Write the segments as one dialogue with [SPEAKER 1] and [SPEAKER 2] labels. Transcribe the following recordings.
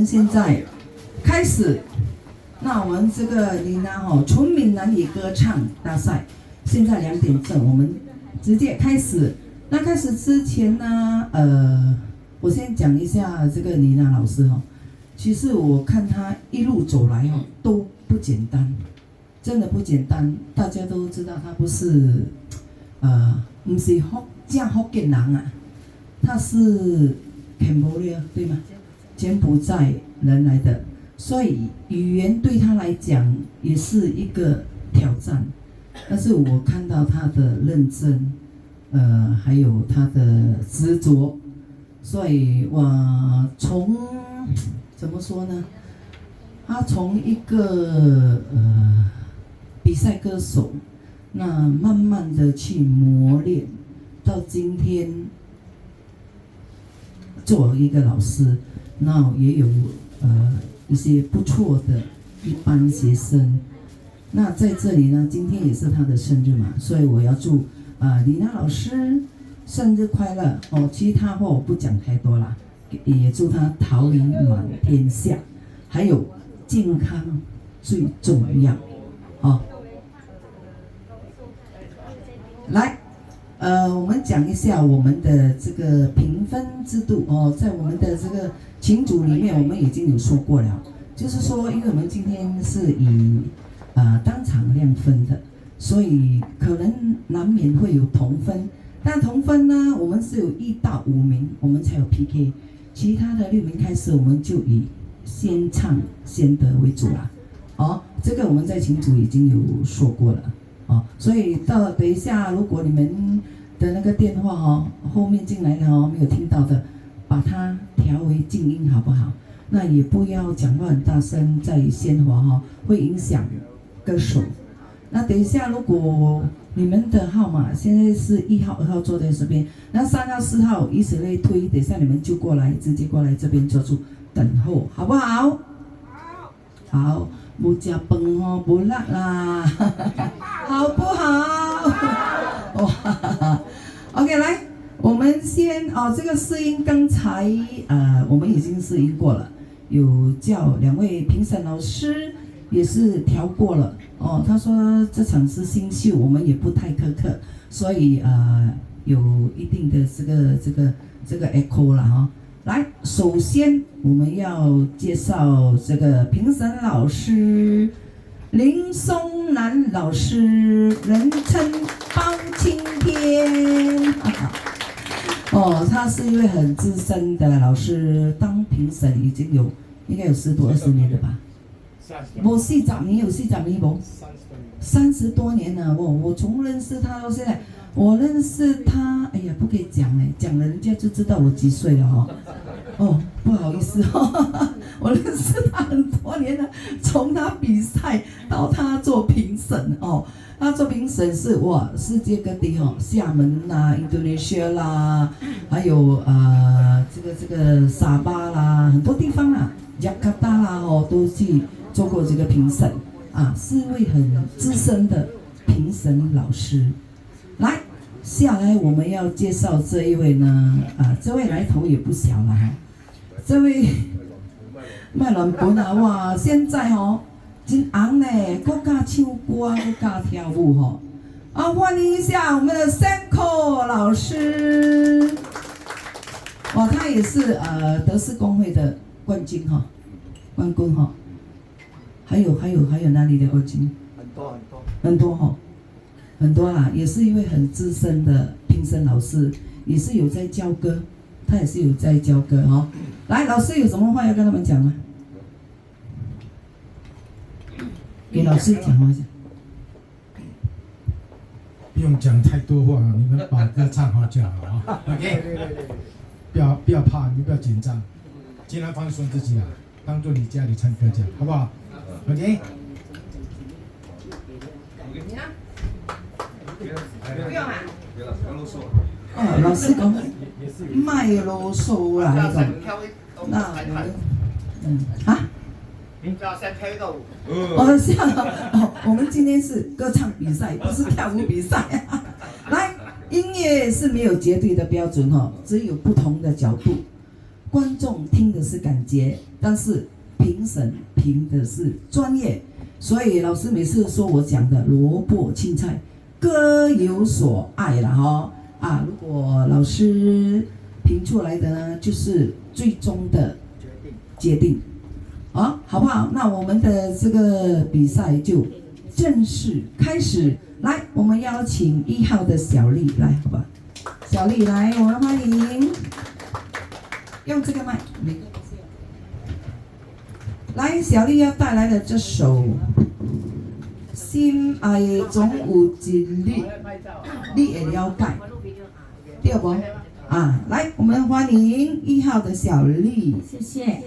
[SPEAKER 1] 们现在开始。那我们这个你呢？纯闽南语歌唱大赛，现在2点正，我们直接开始。那开始之前呢，我先讲一下这个妮娜老师哈。其实我看她一路走来都不简单，真的不简单。大家都知道她不是，不是福建人啊，她是柬埔寨对吗？柬埔寨人来的。所以语言对他来讲也是一个挑战，但是我看到他的认真，还有他的执着，所以我从怎么说呢？他从一个比赛歌手，那慢慢的去磨练，到今天做一个老师，那也有一些不错的一般学生。那在这里呢，今天也是他的生日嘛，所以我要祝李娜老师生日快乐哦。其他话我不讲太多了，也祝他桃李满天下，还有健康最重要哦。来，我们讲一下我们的这个评分制度哦，在我们的这个群组里面，我们已经有说过了，就是说，因为我们今天是以当场量分的，所以可能难免会有同分。但同分呢，我们是有1到5名，我们才有 PK， 其他的6名开始，我们就以先唱先得为主啦。哦，这个我们在群组已经有说过了哦，所以等一下，如果你们的那个电话后面进来的没有听到的，把它调为静音好不好？那也不要讲话很大声，在鲜花会影响歌手。那等一下，如果你们的号码现在是1号、2号坐在这边，那3号、4号以此类推，等一下你们就过来，直接过来这边坐住等候，好不好？好，不吃饭不辣啦，好不好？哇 ，OK， 来。我们先这个试音刚才我们已经试音过了，有叫2位评审老师也是调过了哦。他说这场是新秀，我们也不太苛刻，所以有一定的这个 echo 了哈。来，首先我们要介绍这个评审老师林松南老师，人称包青天。哦，他是一位很资深的老师，当评审已经应该有10多20年了吧？我40年有40年不？30多年了。我从认识他到现在，我认识他，哎呀，不可以讲讲了人家就知道我几岁了哦，不好意思我认识他很多年了，从他比赛到他做评审哦。他做评审是世界各地厦门啦、Indonesia 啦，还有这个沙巴啦，很多地方啦，雅加达啦都去做过这个评审是一位很资深的评审老师。来，下来我们要介绍这一位呢，这位来头也不小了这位麦伦本哇，现在真红呢，搁敢唱歌，搁敢跳舞欢迎一下我们的 Sanko 老师。他也是德式公会的冠军冠军还有哪里的冠军？很多啦，也是一位很资深的评审老师，也是有在教歌，他也是有在教歌来，老师有什么话要跟他们讲吗？给老师讲话。
[SPEAKER 2] 不用讲太多话，你们把歌唱好就好OK， 不要怕，你不要紧张，尽量放松自己当做你家里唱歌这样，好不好 ？OK。
[SPEAKER 1] 你呢？不用老师讲卖啰嗦啦，那种。那我们今天是歌唱比赛，不是跳舞比赛来，音乐是没有绝对的标准只有不同的角度。观众听的是感觉，但是评审评的是专业。所以老师每次说我讲的萝卜青菜各有所爱了哈啊！如果老师评出来的呢，就是最终的决定，好不好？那我们的这个比赛就正式开始。来，我们邀请1号的小丽来，好吧？小丽来，我们欢迎。用这个麦，每个都是用。来，小丽要带来的这首《心爱的总有一日》，你会了解，对不？来，我们欢迎1号的小丽。
[SPEAKER 3] 谢谢。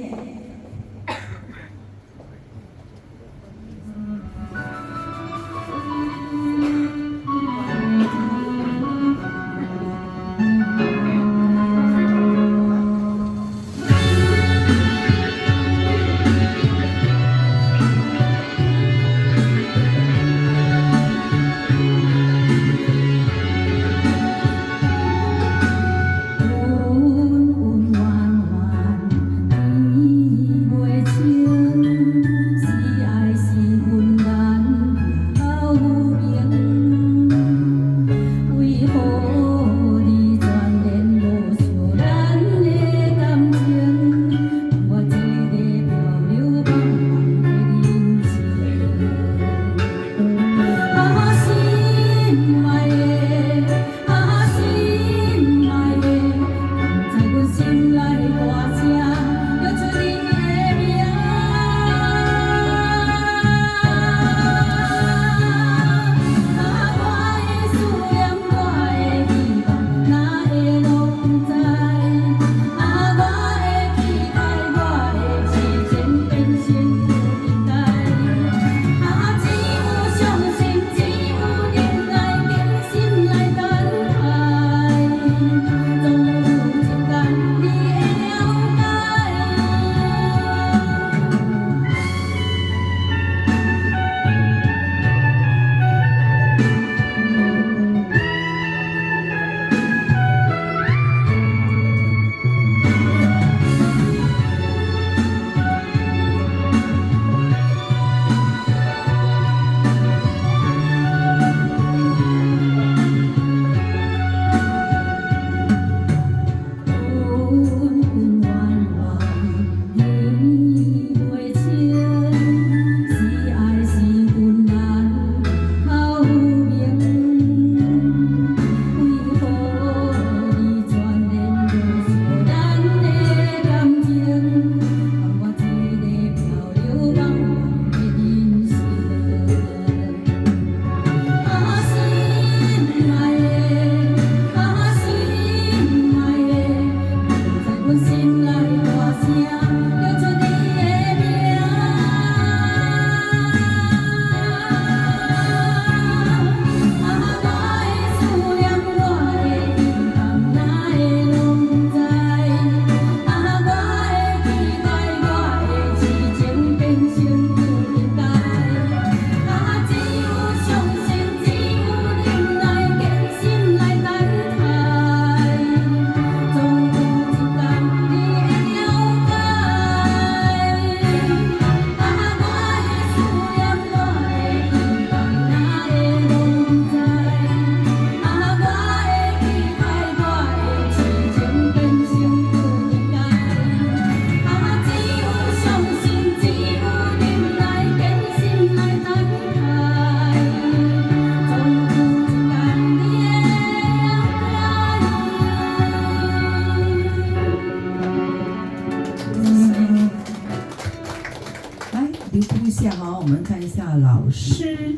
[SPEAKER 1] 我们看一下老师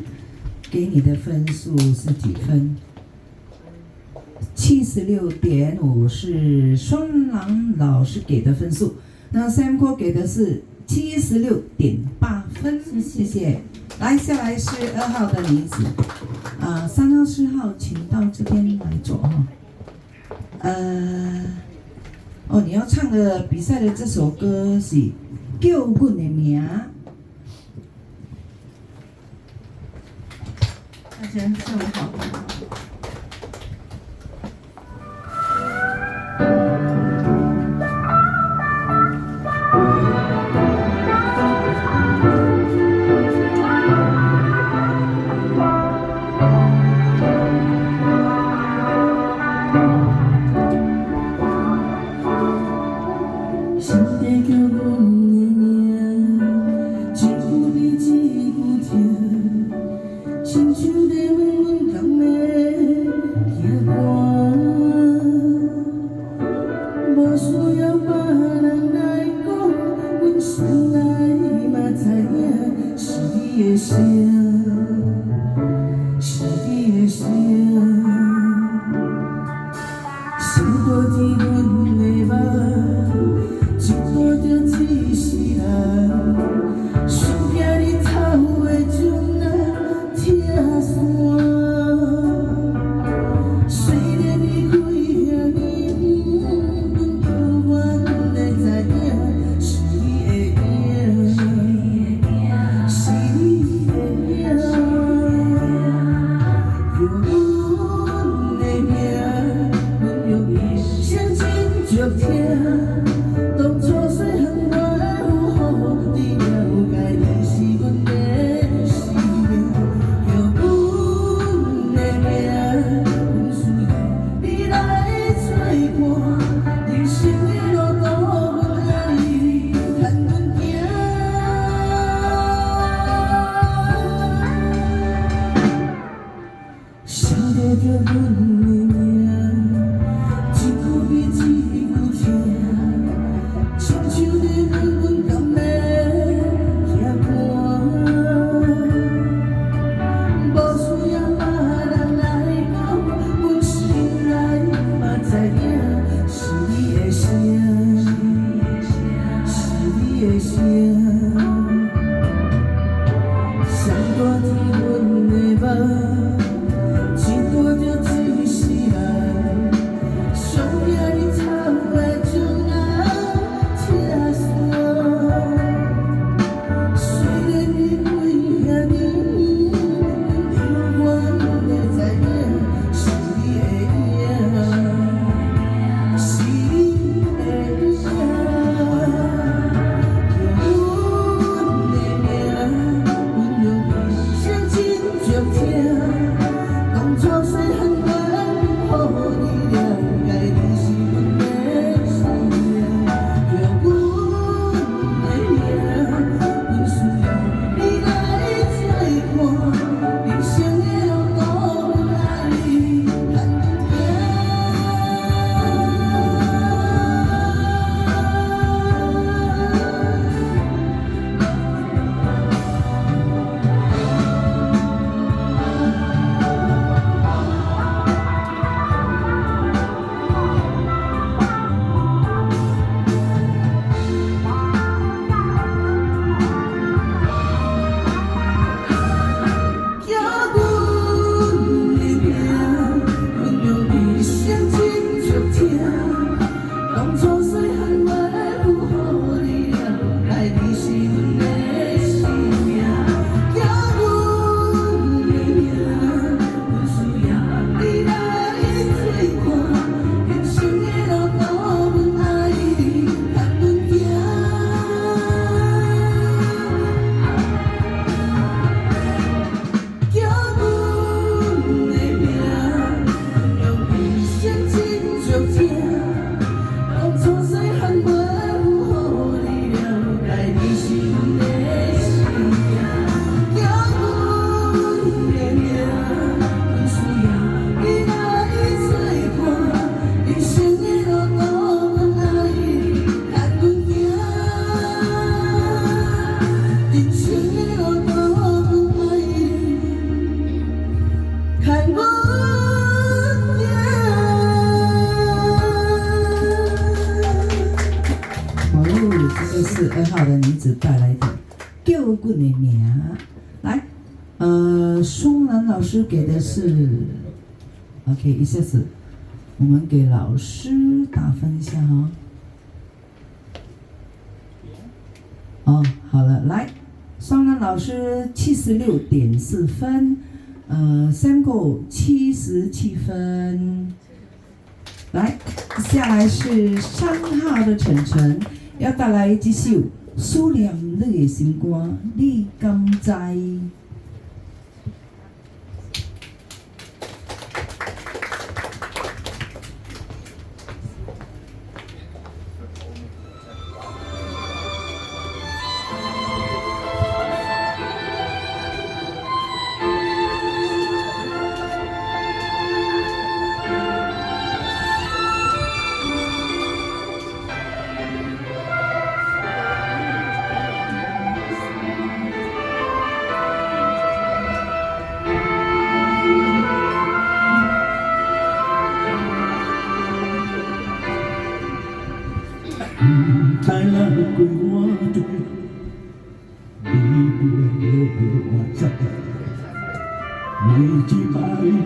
[SPEAKER 1] 给你的分数是几分？76.5是双郎老师给的分数，那 Samco 给的是76.8分，谢谢。来，下来是2号的女子，3号、4号请到这边来坐你要唱的比赛的这首歌是《叫阮的名》。大家下午好。心内嘛知影是你的声，是你的声。想多甜阮的梦，一半着只是人，想惊日头的钟仔拆散。虽然离开遐尼远，永远会知影是你的影，是你的影。叫阮的名，阮用一生真足听。当初细汉我有予你了解，你是阮的生命。叫阮的名，阮需要你来作伴。人生的路途，阮爱你牵阮行。想到着阮的名，一句比一句痛，亲像在问阮甘要遐寒。无需要别人来讲，阮心内嘛知影是你的声，是你的声。上大天阮的梦。一半着只是人，想惊日头的钟仔拆散。虽然离开遐尼远，永远会知影是你的影，是你的影。叫阮的名，阮用一生真足听。当初细汉我予你了解，你是阮的生命。叫阮的名，阮需要你来作伴。人生的路途，阮爱你牵阮叫阮的名，阮用一生真足听。当初细汉我有予你了解，你是阮的生命。叫阮的名，阮需要你来作伴。人生的路途，阮爱你牵阮行。叫阮的名，用一生真足听。当初细汉我有予你了解，你是阮的生命。叫阮的名，阮需要你来作伴。人生的路途，阮爱你牵阮行。人生的路途，阮爱你牵阮行。哦，这个是2号的女子带来的叫阮的名。来，松兰老师给的是 OK， 一下子我们给老师打分一下哈。哦，好了，来，双兰老师76.4分，Samgo 77分。来，下来是3号的晨晨，要带来这首《思念你的心歌》，你敢知？
[SPEAKER 3] 一摆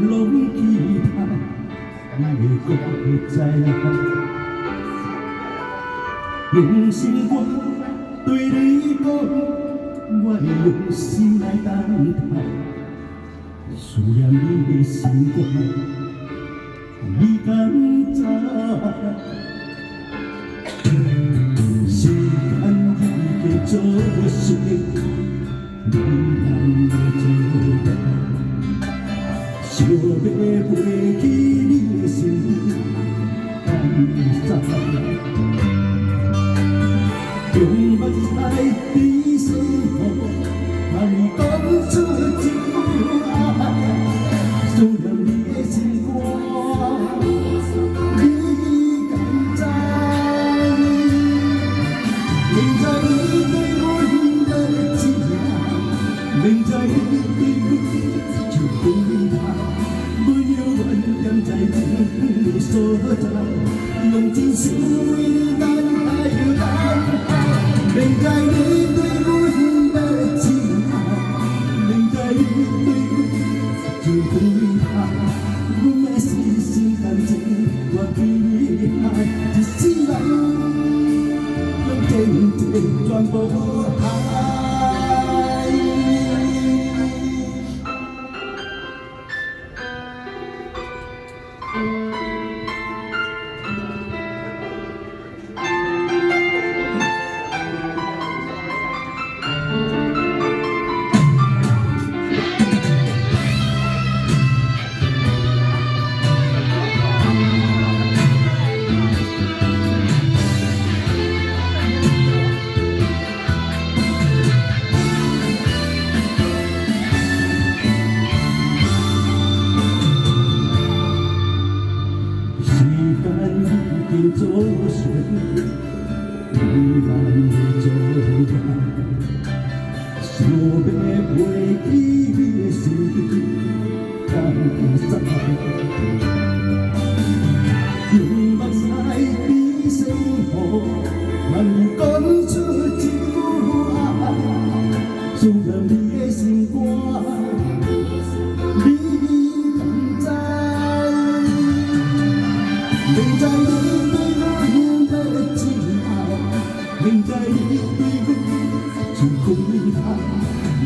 [SPEAKER 3] 拢期待，你会搁再来。用心我对你讲，我会用心来等待，思念你的心肝，你敢知？时间已经做事，你难会做到。想要飞去你的心，敢会知？用目屎滴水雨，把你讲出一句爱，思念你的心肝，你敢知？明知你对阮的情，明知你对阮就对他，阮犹原踮在情的所在，用真心为你等待又等待。明知你对阮的情爱，明知你对阮就对他，阮的深深感情我比你爱，一世人用真情全部爱。做事，你难会做到。想要飞去你的心，敢会知？用目屎滴水雨，难有讲出一句爱，思念你的心肝，你敢知？明知你。明知你对阮就开他，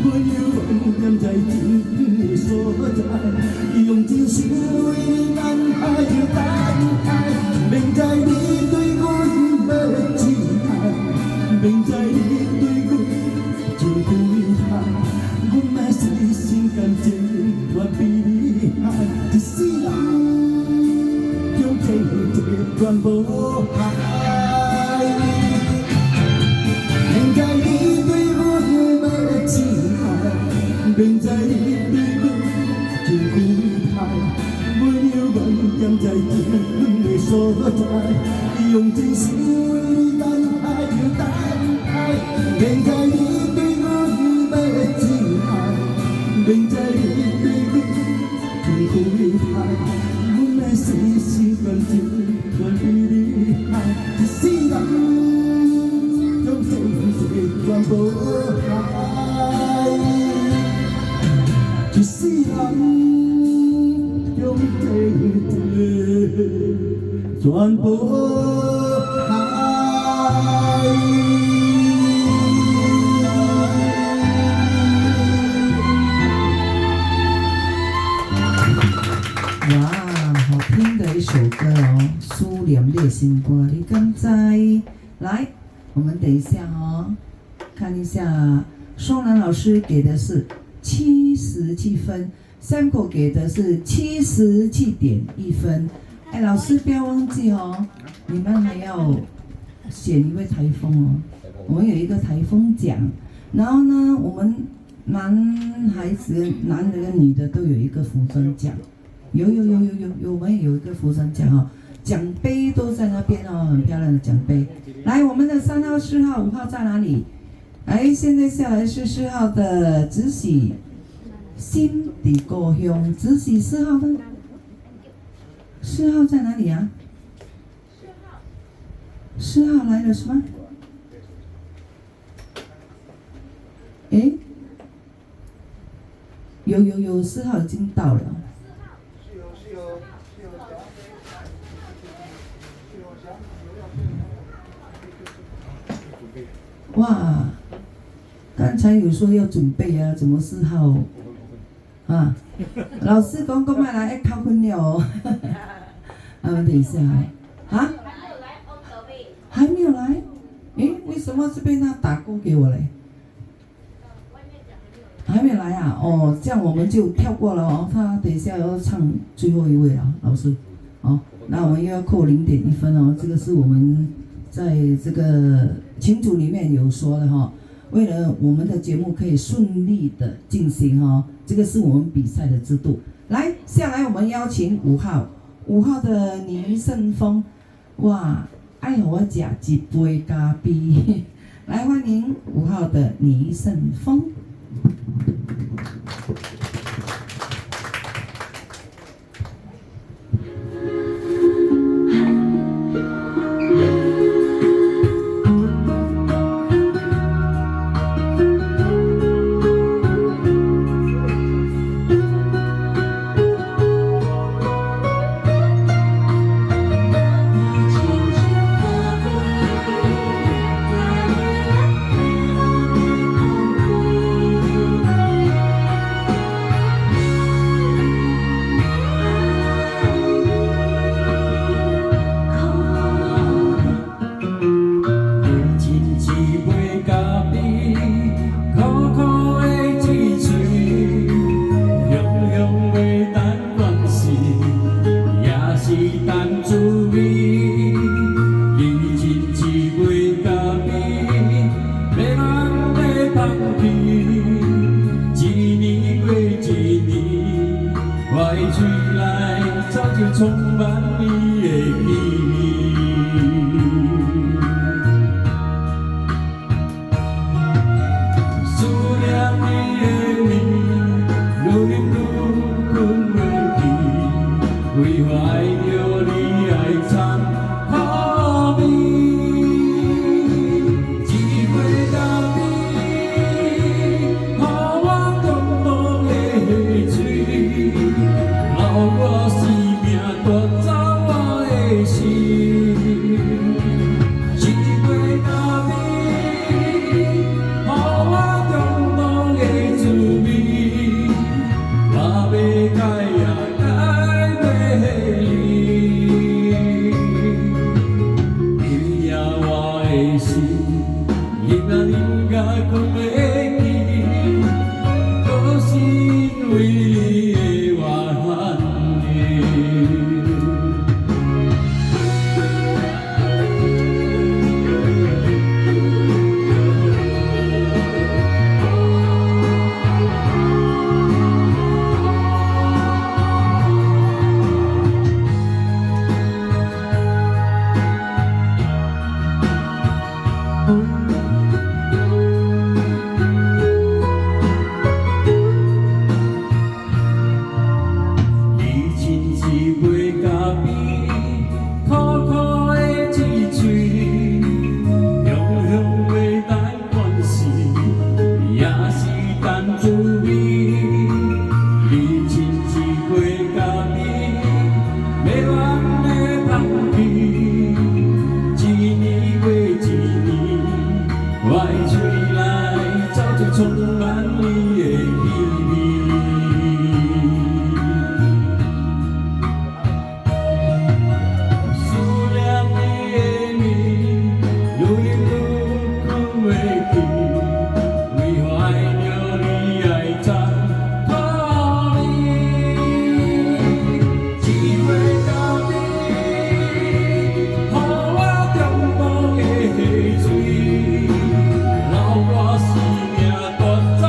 [SPEAKER 3] 阮犹原踮在情的所在，用真心为你等待又等待。明知你对阮的情爱，明知你对阮就对他，阮的深深感情我比你爱，一世人用真情全部爱。明知你对阮的情爱，明知你对阮就开太，阮犹原踮在情的所在，用真心为你等待又等待。明知你对阮的情爱，明知你对阮就开太，阮的深深感情全比你爱，一世人。全部爱，一世人用真情全部爱。
[SPEAKER 1] 哇，好听的一首歌哦，《思念你的心肝》，你敢知？来，我们等一下哦。看一下，双兰老师给的是77分，Sample 给的是77.1分。哎，老师不要忘记哦，你们还要选一位台风哦。我们有一个台风奖，然后呢，我们男孩子、男的跟女的都有一个服装奖。有，我们也有一个服装奖哦。奖杯都在那边哦，很漂亮的奖杯。来，我们的3号、4号、5号在哪里？哎，现在下来是4号的子喜，心的故乡。子喜4号呢？4号在哪里啊？4号来了是吗？哎，有4号已经到了。哇，刚才有说要准备啊，怎么4号？啊，老师讲过麦来要考分了哦。啊，等一下啊，还没有来？诶，为什么是被他打勾给我嘞？还没来啊？哦，这样我们就跳过了哦。他等一下要唱最后一位啊，老师。哦，那我们又要扣0.1分哦。这个是我们在这个群组里面有说的哈。为了我们的节目可以顺利的进行哦，这个是我们比赛的制度。来，下来我们邀请5号的倪胜峰，哇，爱和我吃一杯咖啡，来欢迎5号的倪胜峰。
[SPEAKER 3] 我是命大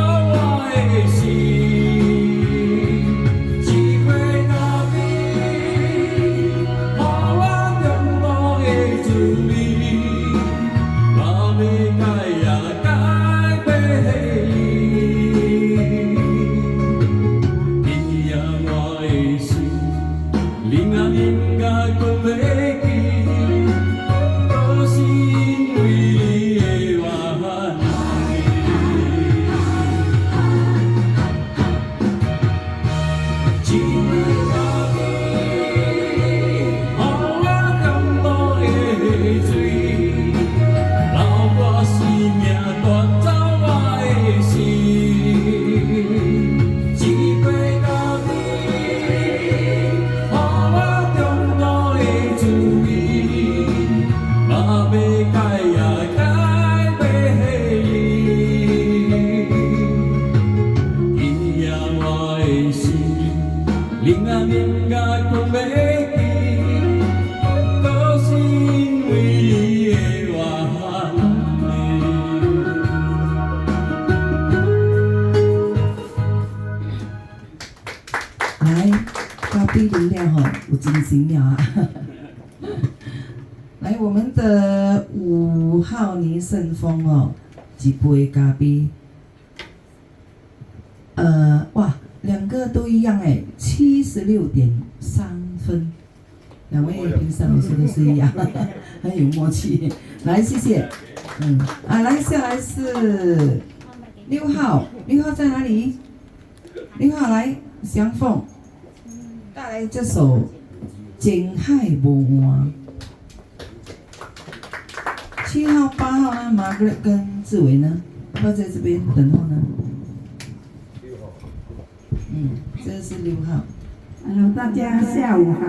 [SPEAKER 1] 啡饮料哈，有真心了啊。来，我们的5号倪胜峰哦，一杯咖啡。哇，2个都一样哎，76.3分。2位评审老师都是一样，很有默契。来，谢谢。来，下来是6号，6号在哪里？6号来，祥凤，带来这首《情海无岸》。7号、8号呢？Margaret 跟志伟呢？要不要在这边等候呢？这是6号。
[SPEAKER 4] Hello， 大家下午好。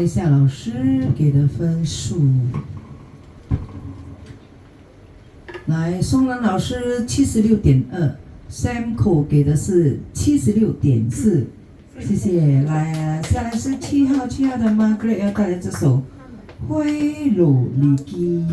[SPEAKER 1] 下老师给的分数。来，松兰老师76.2，Samco 给的是76.4，谢谢。来，下来是7号的 Margaret 要带来这首《灰鲁里基》。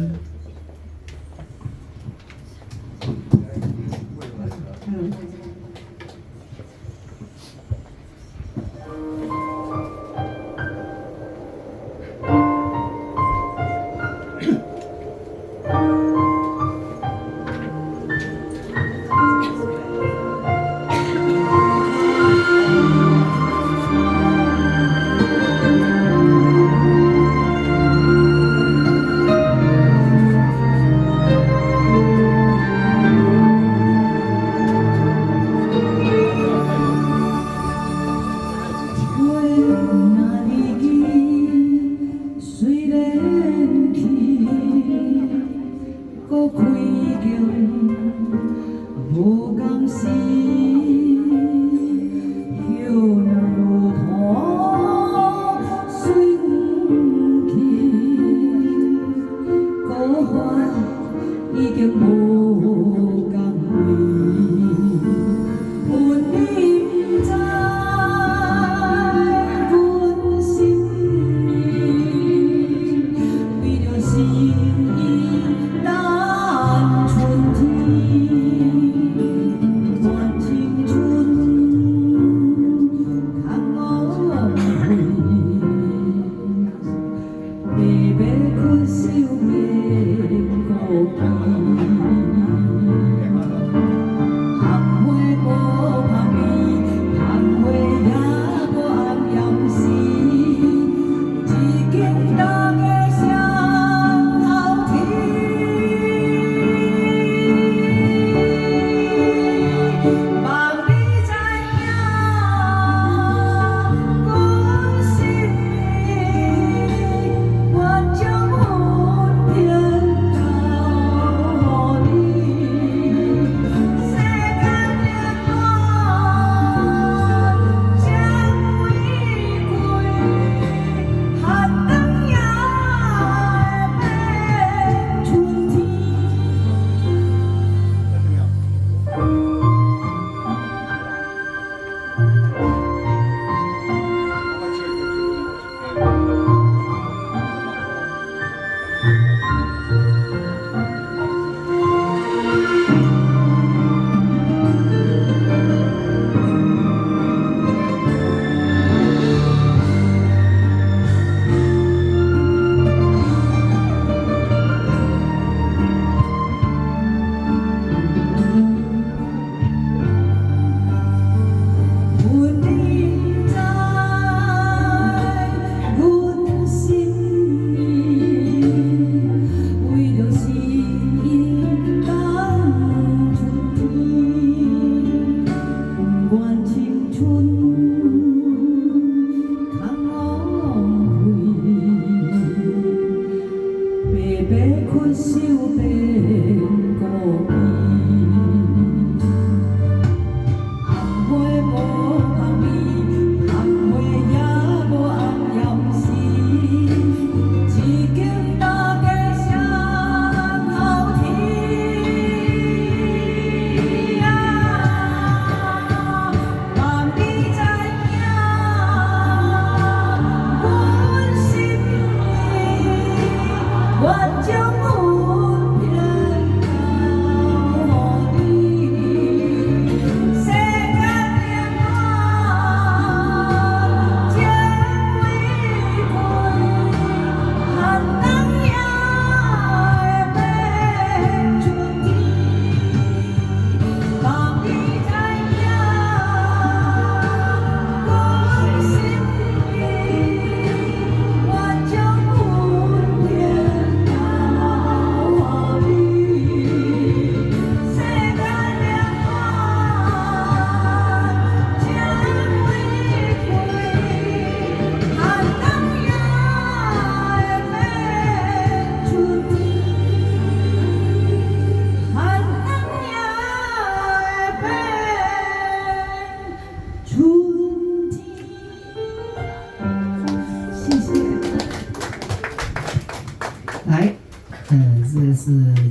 [SPEAKER 5] 愿将阮偏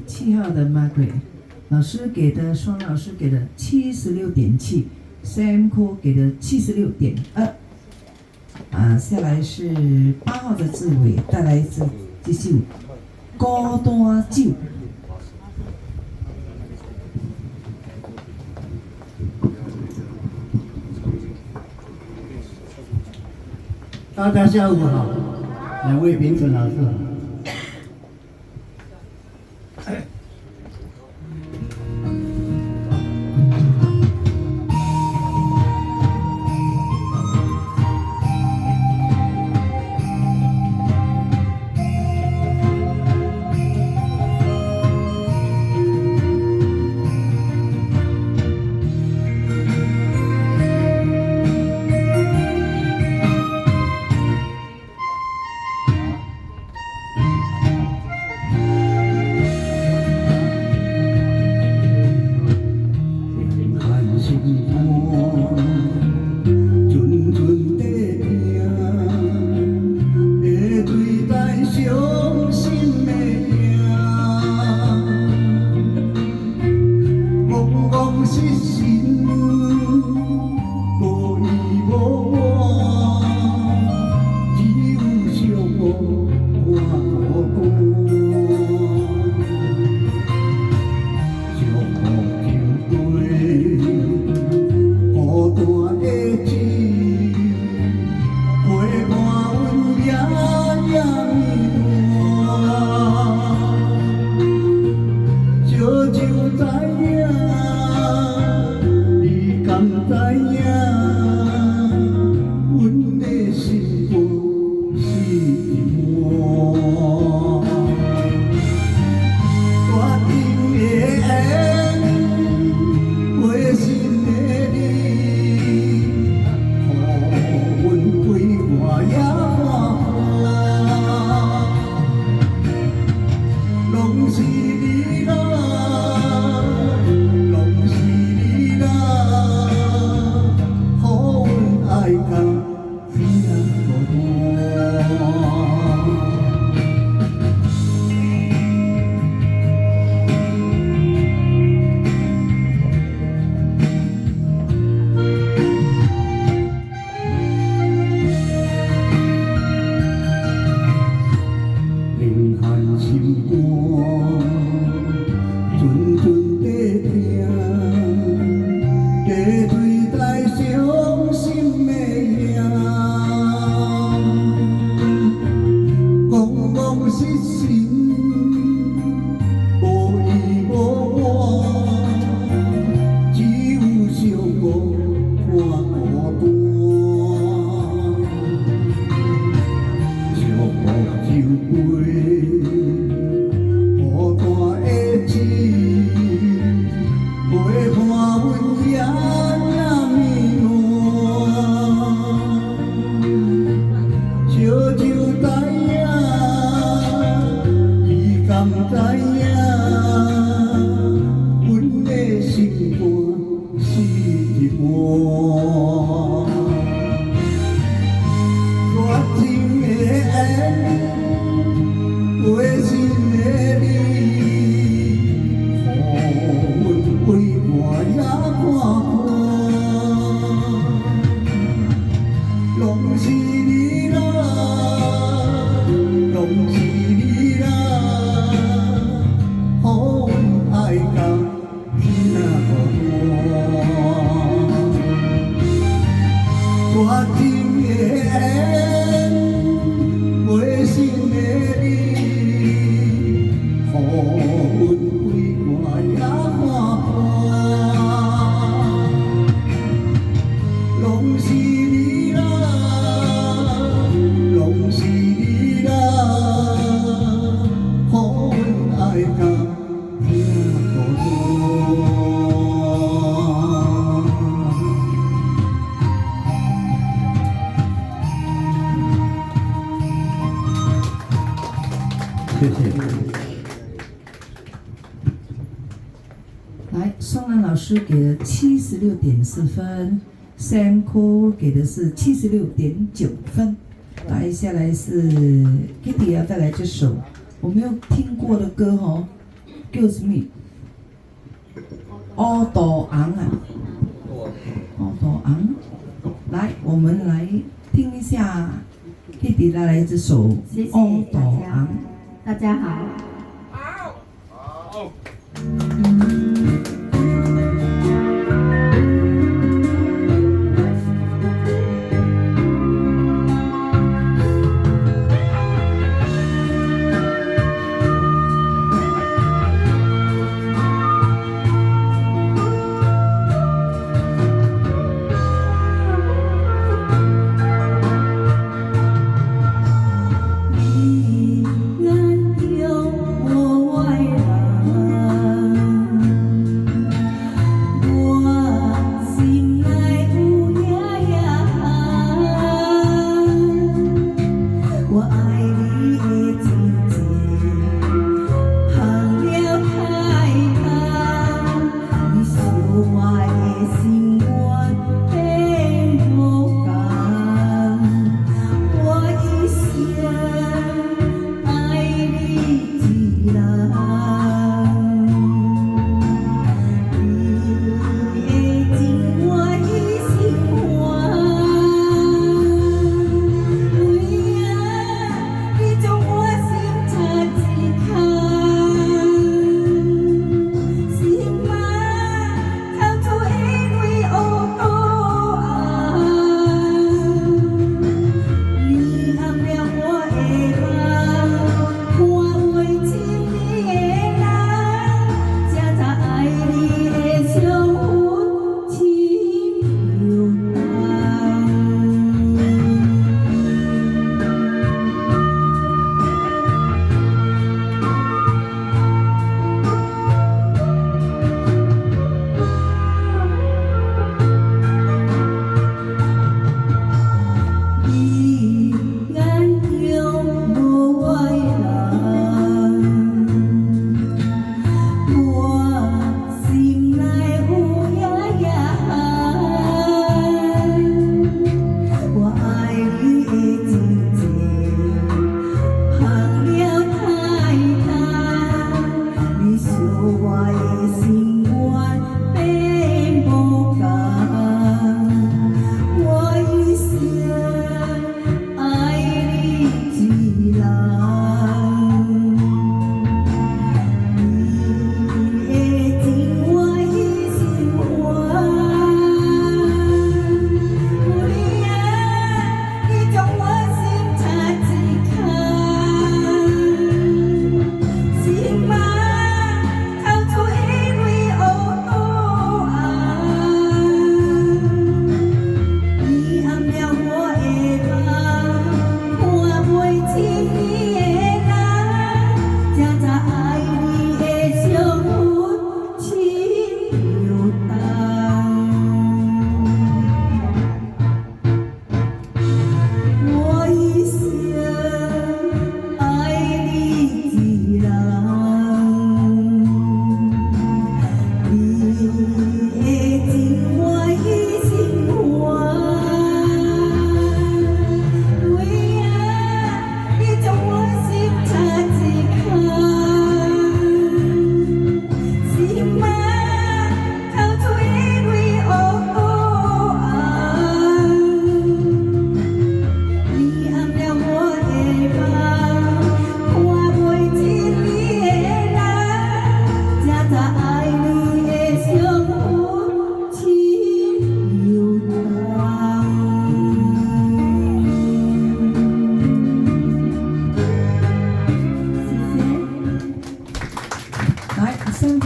[SPEAKER 1] 7号的 Margaret 老师给的，双老师给的76.7，Sam Cole 给的76.2。下来是8号的志伟带来这首《孤单酒》。
[SPEAKER 3] 大家下午好，两位评审老师好。谢谢。
[SPEAKER 1] 来，宋兰老师给了76.4分，Sam Cole 给的是76.9分。来，下来是 Kitty 要带来这首我没有听过的歌哦叫什么？乌豆昂啊，乌豆昂。来，我们来听一下弟弟带来这首《
[SPEAKER 5] 谢谢
[SPEAKER 1] 乌豆
[SPEAKER 5] 大
[SPEAKER 1] 昂
[SPEAKER 5] 家，大家好。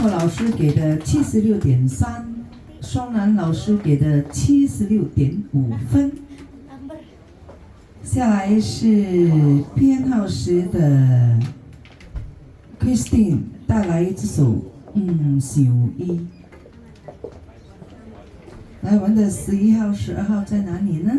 [SPEAKER 1] 老师给的76.3，双南老师给的76.5分。下来是编号10的 Christine 带来这首想伊。来，我们的11号、12号在哪里呢？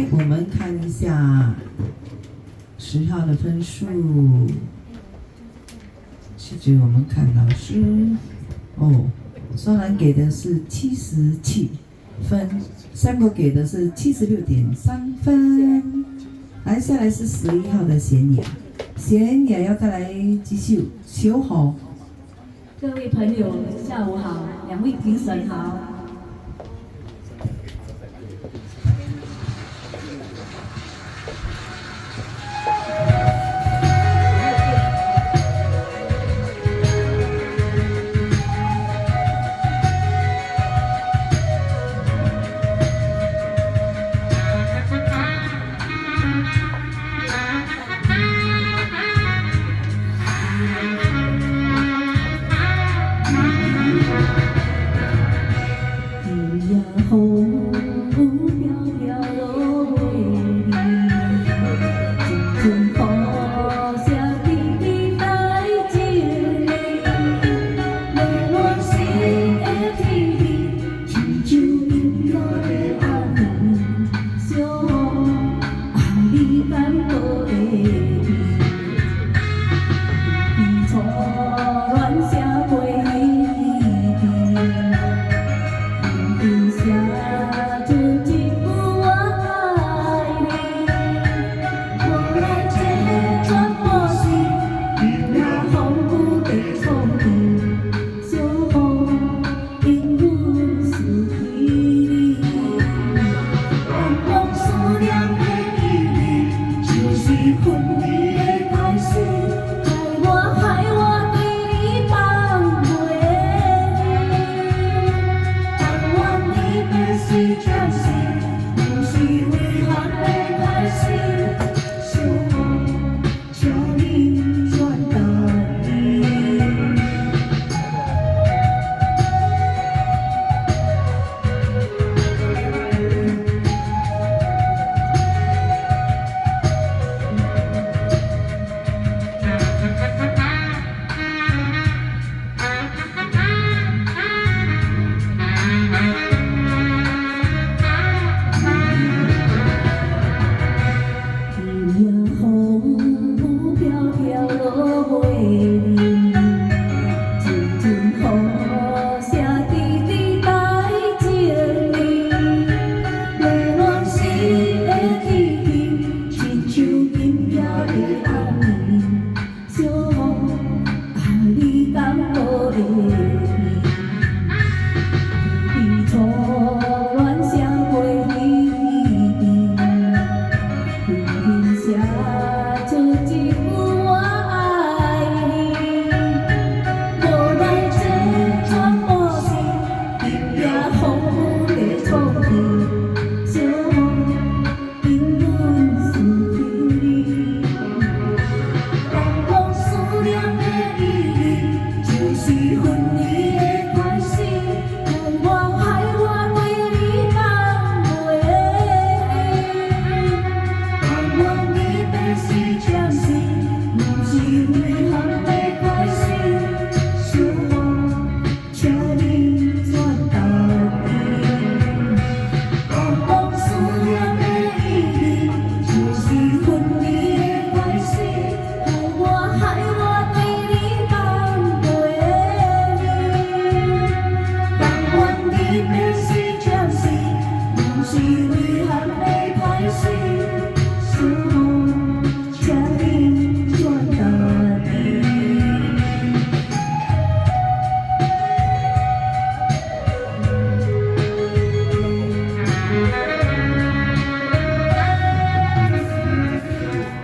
[SPEAKER 1] 来，我们看一下10号的分数。其实我们看老师，双男给的是77分，Samuel给的是76.3分。来，下来是11号的贤雅，贤雅要再来继续修好。
[SPEAKER 5] 各位朋友，下午好，两位评审好。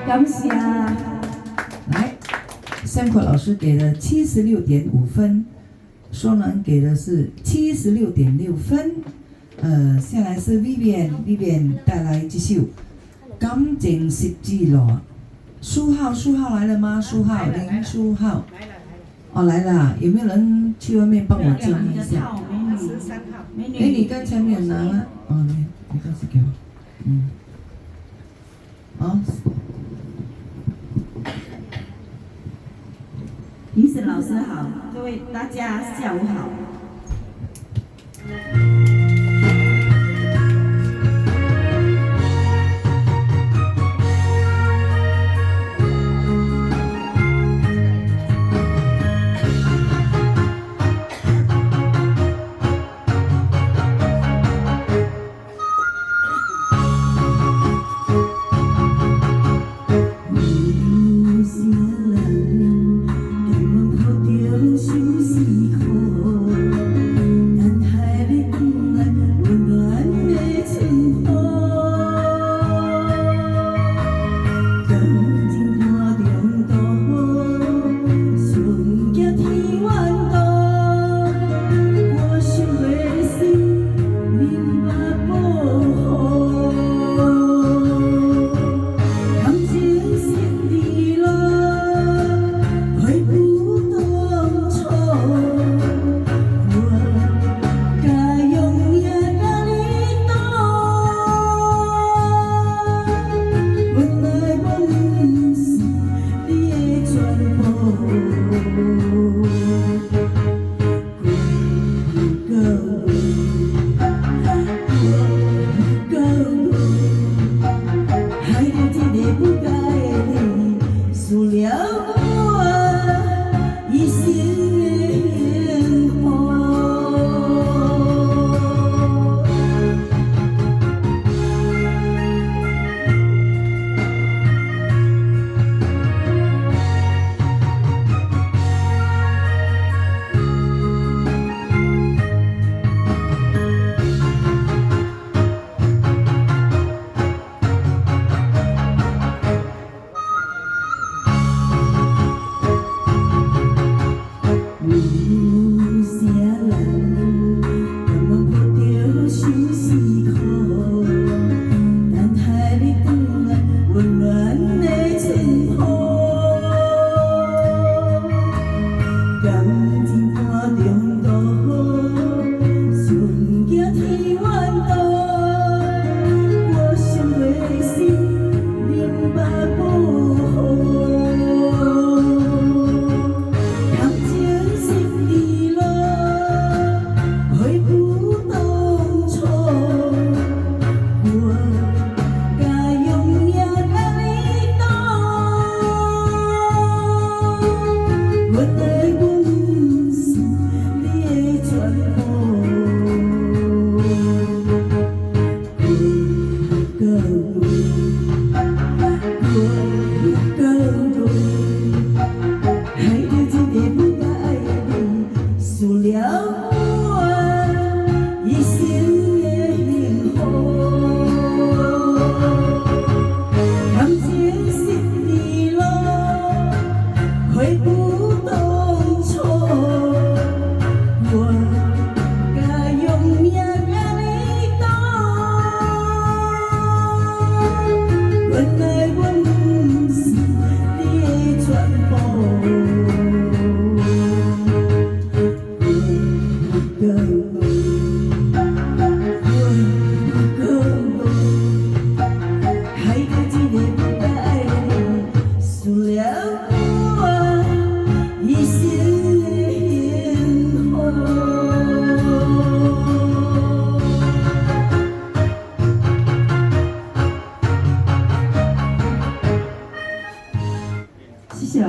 [SPEAKER 5] 感谢。
[SPEAKER 1] 来，Samuel老师给了76.5分，双男给的是76.6分。下来是 Vivian 带来继续感情实际咯。书号来了吗？林书号。来了，有没有人去外面帮我介绍一下？
[SPEAKER 4] 美女，
[SPEAKER 1] 你刚才没有拿吗？你告诉给我。
[SPEAKER 4] 评审老师好，各位大家下午好。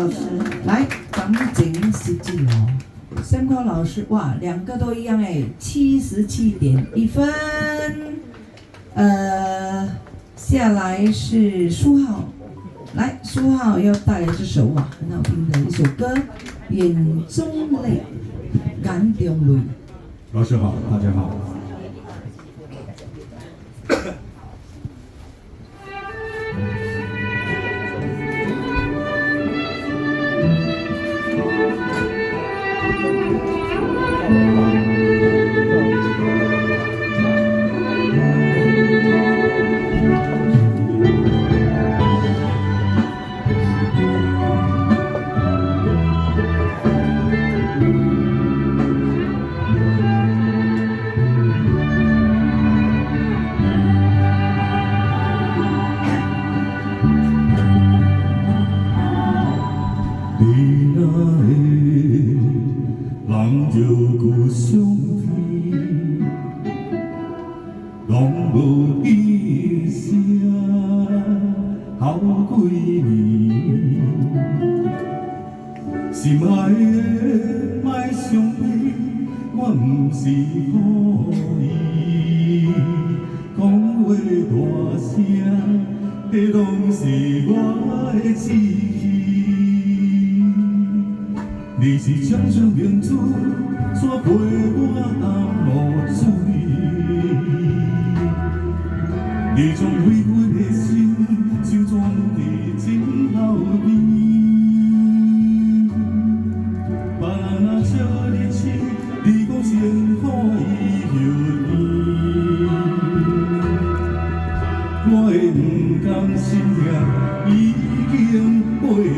[SPEAKER 4] 老师，
[SPEAKER 1] 来，钢琴17楼，声科老师，哇，两个都一样哎，77.1分。下来是书浩，来，书浩要带来这首哇很好听的一首歌，《眼中泪，眼中泪》。
[SPEAKER 6] 老师好，大家好。你若会人就故乡天，拢无印象好几年，心爱的莫伤悲，我不是故意，讲话大声，迄拢是我的志气。你是长相明珠，山陪我暗无水。你将为我的心收藏在枕头边。别人若笑你痴，你讲先可以休眠。我的不甘心命已经过天。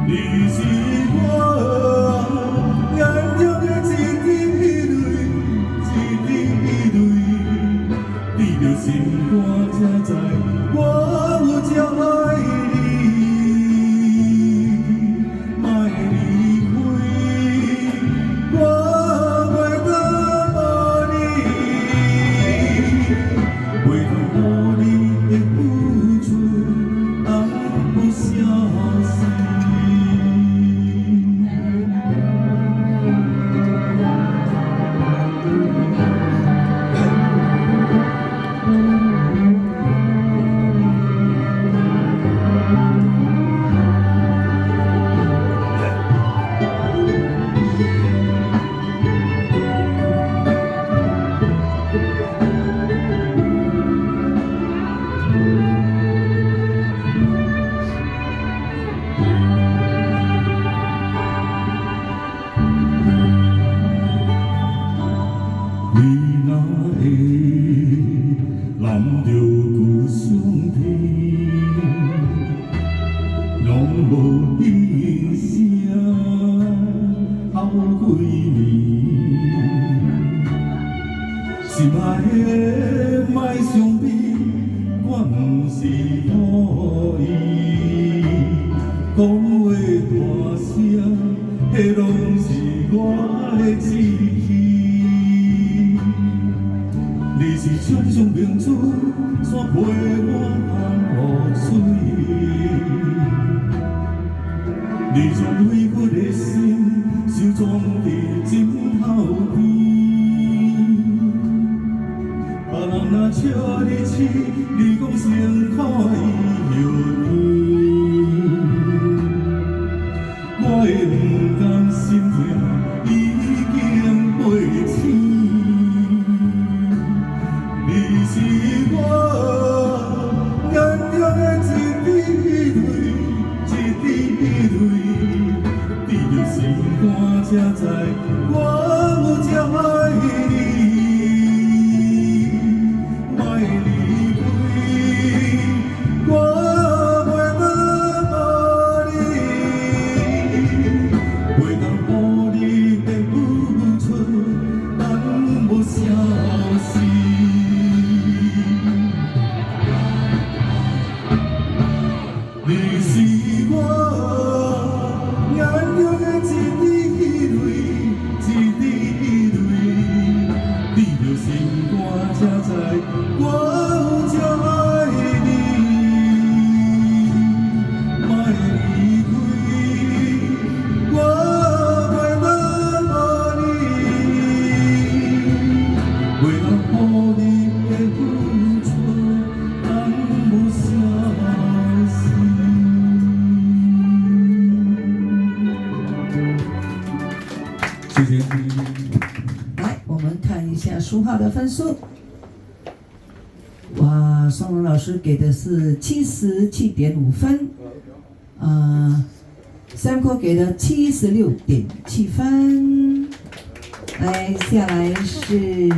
[SPEAKER 6] 你是我眼中的一滴泪，一滴泪，滴着心肝才知我有多爱你，莫离开，我袂当无你，袂当无你的付出，当不消失。你若会揽着故乡天，拢无印象好几年，心爱的莫伤悲，我不是故意，讲话大声，迄拢是我的志气。你是长相明珠，山陪我通雨水。你将为我的心收藏在枕头边。别人若笑你痴，你讲先可以休眠。我的不甘心命已经过天。你是我眼中的一滴泪，一滴泪，滴着心肝才知我有多爱你，莫离开，我袂当无你，袂当无你的付出，当无消失。你是我眼中的一滴泪，一滴泪，滴着心肝才知我有多爱你，
[SPEAKER 1] 书号的分数。哇，双龙老师给的是77.5分，Samko 给的76.7分。来，下来是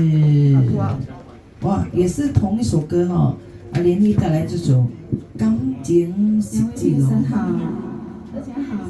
[SPEAKER 1] 哇，也是同一首歌哈，连丽带来这首《钢琴四季
[SPEAKER 5] 评审
[SPEAKER 1] 龙》。
[SPEAKER 5] 好，大家好。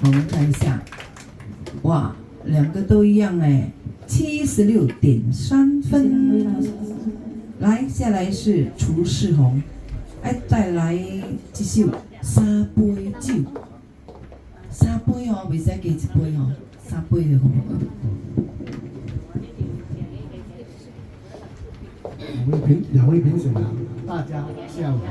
[SPEAKER 1] 我们看一下，哇，两个都一样哎，76.3分。来，下来是厨世红，再来一首三杯酒，三杯哦，袂使加一杯哦，三杯就好。
[SPEAKER 2] 两位评审啊，大家下午好。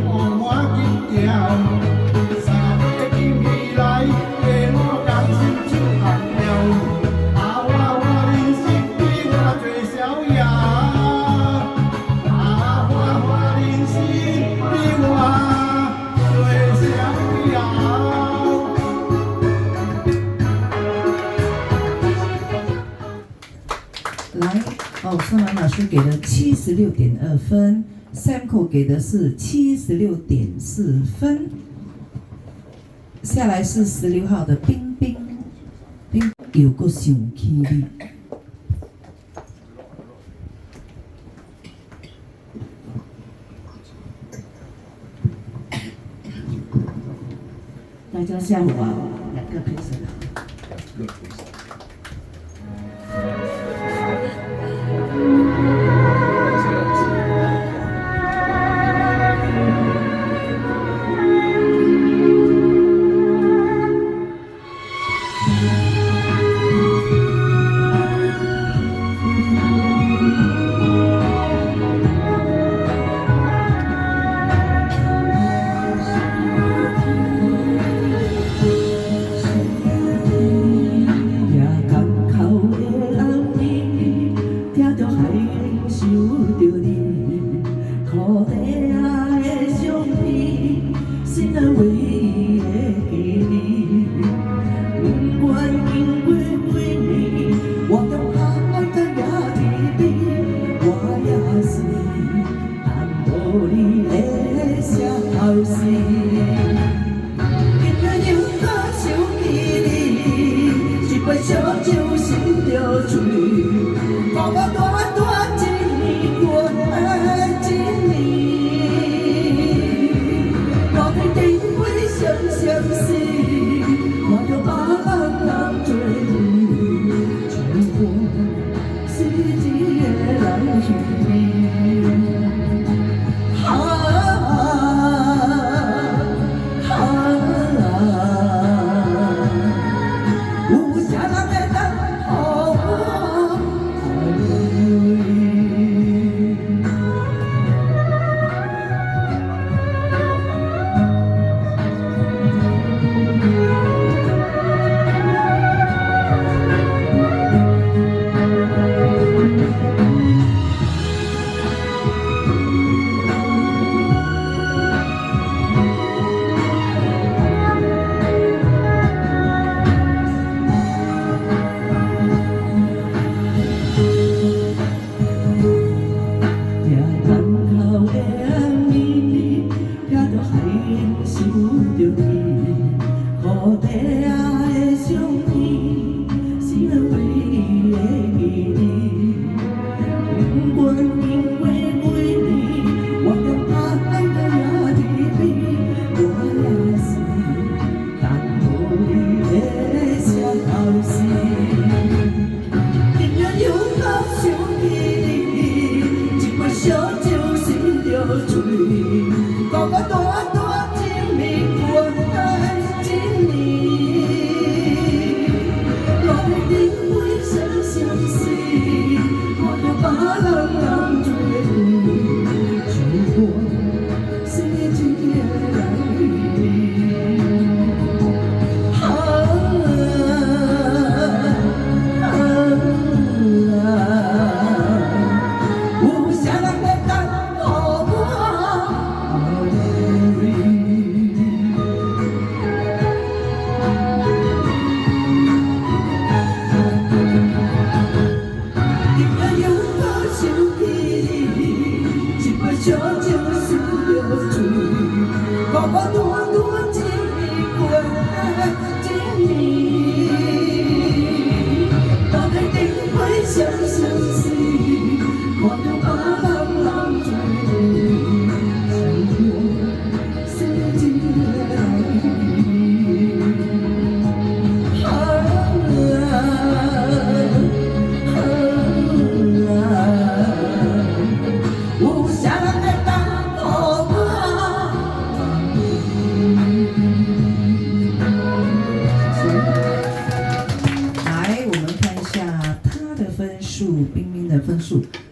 [SPEAKER 6] 换我紧行，三个金未来，下我甘心手含了，我人生比我最逍遥，我人生比我最逍遥。
[SPEAKER 1] 来，孙兰老师给了76.2分，Samco 给的是76.4分。下来是16号的冰冰，冰有个上气力。
[SPEAKER 4] 大家下午好，
[SPEAKER 1] 两个评审。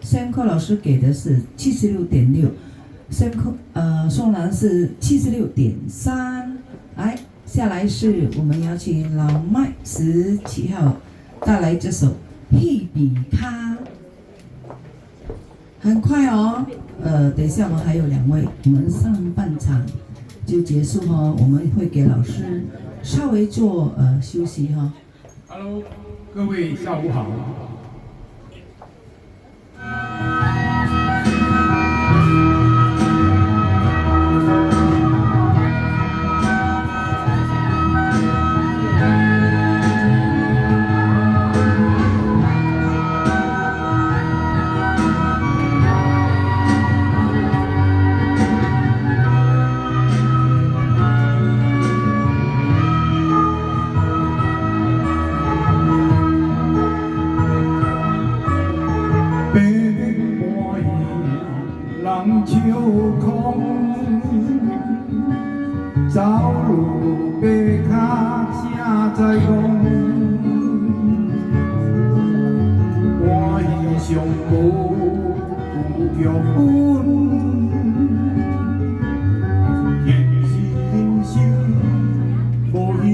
[SPEAKER 1] Samco 老师给的是76.6，松兰是76.3，来，下来是我们邀请老麦17号带来这首《希比卡》，很快哦，等一下我们还有2位，我们上半场就结束哦，我们会给老师稍微做休息哈。
[SPEAKER 2] Hello， 各位下午好。
[SPEAKER 6] 秋空，走路白脚正在讲，欢喜上无有剧本，现实人生无戏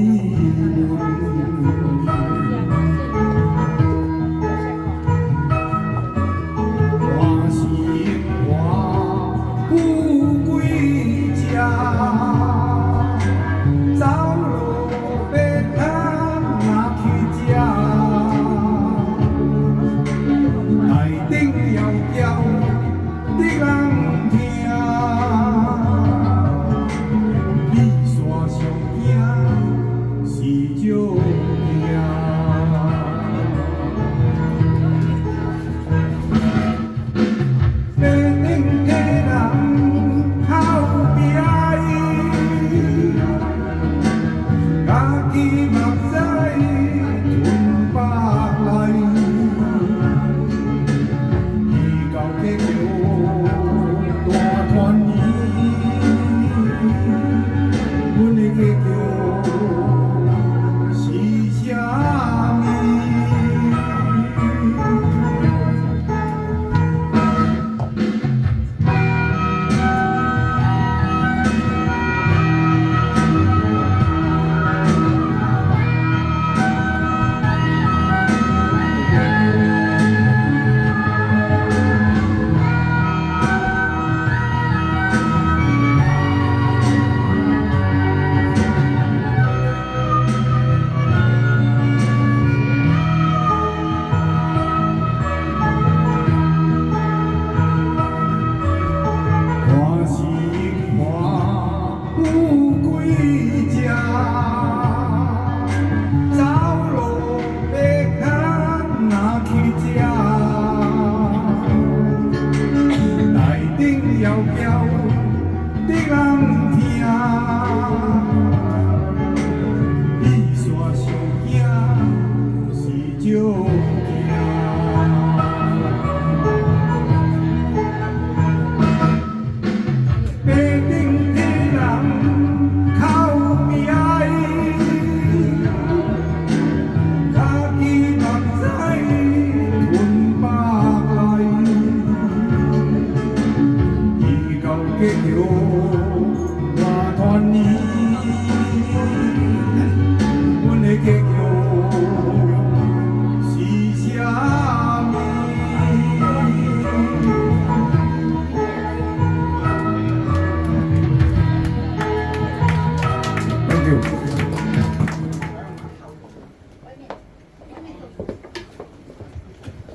[SPEAKER 6] 文。我是我富贵家，走路白脚若去食，内顶摇摇的人听，比山上行是少命。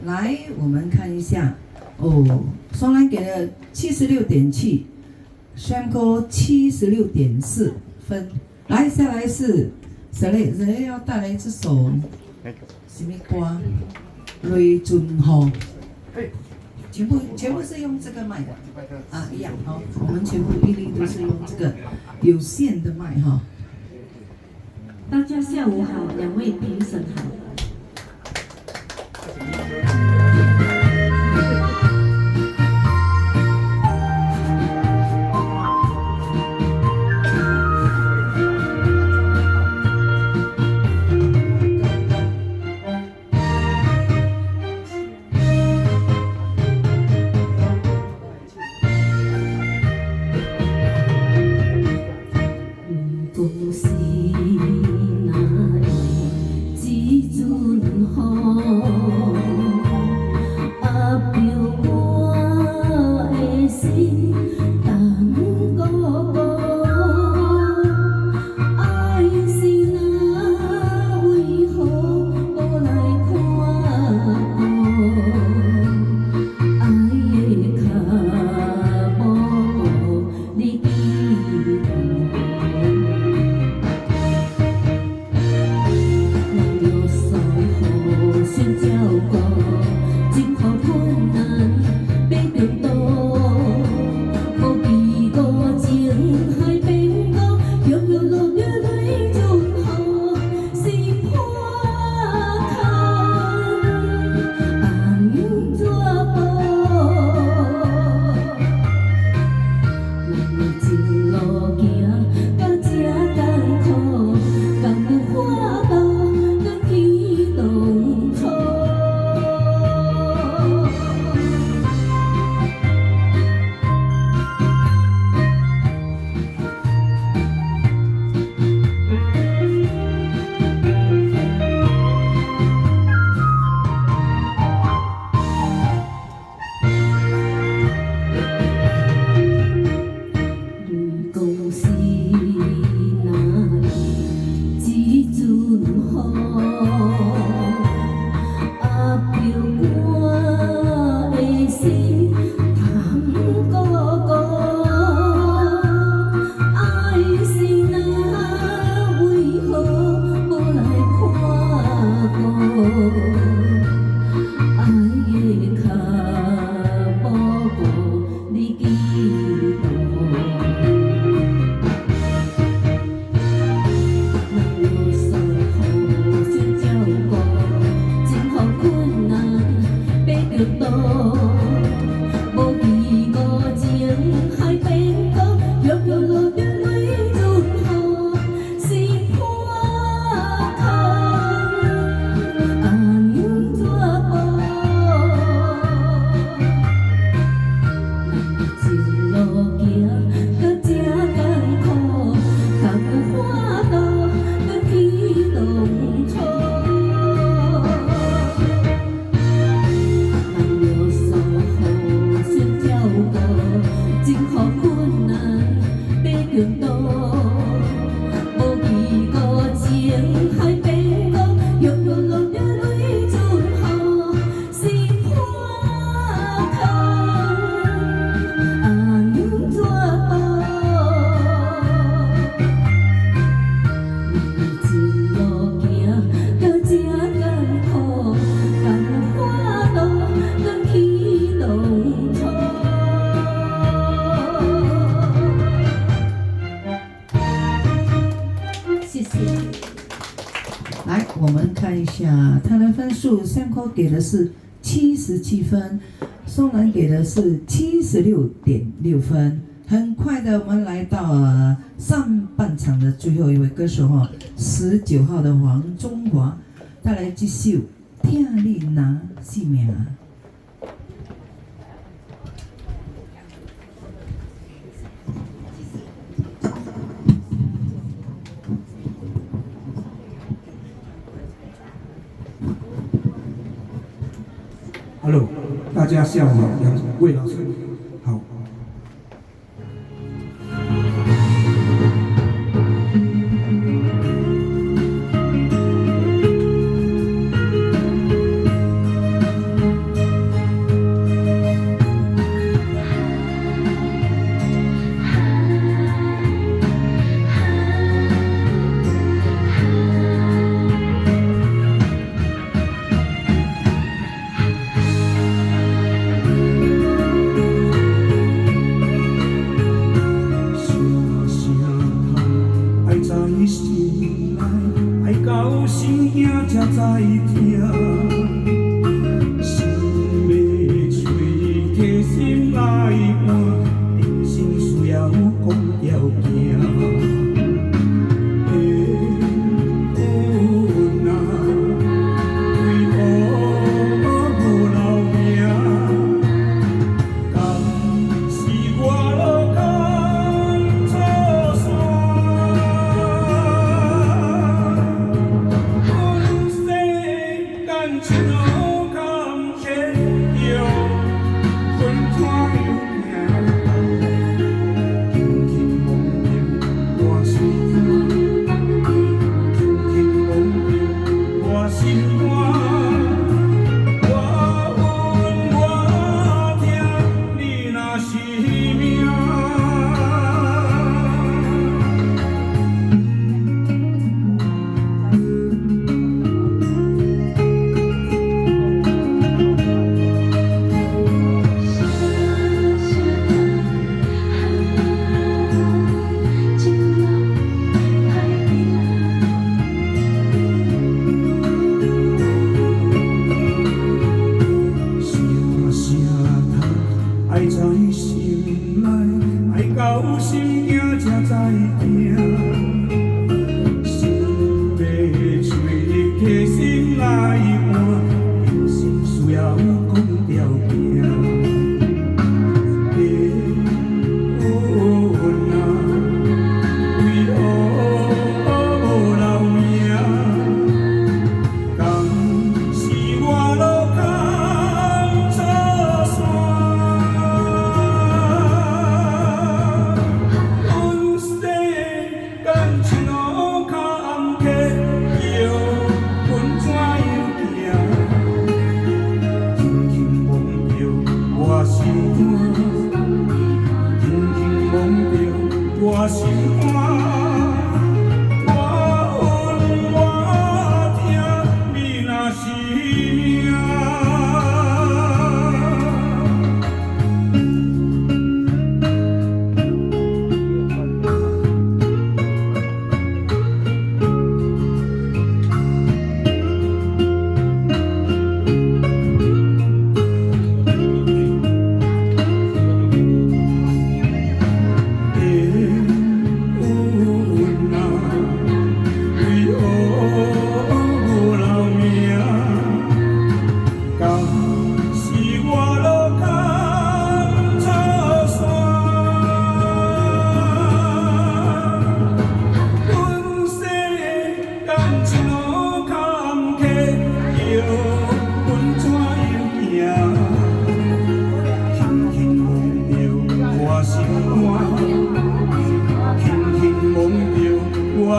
[SPEAKER 1] 来，我们看一下哦，双兰给了76.7，轩哥76.4分。来，下来是谁要带来这首什么歌？雷准吼，全部是用这个麦的啊，一样哈、哦，我们全部一律都是用这个有线的麦哈、哦。
[SPEAKER 5] 大家下午好，2位评审好。路，无记故情海变故，庸庸落着泪尽雨，心破空，红纸薄。前路行到这艰苦，甘花路转去浪土。谢谢。
[SPEAKER 1] 来，我们看一下他的分数，山口给的是77分，松南给的是76.6分。很快的，我们来到上半场的最后一位歌手哈，19号的黄中华，带来这首《听你拿性命》。
[SPEAKER 3] Hello， 大家下午好，杨魏老师好。才知听，心要吹，提心来伴，人生需要讲条行。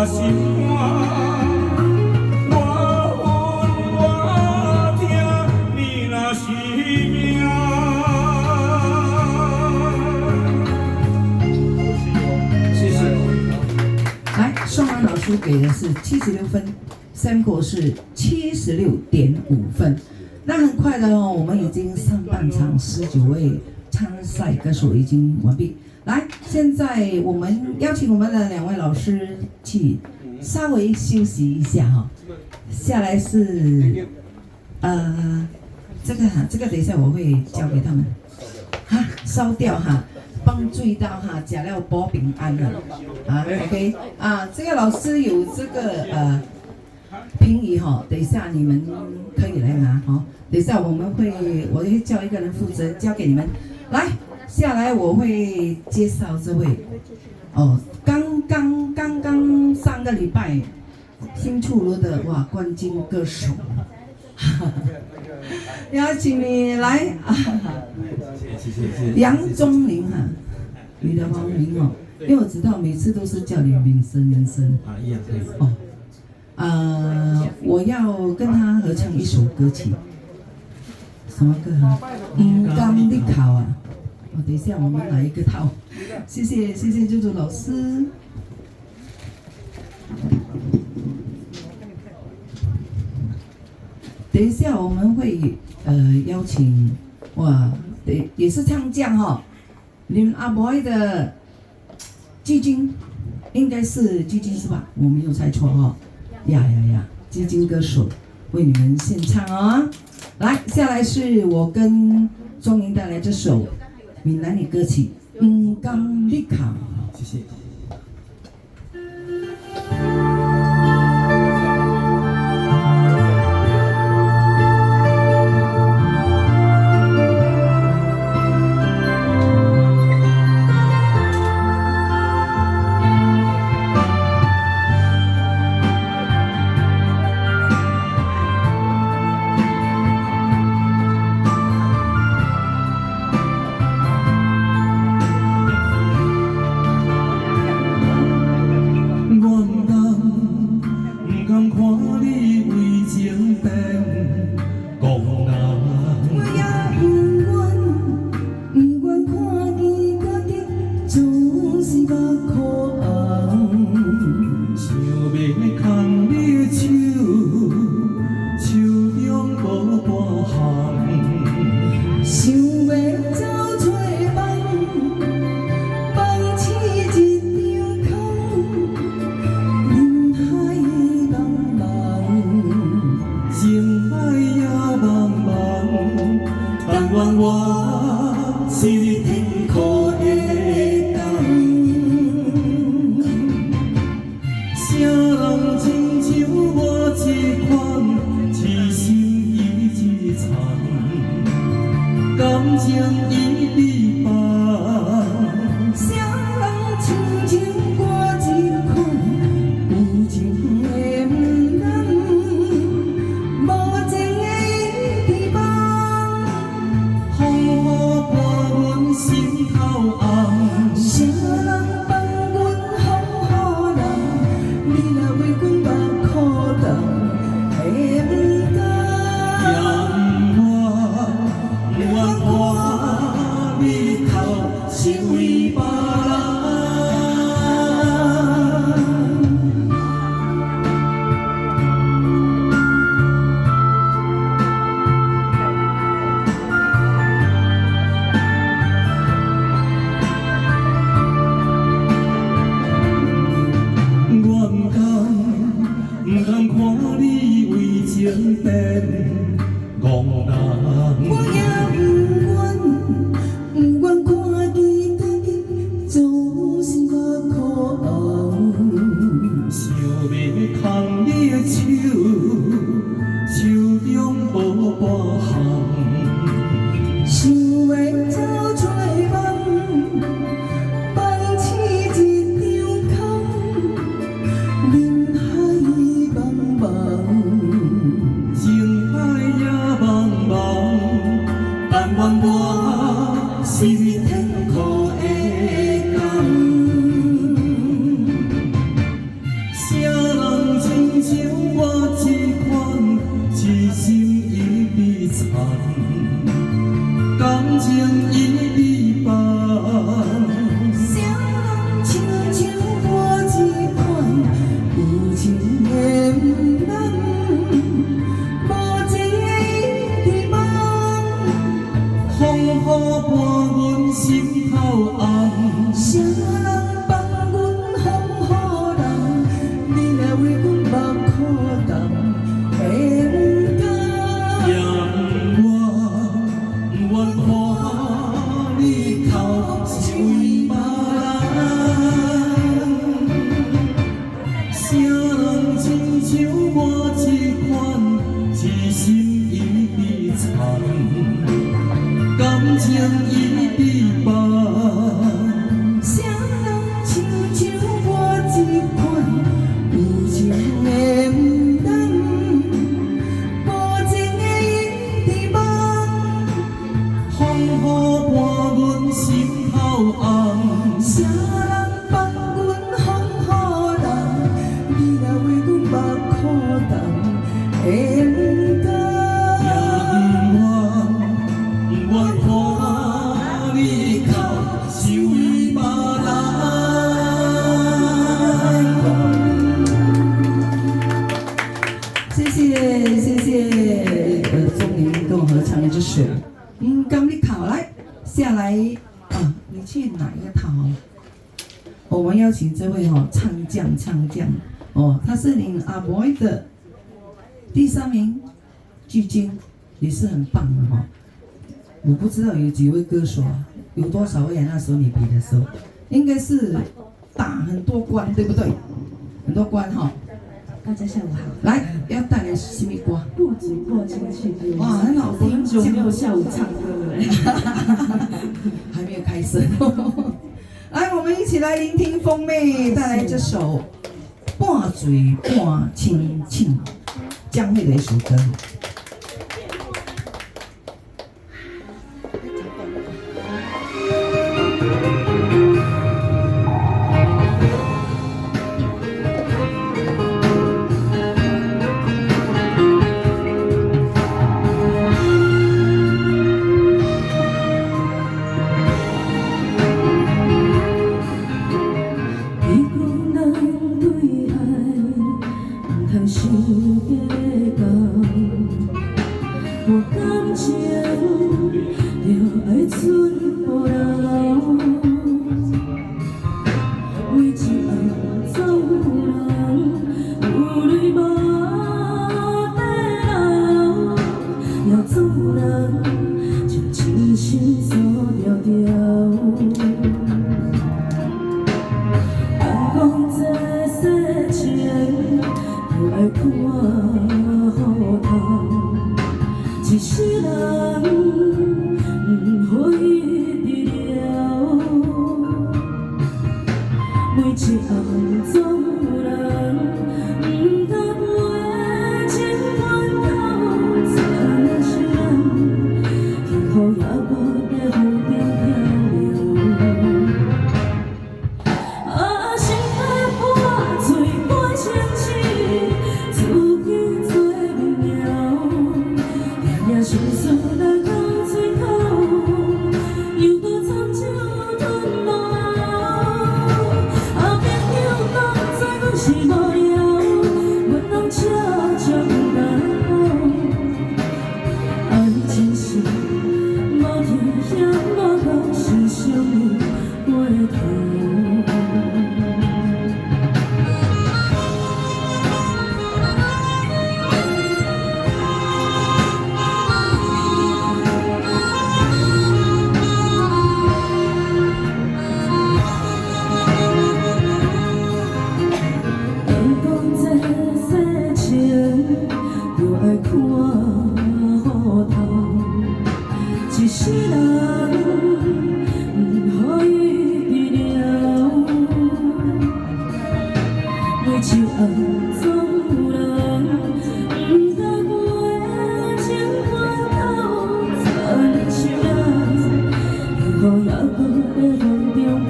[SPEAKER 6] 我心肝。我听你若是命。谢谢。
[SPEAKER 1] 来，宋安老师给的是76分，Sample 是76.5分。那很快的哦，我们已经上半场19位参赛歌手已经完毕。来，现在我们邀请我们的2位老师去稍微休息一下哈。下来是这个等一下我会交给他们，哈，烧掉哈。帮助到哈，假料保平安了啊 ，OK 啊，这个老师有这个评语哈，等一下你们可以来拿哈，等一下我会叫一个人负责交给你们，来下来我会介绍这位哦，刚刚上个礼拜新出炉的哇冠军歌手，邀请你来啊。杨宗林哈，你的黄名哦，因为我知道每次都是叫你名声
[SPEAKER 6] 啊，一样可以
[SPEAKER 1] 哦。我要跟他合唱一首歌曲，什么歌啊？甘的考啊！哦，等一下我们来一个套，谢谢舅舅老师。等一下我们会邀请哇。也是唱将哈，林阿伯的基金，应该是基金是吧？我没有猜错哈，呀，基金歌手为你们献唱啊！来，下来是我跟钟莹带来这首闽南语歌曲《甘你考》。
[SPEAKER 6] 谢谢。
[SPEAKER 3] 情海
[SPEAKER 1] 将唱将哦，他是领阿伯的第3名，巨金也是很棒的哈、哦。我不知道有几位歌手啊，有多少位啊？那时候你比的时候，应该是打很多关，对不对？很多关哈、哦。
[SPEAKER 4] 大家下午好。
[SPEAKER 1] 来，要带来什么歌？
[SPEAKER 4] 过嘴过亲戚，
[SPEAKER 1] 哇，很好听，
[SPEAKER 4] 很久没有下午唱歌了。
[SPEAKER 1] 还没有开声。来，我们一起来聆听风妹带来这首《半嘴半亲戚》，江蕙的一首歌。
[SPEAKER 5] 我感情就爱剩无人，为一项走人，有泪无地流，要做人将真心锁牢牢。人讲这世情，就爱看好透。一世人，予伊治疗。每一项做人，不得袂情愿到残心人，幸福也无在风中飘流。啊，心海半醉半清醒，自己做不了。心事来到嘴口，又搁参照吞落。啊，朋友拢知阮是无聊，阮拢笑将到。爱真是无天险无路，是伤人回头。就爱看好透，一世人不予伊治疗。每一项做人，不得袂情愿到残心人，幸福也搁在风中飘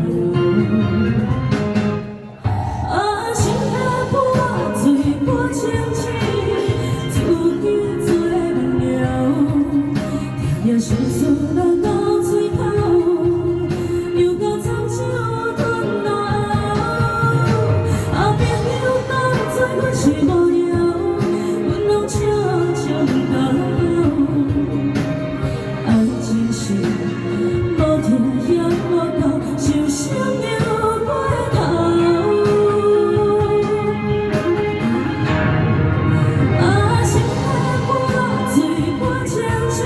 [SPEAKER 5] 流。啊，心海半醉半清醒。心事来到嘴口，又搁参照吞落。啊，朋友当作阮是无聊，阮拢笑将到。爱真是无天险无道，受伤又回头。啊，心海半醉半清醒。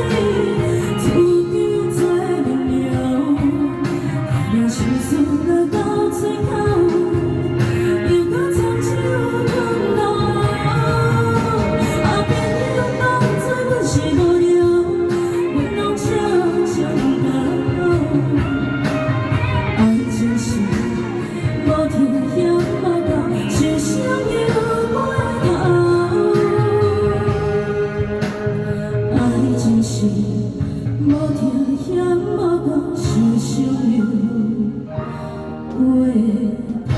[SPEAKER 5] 心事来到嘴口，又搁参照吞落。啊，朋友当作阮是无聊，阮拢笑将到。爱真是无天险无道，受伤又回头。爱真是无天险无道，受伤又回头。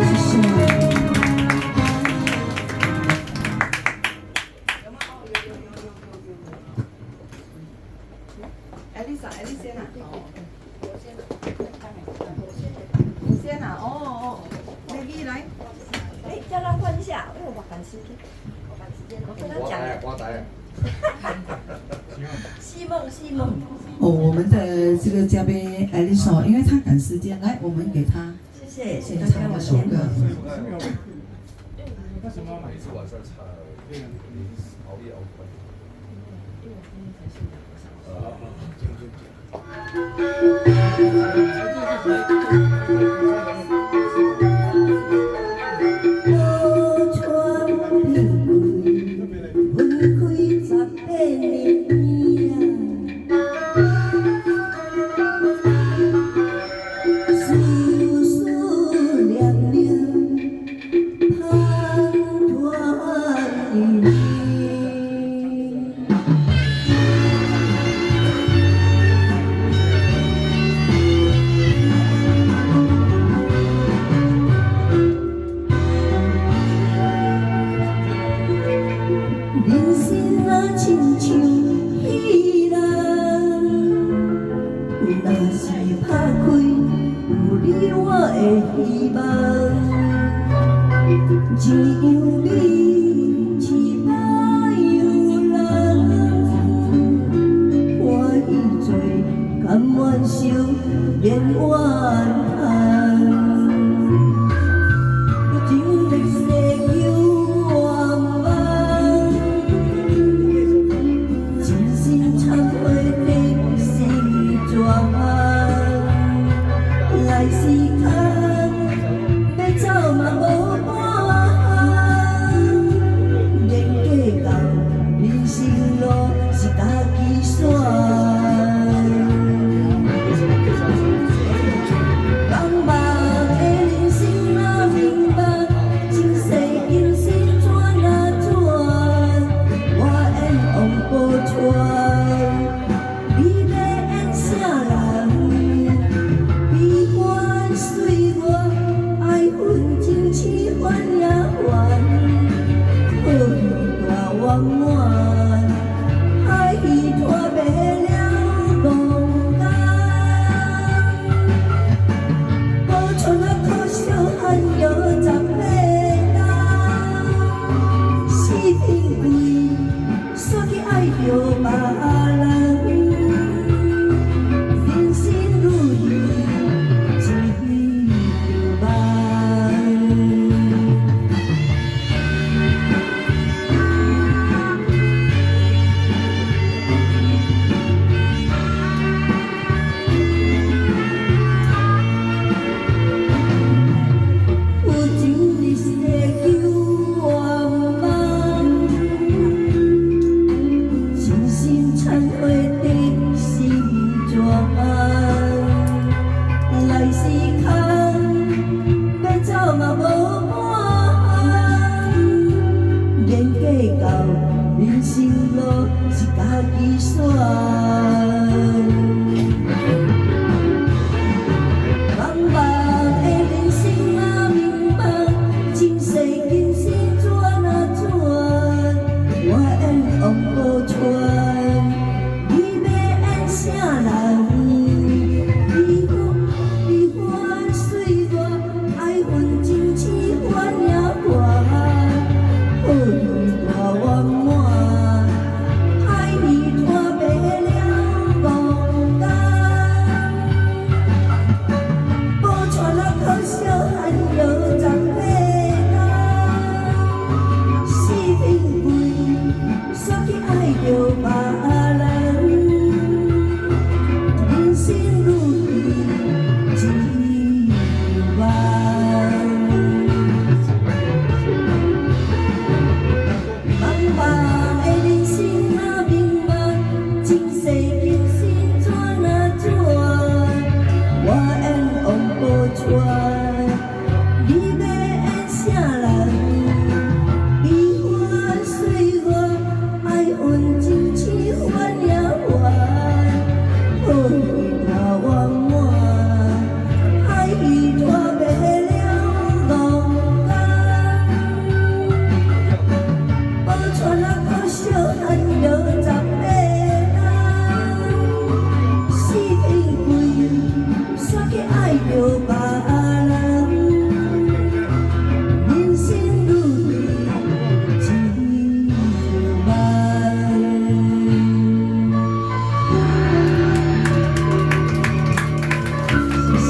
[SPEAKER 5] 谢谢。Elisa 先啊，你先啊，哦，Maggie 来，
[SPEAKER 7] 叫他换一下，因为我赶时间，我跟他讲，
[SPEAKER 8] 我知。
[SPEAKER 7] 西梦。
[SPEAKER 1] 我们的这个嘉宾艾丽莎，因为他赶时间，来，我们给他
[SPEAKER 4] 谢谢，
[SPEAKER 1] 献
[SPEAKER 4] 大家
[SPEAKER 1] 唱一首歌。
[SPEAKER 2] 为什么每次晚上唱？熬夜熬困。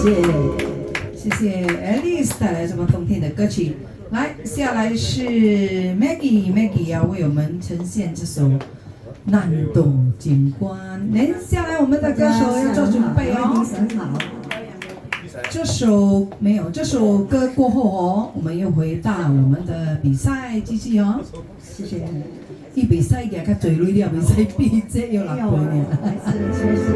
[SPEAKER 1] 谢，谢谢 Alice 带来这么动听的歌曲。来，下来是 Maggie 要为我们呈现这首《南洞景观》。连下来我们的歌手要做准备哦。
[SPEAKER 4] 很好。
[SPEAKER 1] 这首歌过后哦，我们又回到我们的比赛继续哦。
[SPEAKER 4] 谢谢。
[SPEAKER 1] 伊比赛嘅较侪累了，未使比这又六杯呢。
[SPEAKER 4] 还是谢谢。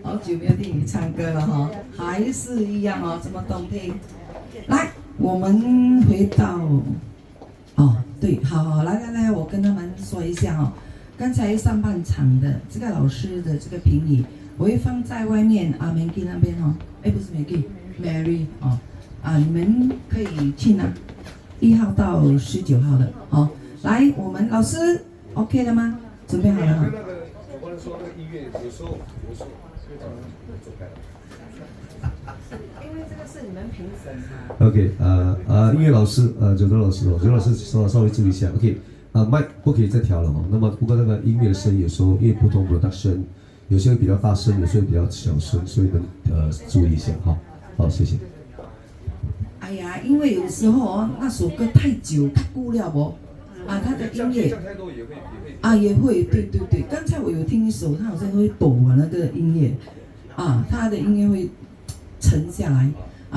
[SPEAKER 1] 好久没有听你唱歌了哈，还是一样哦，这么动听。来，我们回到，对，好，来，我跟他们说一下哦。刚才上半场的这个老师的这个评语，我会放在外面啊 ，Maggie 那边哦，不是 Maggie，Mary 哦，你们可以去拿1号到19号的哦。来，我们老师 OK 了吗？准备好了吗？
[SPEAKER 8] 我跟你说，那个音乐有时候走开了。
[SPEAKER 1] 因为这个是你们评审嘛。
[SPEAKER 8] OK， 音乐老师，九州老师稍微注意一下。OK，麦不可以再调了哈。那么不过那个音乐的声音有时候因为不同 production， 有些会比较大声，有些会比较小声，所以能注意一下哈。好，谢谢。
[SPEAKER 1] 哎呀，因为有时候哦，那首歌太久太固了不？他的音乐也会，对，刚才我有听一首，他好像会抖那个音乐，他的音乐会沉下来，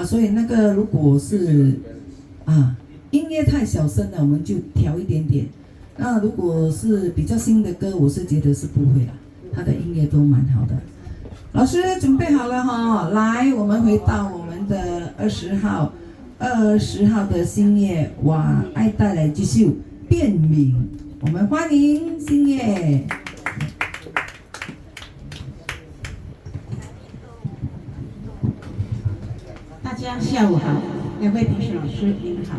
[SPEAKER 1] 所以那个如果是音乐太小声了，我们就调一点点。那如果是比较新的歌，我是觉得是不会啦，他的音乐都蛮好的。老师准备好了哈，来，我们回到我们的20号20号的星夜哇爱带来这首《辨明》，我们欢迎星夜。
[SPEAKER 4] 大家下午好，两位评审老师您好。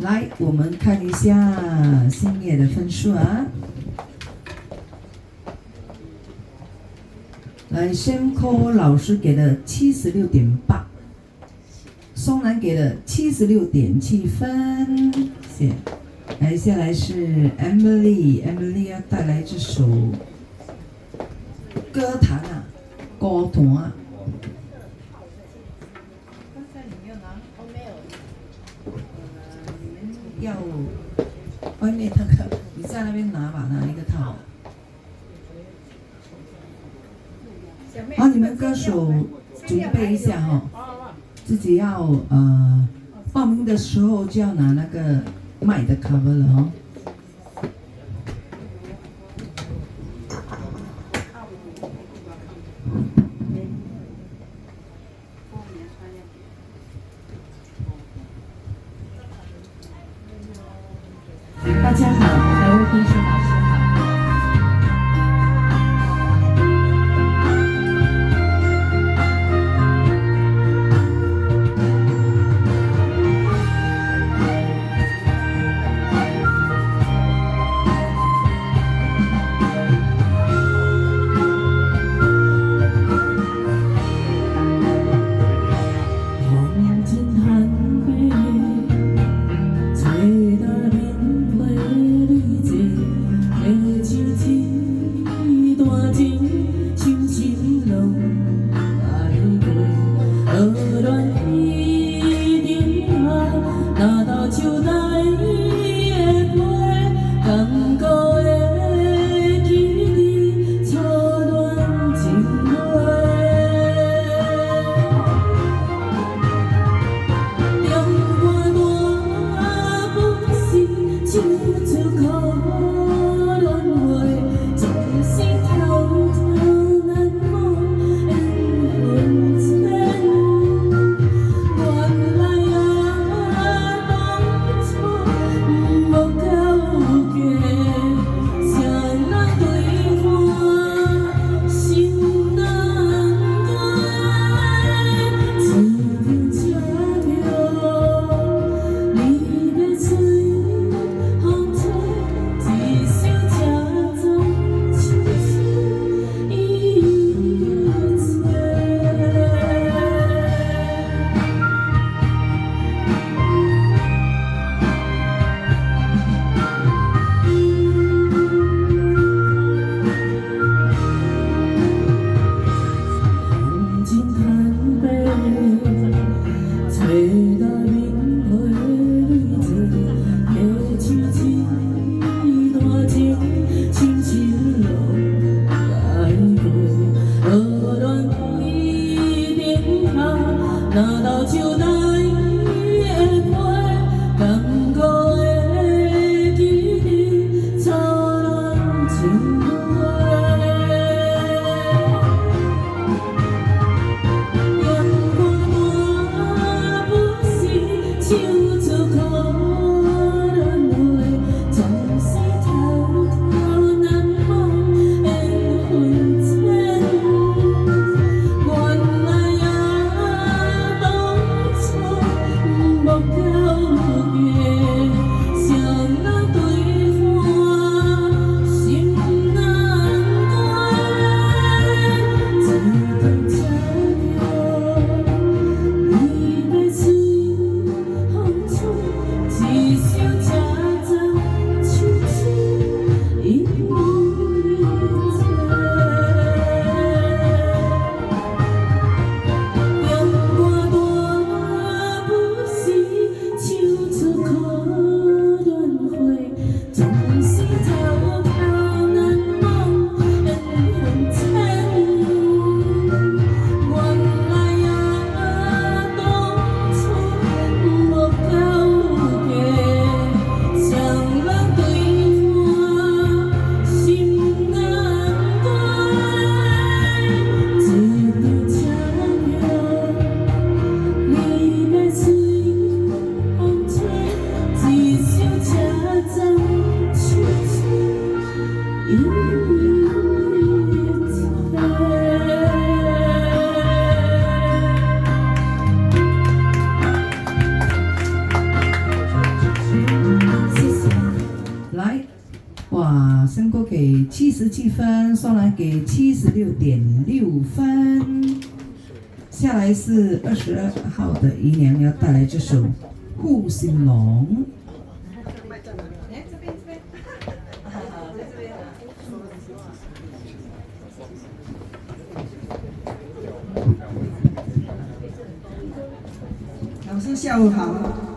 [SPEAKER 1] 来，我们看一下星夜的分数啊。来，先科老师给了76.8，松南给了76.7分，谢谢。来，下来是 Emily 要带来这首歌坛啊，歌坛啊。要外面那个，你在那边拿吧，拿一个套。好，你们歌手准备一下哈，自己要报名的时候就要拿那个麦的 cover 了哈。
[SPEAKER 4] 大家好，两位评审老师好。
[SPEAKER 1] 哇，申哥给77分，双兰给76.6分。下来是22号的姨娘要带来这首《护心龙》。
[SPEAKER 9] 老师下午好。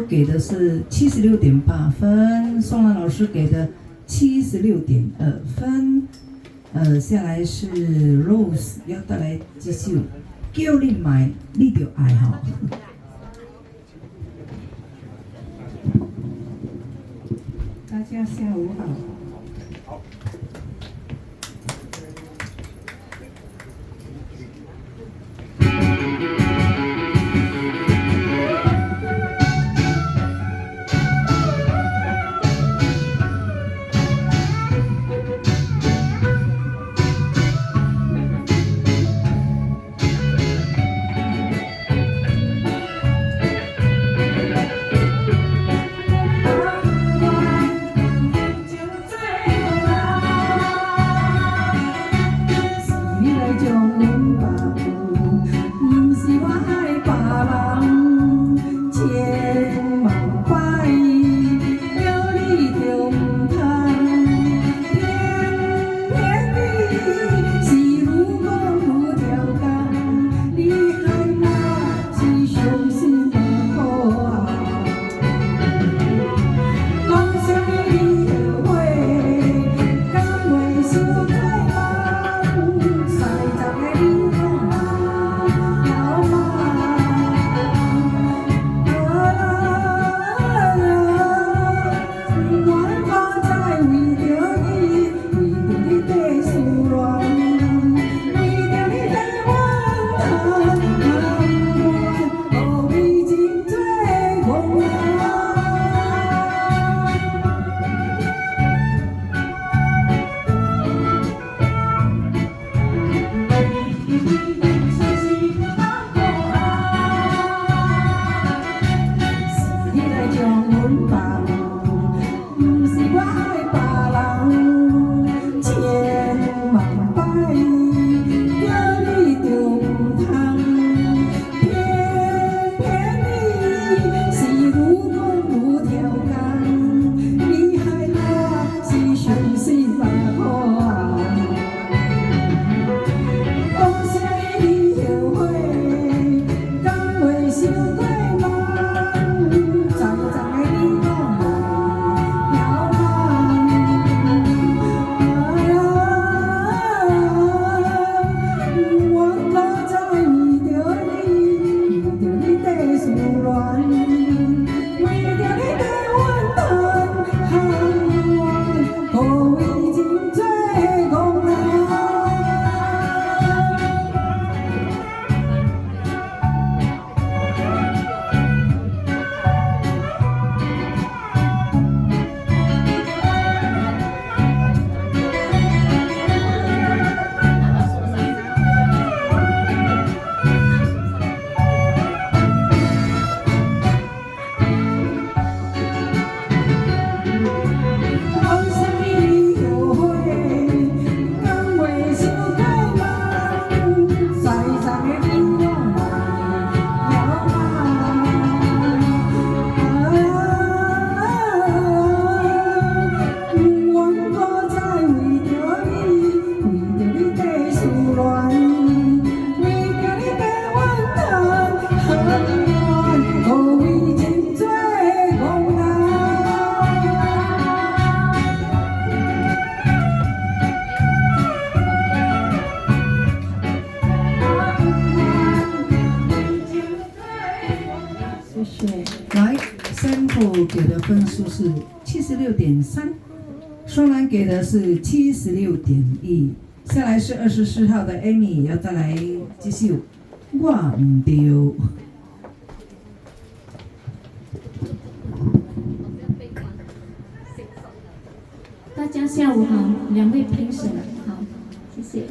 [SPEAKER 1] 给的是76.8分，宋兰老师给的76.2分。下来是 Rose 要带来继续叫你买，你就爱哈。大家下午好。给的分数是76.3，双蓝给的是76.1。下来是24号的 Amy 要再来继续，我唔丢。
[SPEAKER 5] 大家下午好，两位评审好，谢谢。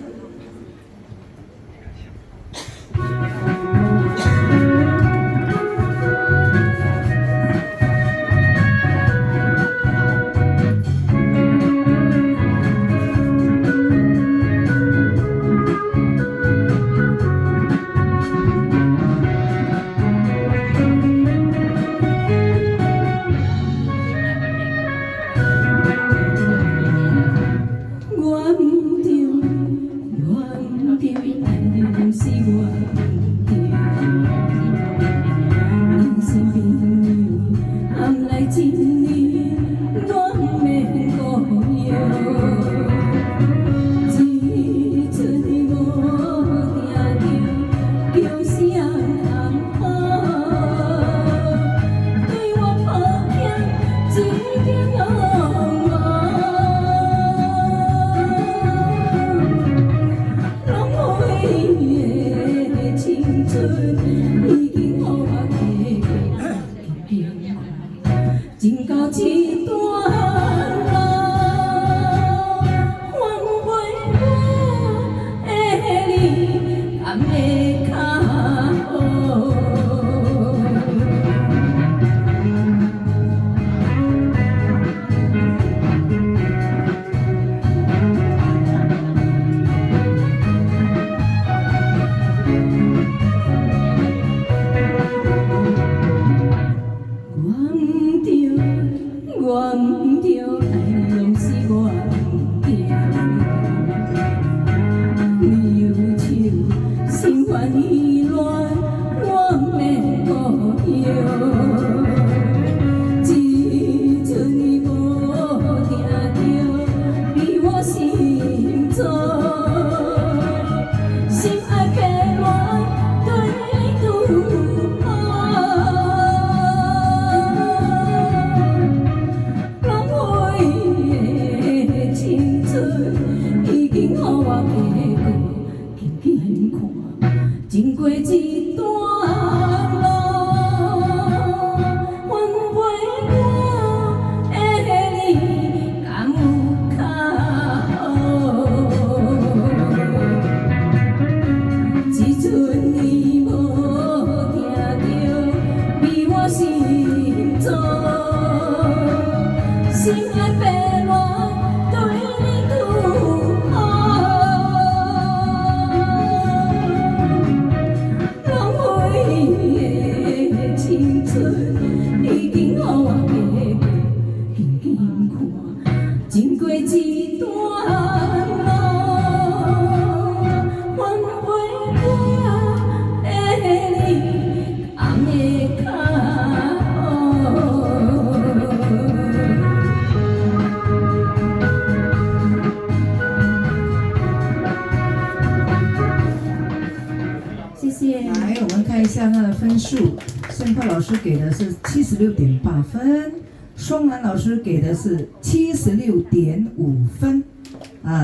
[SPEAKER 1] 来，我们看一下他的分数。盛克老师给的是76.8分，双蓝老师给的是76.5分。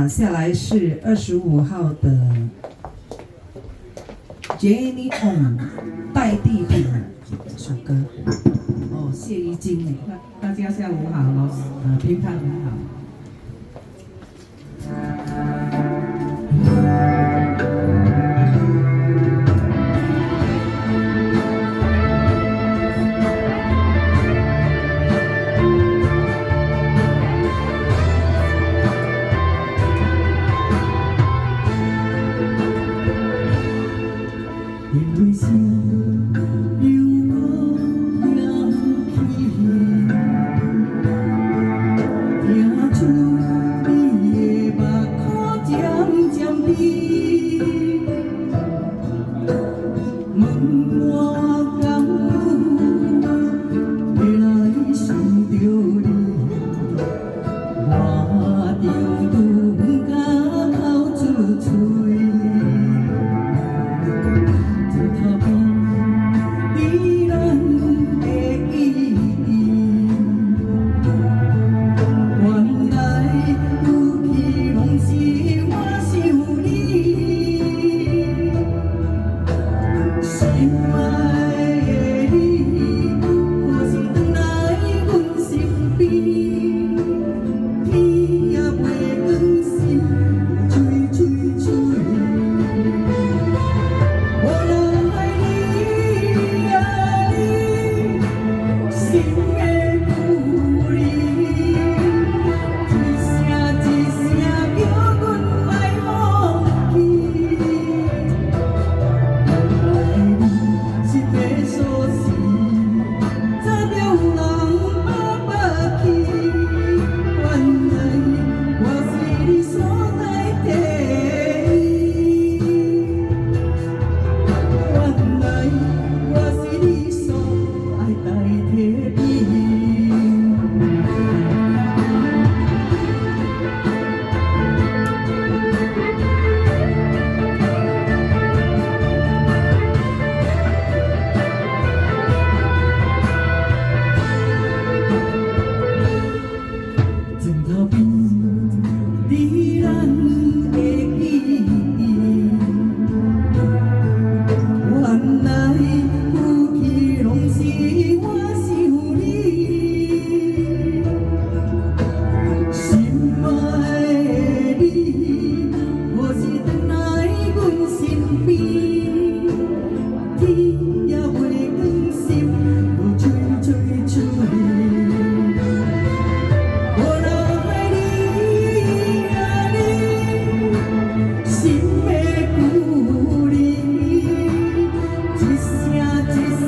[SPEAKER 1] 下来是25号的 Jenny On 带地品这首歌。哦，谢怡晶哎，
[SPEAKER 9] 大家下午好，老师评判很好。
[SPEAKER 3] 因为啥有我人去，听你咱的意义，原来有去拢是我想你，心爱的你，何时回来阮身边？天也袂光，心都吹吹吹。我若爱你啊你，心要顾你，一声一声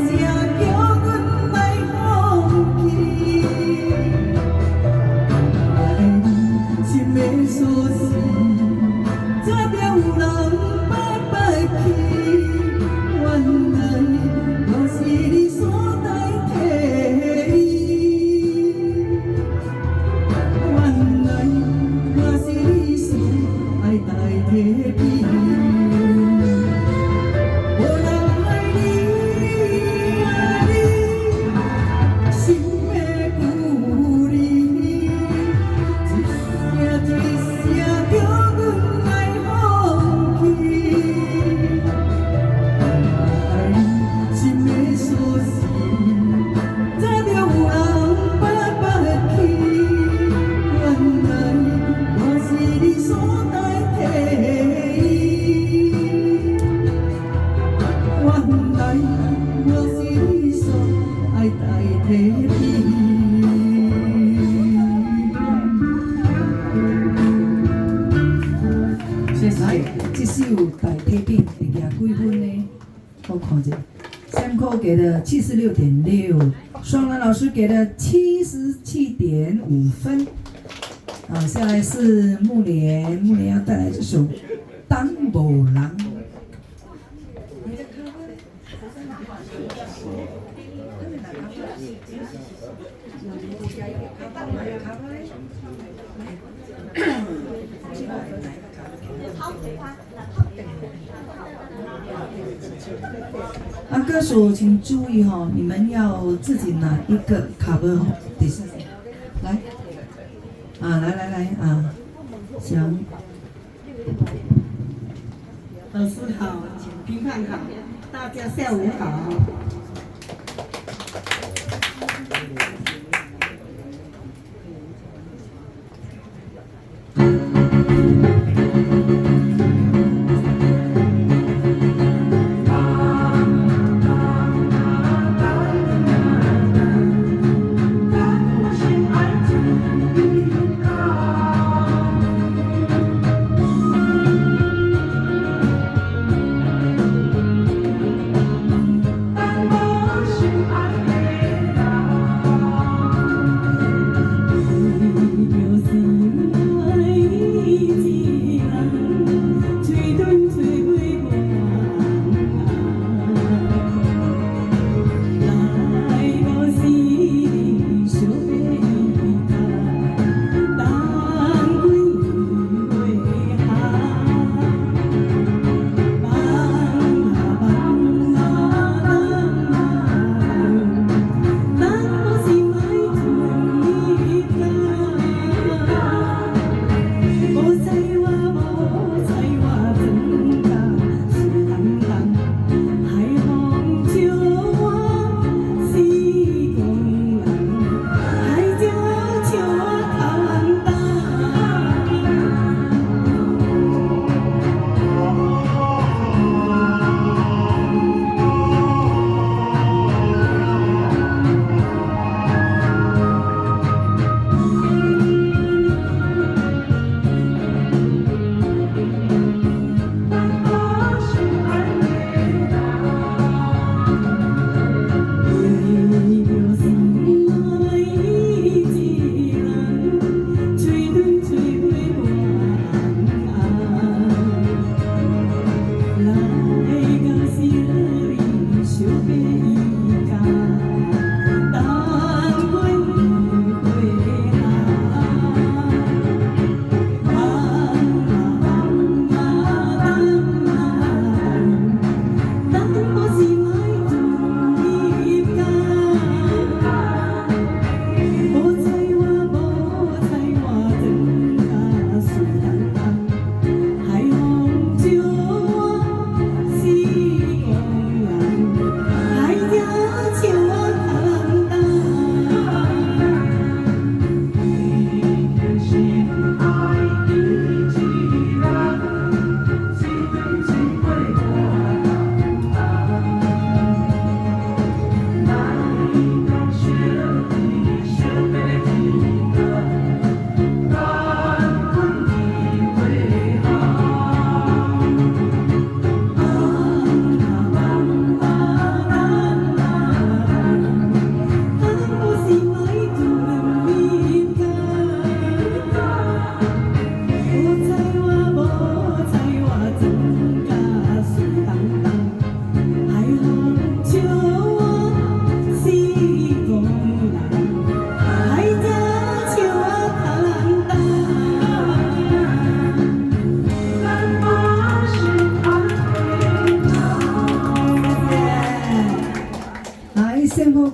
[SPEAKER 3] 叫阮来放弃。爱你心的锁匙，才着有人白白去。原来我是你所代替。原来我是你所爱代替你，我若爱你啊你，心要顾你，一声一声叫阮来放弃。爱你心的锁匙，才着有人白白去。原来我是你所代替，原来我是你所爱代替你。谢
[SPEAKER 1] 来
[SPEAKER 3] 谢。，
[SPEAKER 1] 这首代替品会赢几分呢？我看一下，Sam 给的76.6，双兰老师给的77.5分。好，下来是木莲，木莲要带来这首《当某郎》。啊，歌手请注意哈、你们要自己拿一个cover哈，等一下，来，来啊，行，
[SPEAKER 9] 老师好，评判好，大家下午好。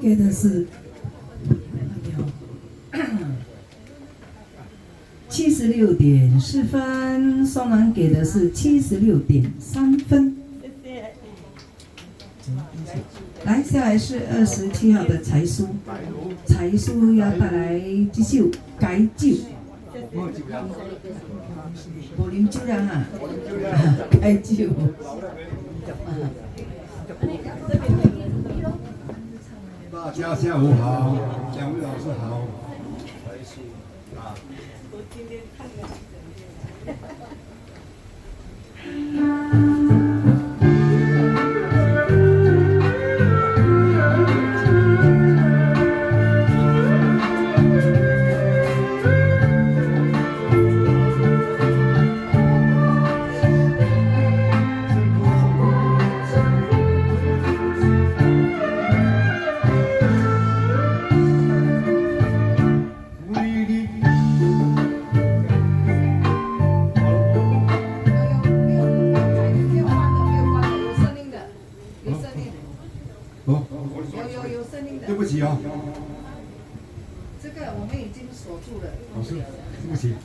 [SPEAKER 1] 给的是76.4分，双男给的是76.3分。来，下来是27号的财叔，财叔要带来这首《解酒》。无啉酒啦哈，解酒。
[SPEAKER 10] 大家下午好，两位老师好。我今天看了。对不起哦，
[SPEAKER 1] 这个我们已经锁住了。
[SPEAKER 10] 老师，对不起。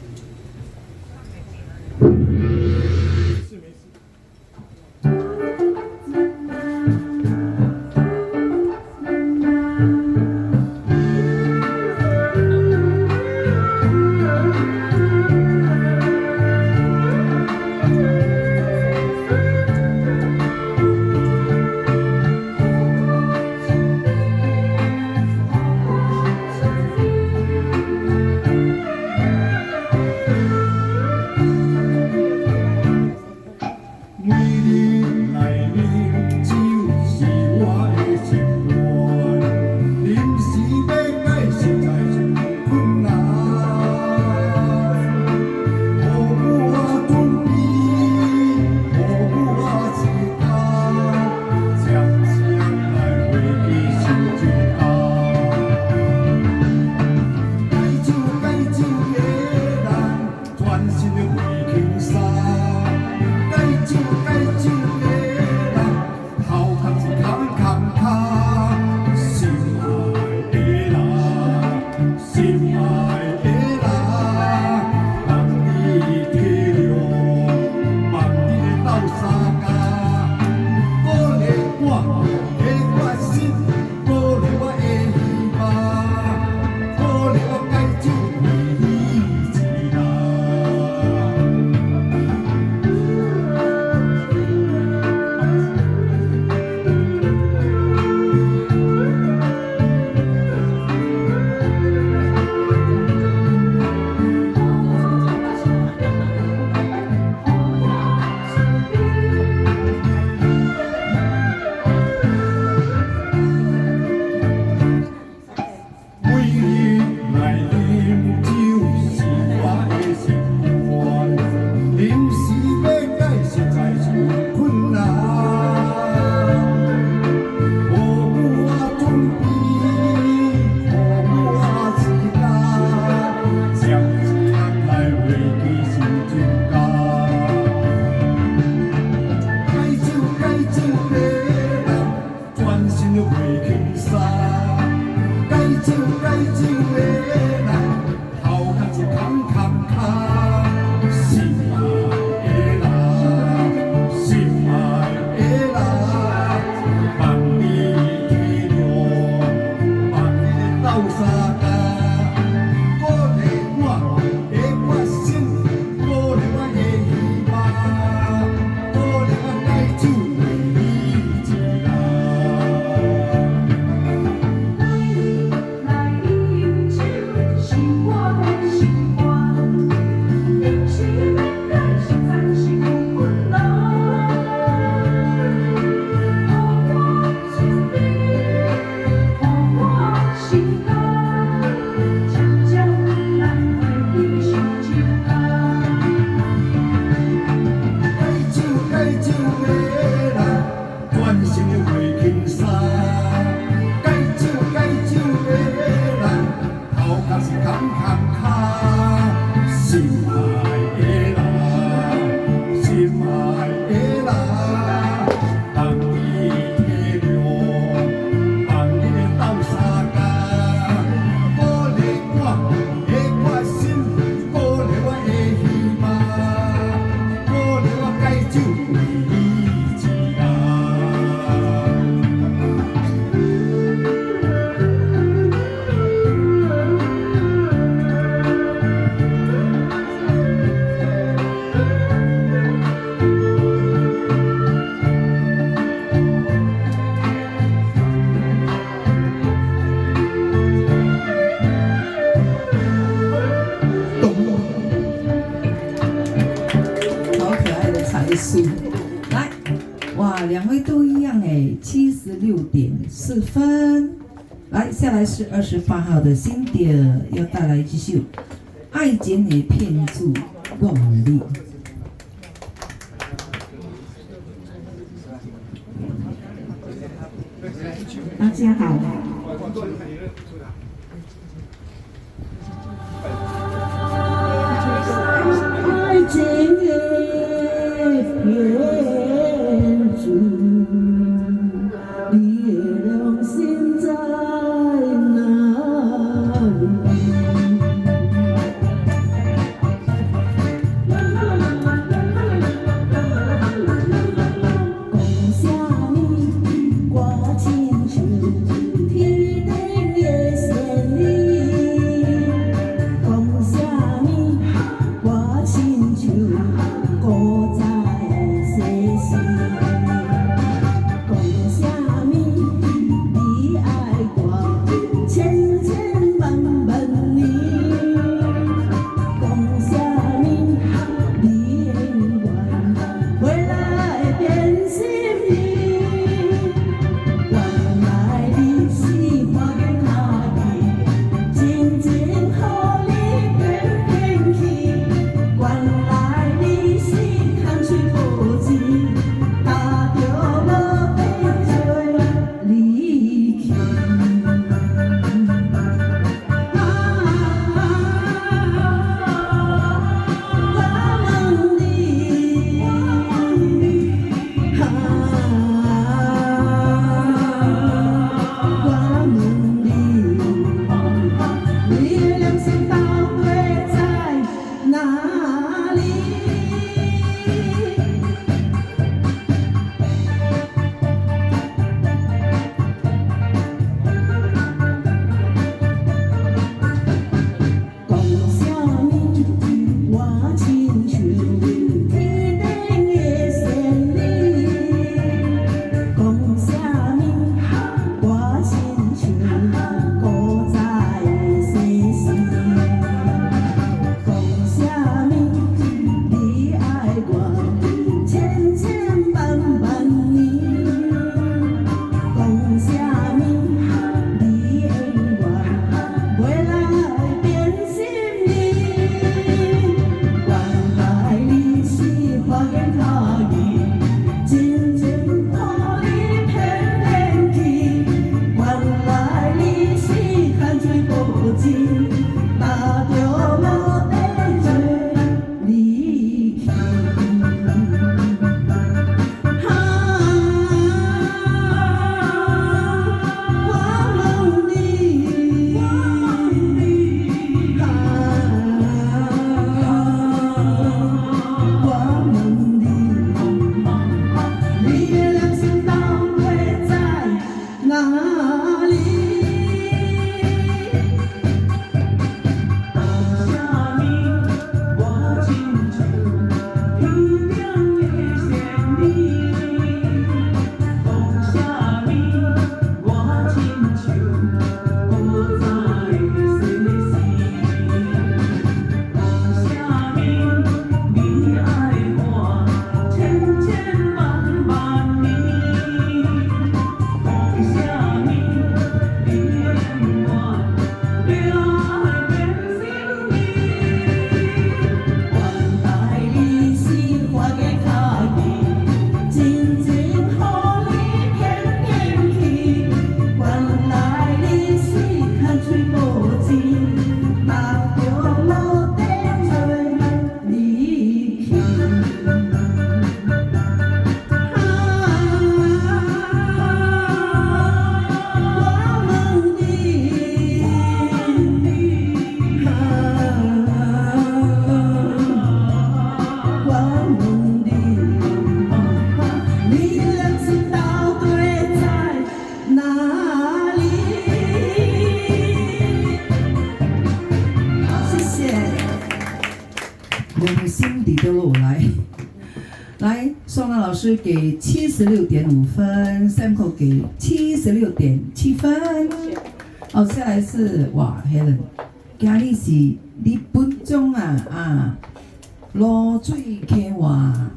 [SPEAKER 1] 束。来，哇，两位都一样哎，76.4分。来，下来是28号的辛迪尔要带来这首《爱情的骗子我问你》。
[SPEAKER 9] 大家好。爱情的骗子，你的良心在哪里？讲啥物我亲像天顶的仙女，讲啥物我亲像古早的西施，讲啥物你爱我千千万万年，讲啥物你永远回来变心意，原来你是花言巧语，真情予你骗骗去，原来你是空嘴无钱，打着无变做离去。
[SPEAKER 1] 老师给76.5分 ，Sample 给76.7分。哦，下来是哇 ，Helen， 今日是日本中啊，露水溪话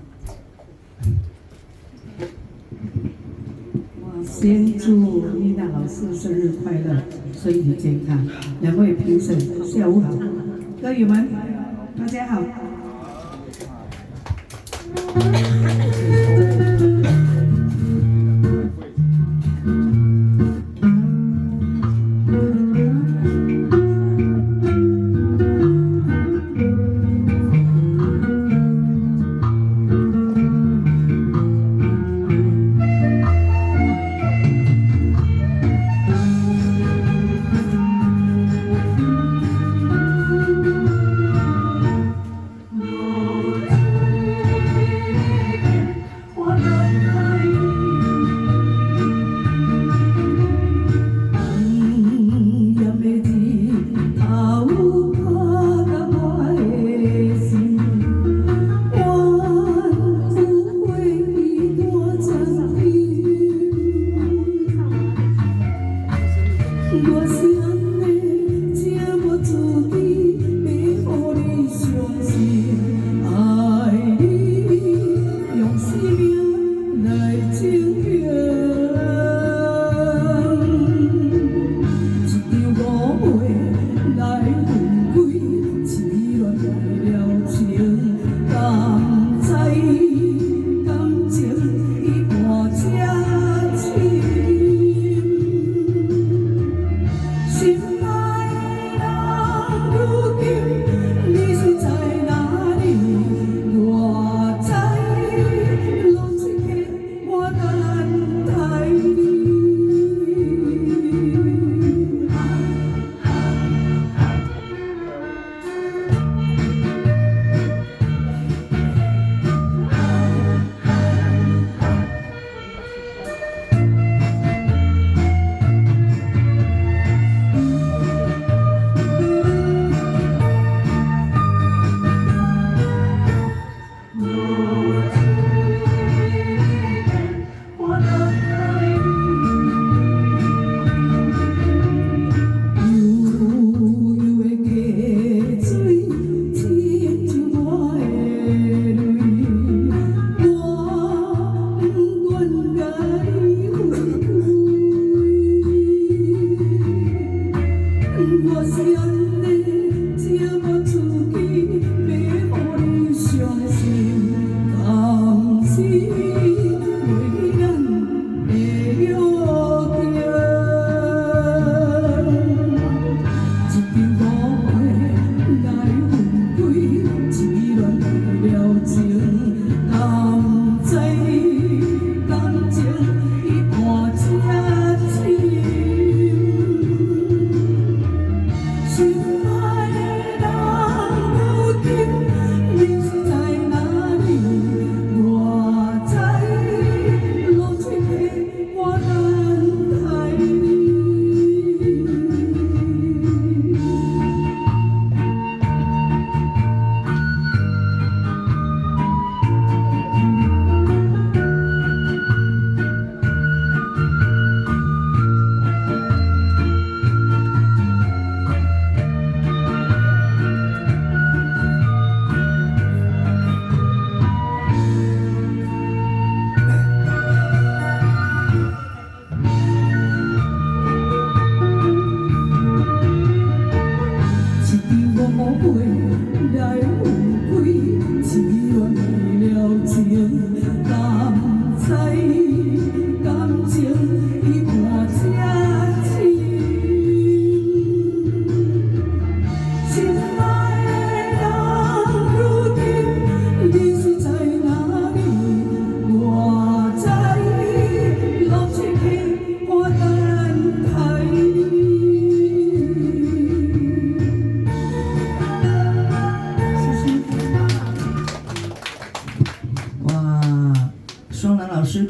[SPEAKER 9] 先祝丽娜老师生日快乐，身体健康。两位评审，下午好，歌友们，大家好。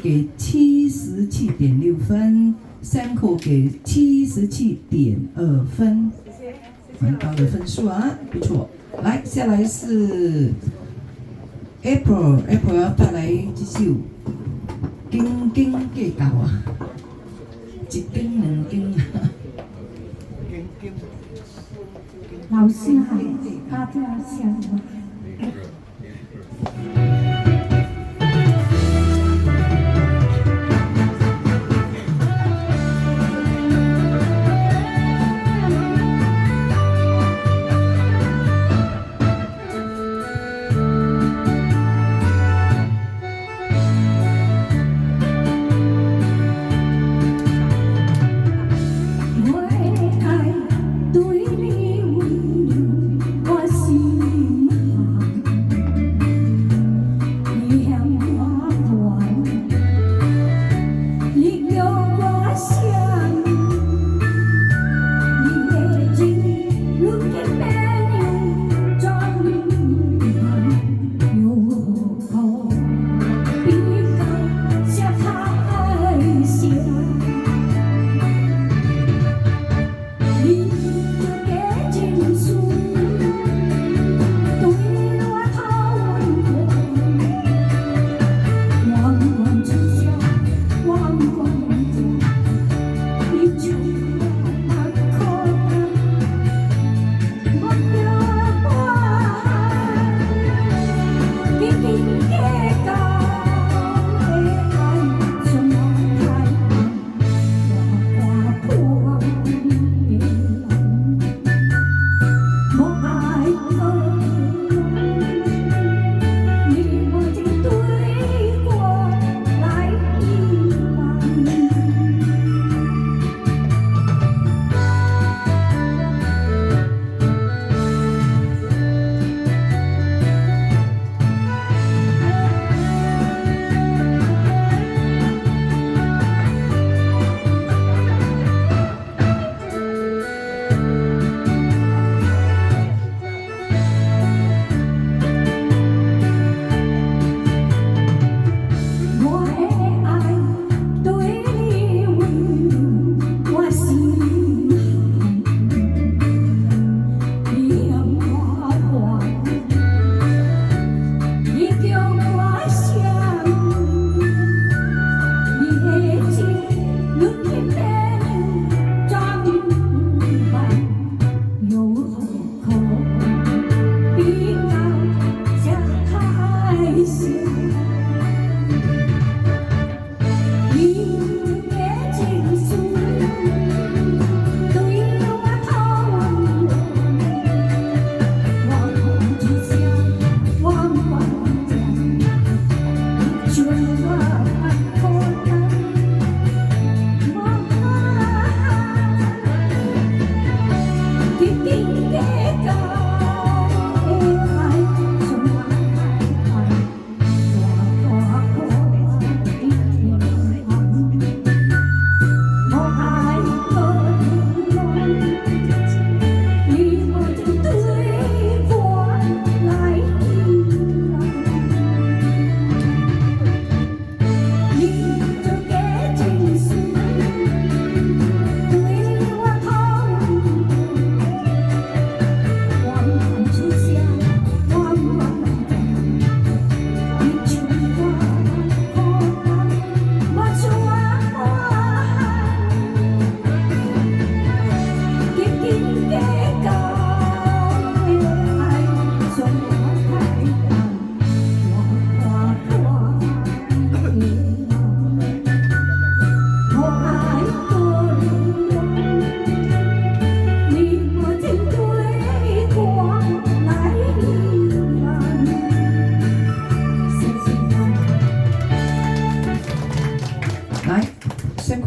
[SPEAKER 1] 给77.6分，Samko 给77.2分，蛮高的分数啊，不错。来，下来是 April 要带来这首《斤斤计较》啊，一斤两斤。
[SPEAKER 5] 老师好，大家下午好。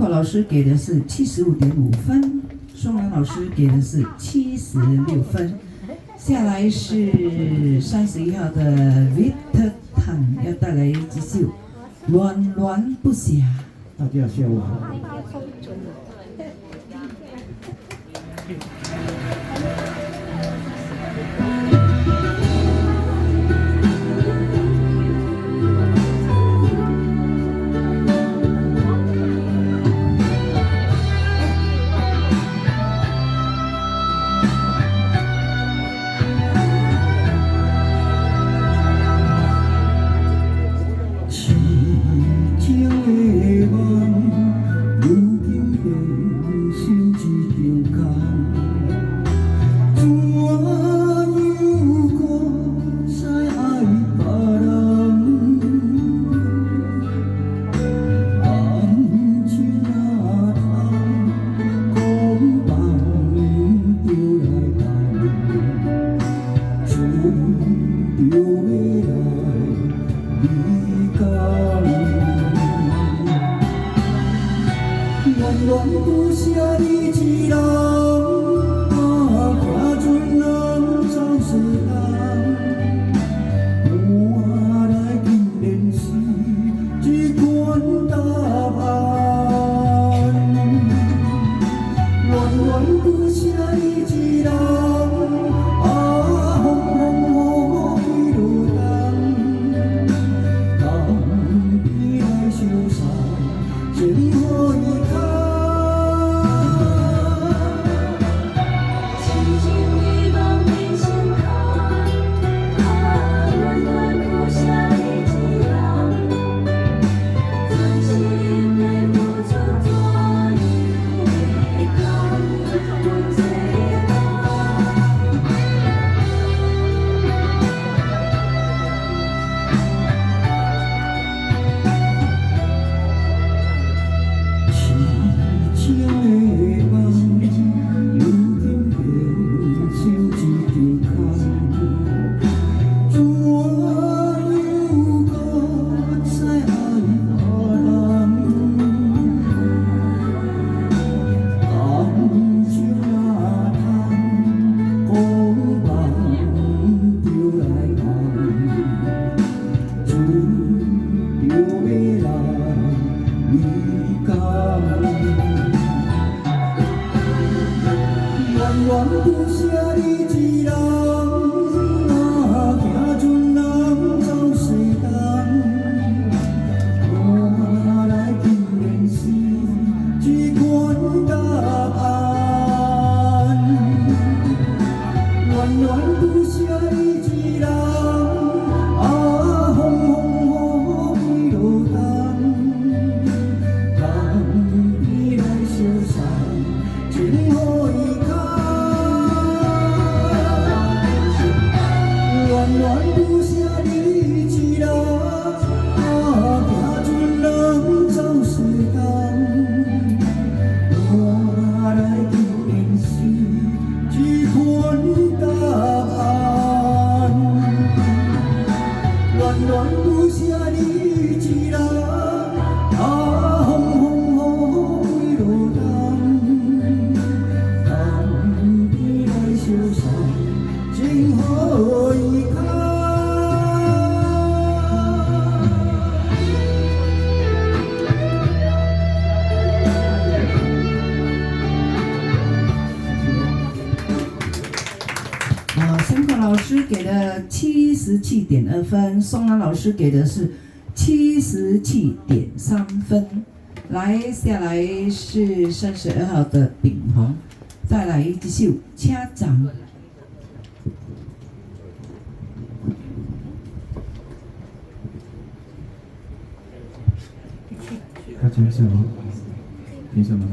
[SPEAKER 1] 老师给的是75.5分，双兰老师给的是76分。下来是31号的 Victor Tan 要带来几首《恋恋不舍》。
[SPEAKER 3] 大家下午好。暖暖有啥你一人，啊风风雨雨路人，旁边来相送，真好依靠。
[SPEAKER 1] 申克老师给的77.2分，宋兰老师给的是77.3分。来，下来是32号的炳宏，再来一首《车站》。
[SPEAKER 6] 他听什么？听什么呢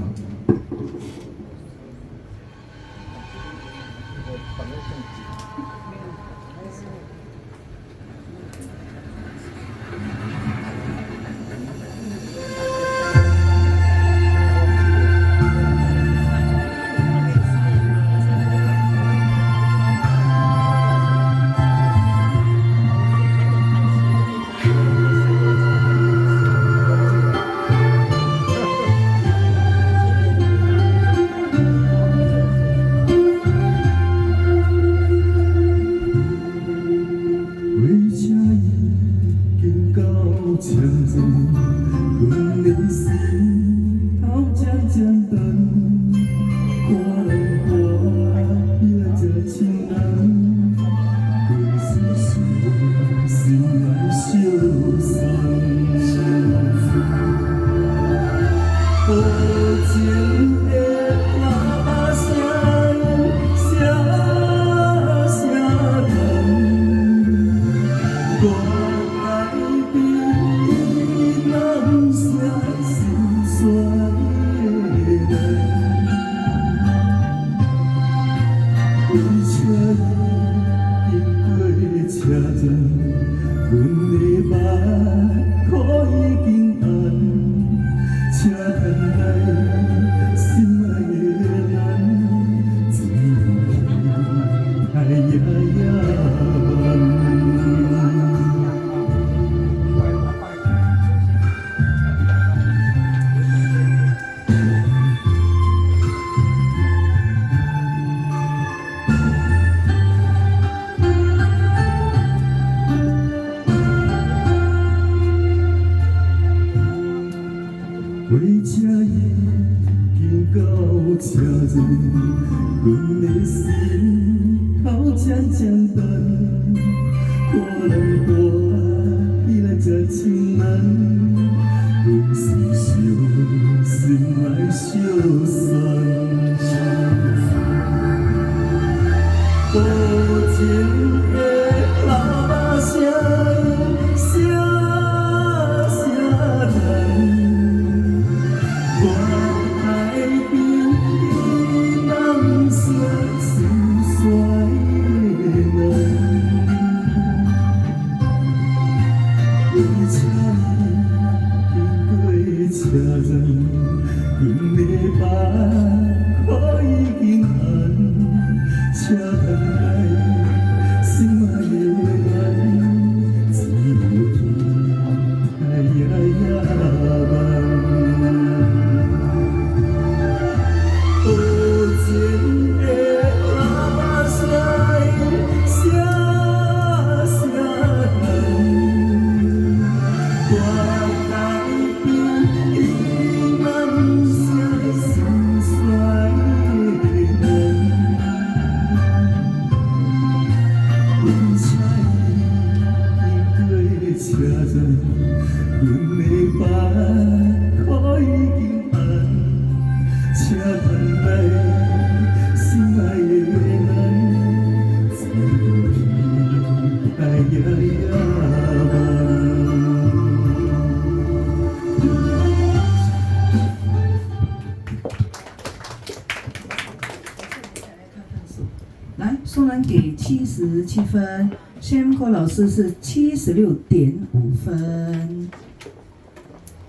[SPEAKER 6] ？77
[SPEAKER 1] 分，申克老师是76.5分。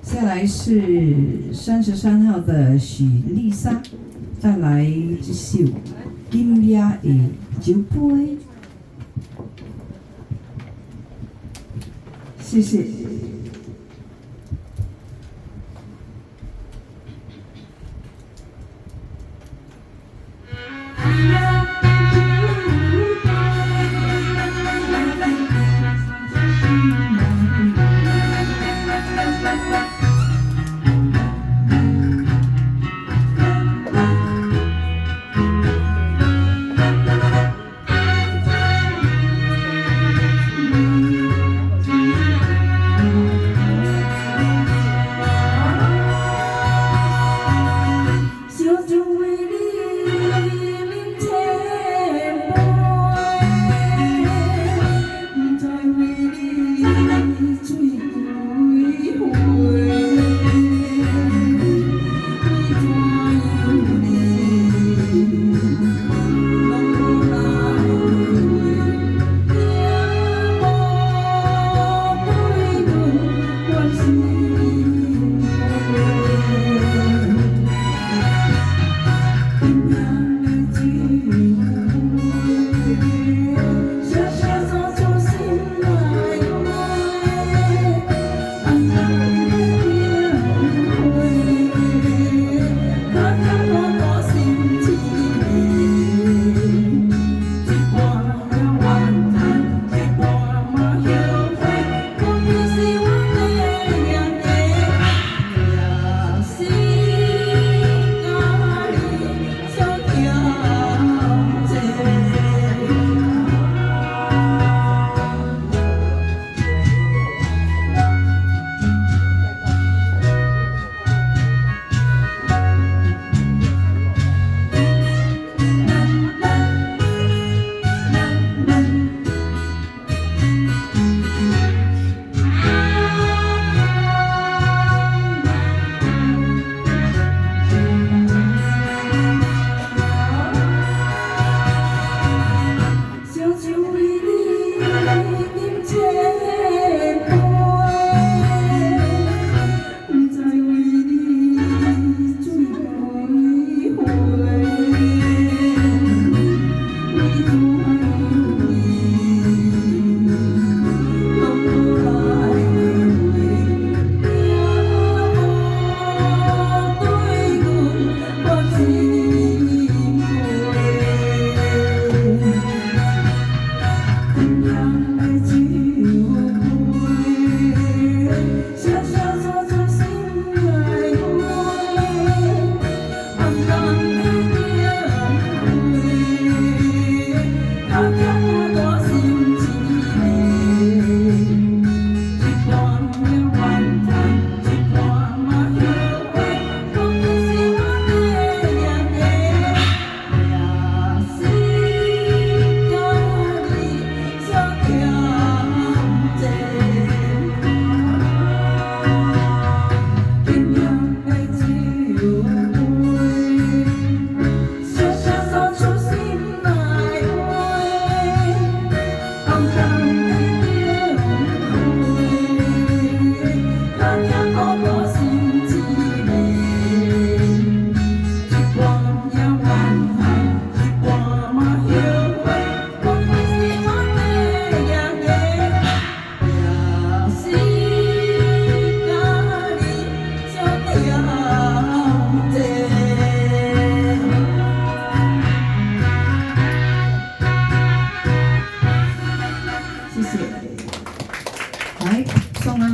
[SPEAKER 1] 下来是33号的许丽莎，再来一首《音乐的酒杯》。
[SPEAKER 9] 谢谢。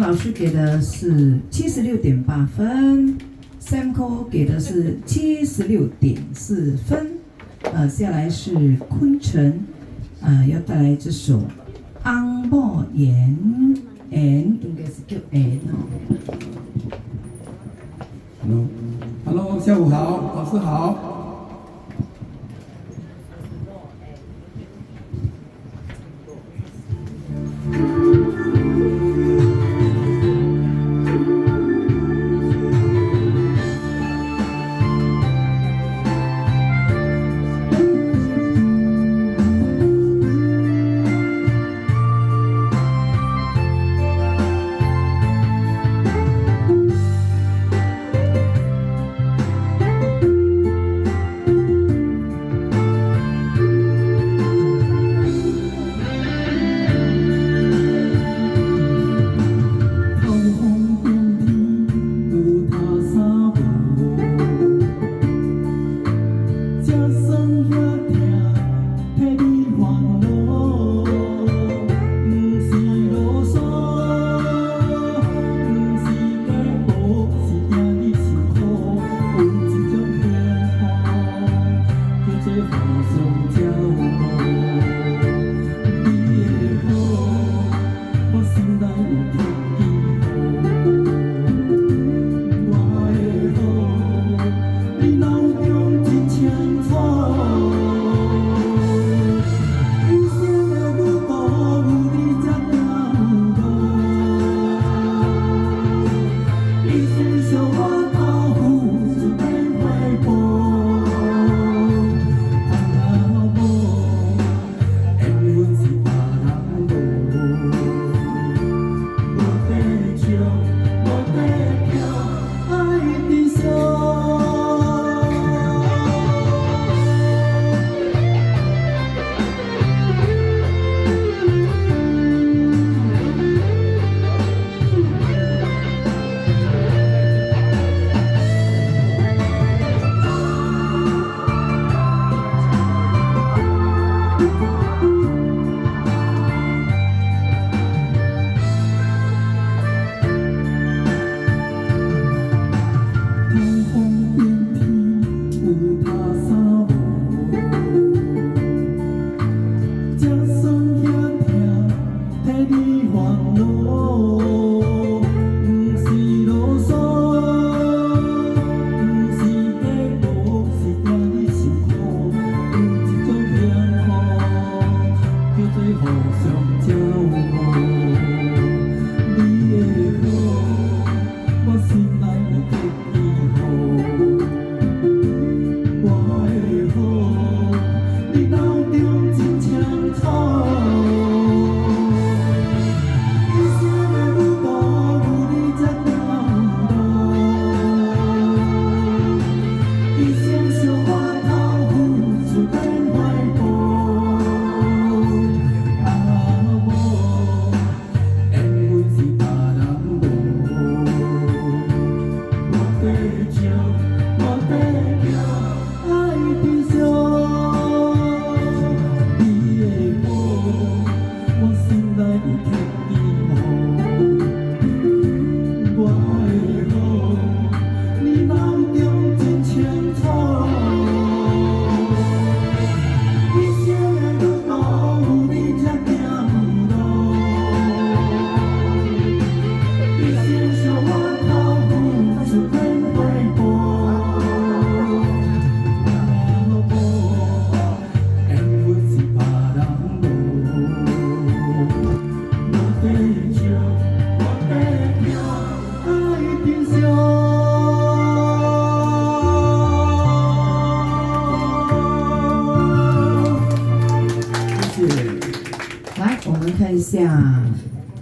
[SPEAKER 1] 老师给的是76.8分 ，Samco 给的是76.4分。下来是昆城，要带来这首《安莫言》，N 应该是叫 N 哦。
[SPEAKER 10] Hello， 下午好，老师好。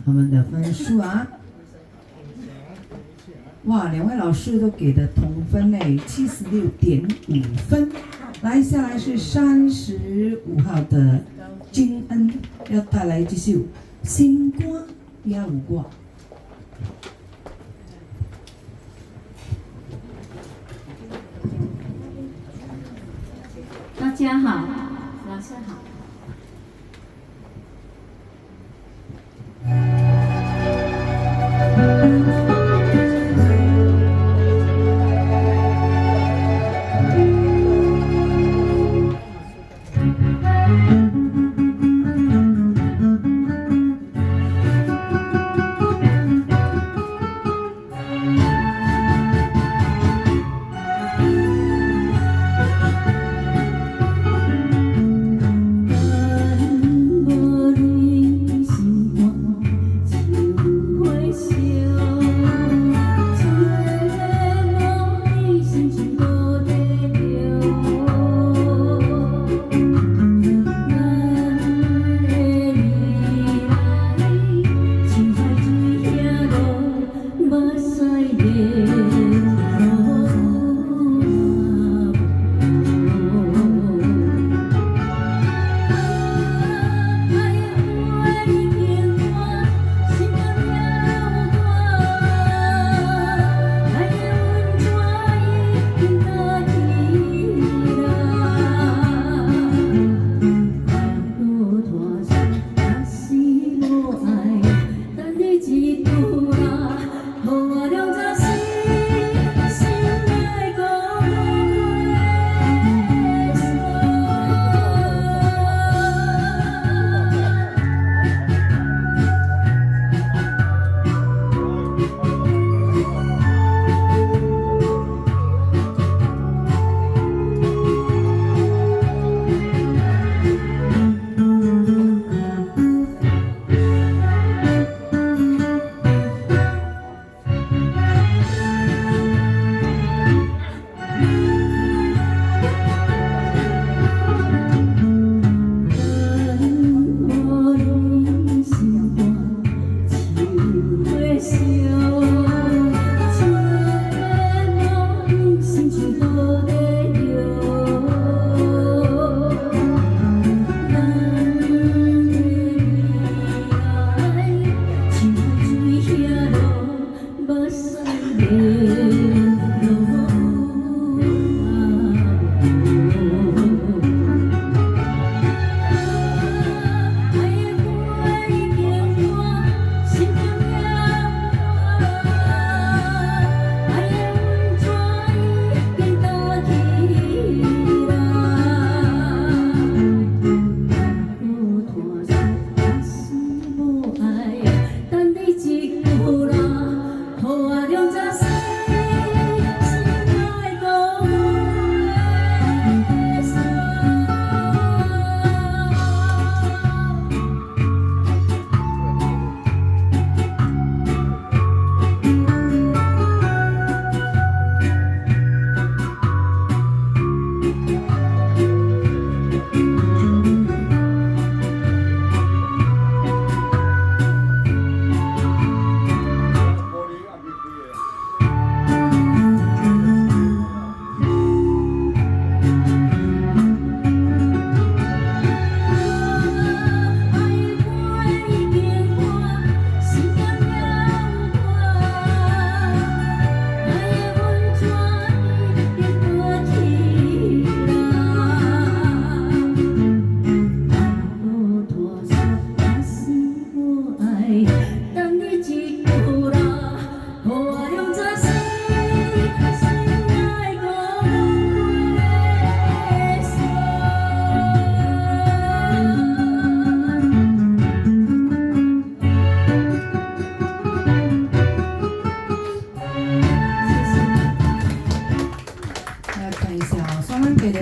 [SPEAKER 1] 他们的分数啊。哇，两位老师都给的同分嘞，76.5分。来，下来是35号的金恩，要带来这首新歌第5歌。
[SPEAKER 5] 大家好，老师好。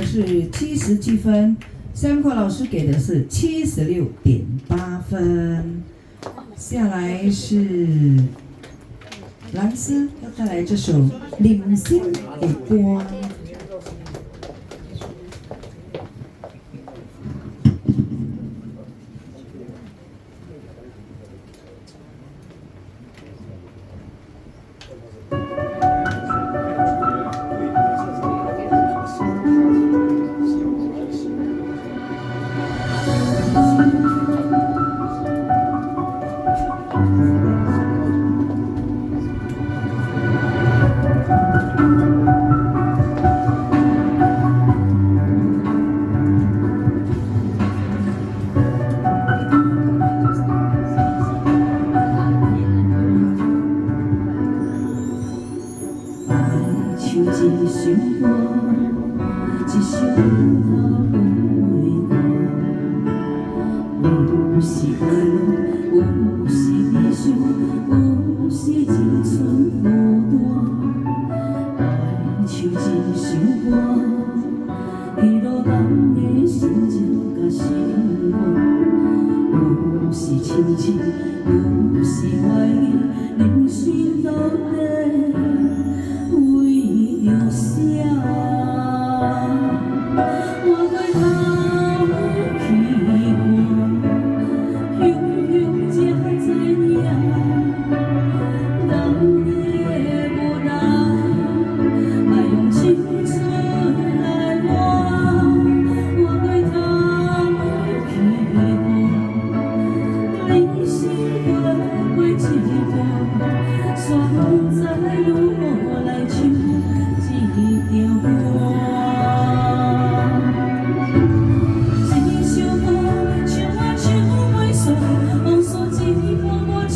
[SPEAKER 1] 是77分，3块老师给的是76.8分。下来是蓝斯要带来这首《领先的光》。
[SPEAKER 5] 想过，一首头讲话，有时快乐，有时悲伤，有时一寸孤单，爱唱一首歌，记录人的心情甲生活，有时亲切，有时怀疑，人生到底为着啥？我回头去看，雄雄才知影，人的无奈，爱用青春来换。我回头去看，人生过一段，选择由我来唱一条歌。一首歌唱啊唱袂煞，往事一幕幕亲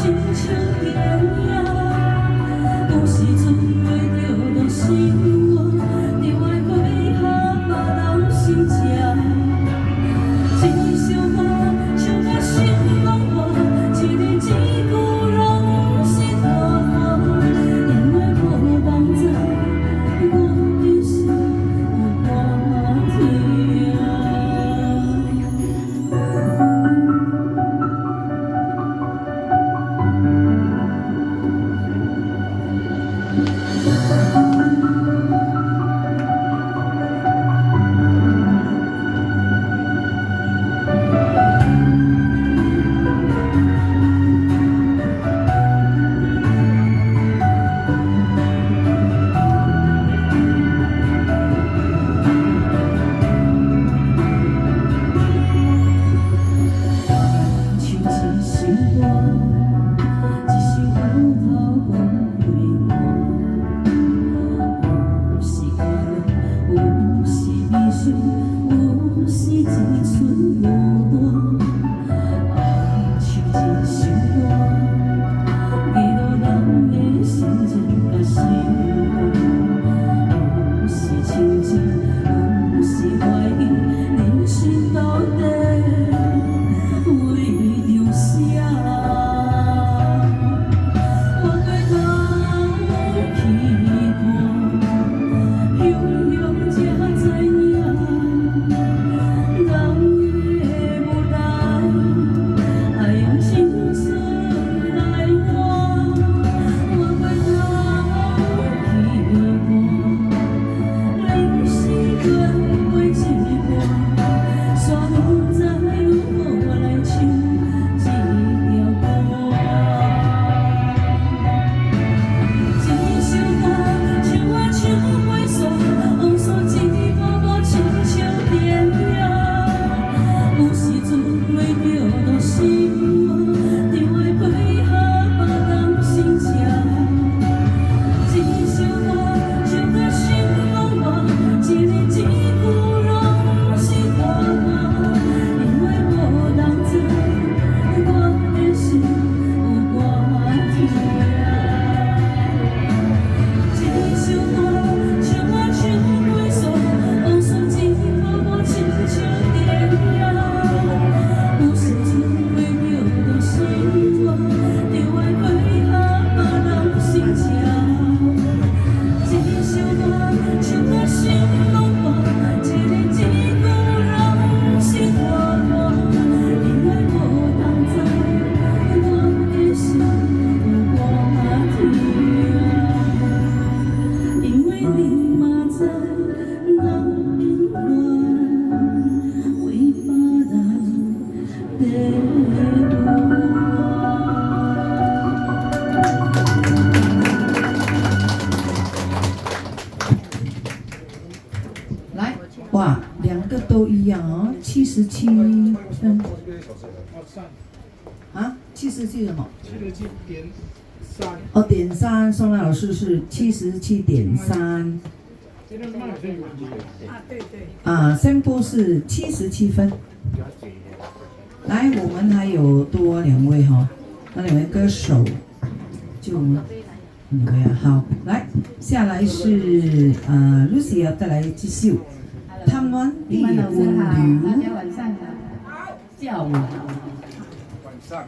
[SPEAKER 5] 像电影。有时阵袂着就生活，就爱配合别人心情。一首歌唱啊心拢破，一字一句拢是大话，因为无人知我的心有多痛。
[SPEAKER 1] 哇，两个都一样哦，77分。啊，77什么
[SPEAKER 2] 77.3。
[SPEAKER 1] 哦，点3，宋娜老师是77.3。啊，声波是77分。来，我们还有多2位哈，那2位歌手就对啊，好，来，下来是Lucy 要带来这首《贪恋你的温柔》。
[SPEAKER 4] 大家晚上好，下午好。
[SPEAKER 10] 晚上。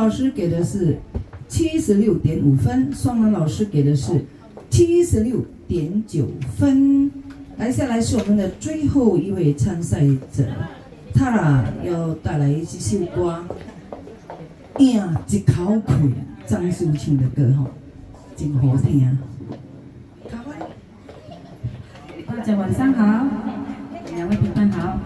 [SPEAKER 1] 老师给的是76.5分，双兰老师给的是76.9分。来下来是我们的最后一位参赛者 Tara 要带来一首歌，赢一口气，张淑清的歌吼，真好听。
[SPEAKER 4] 大家晚上好，两位评判好。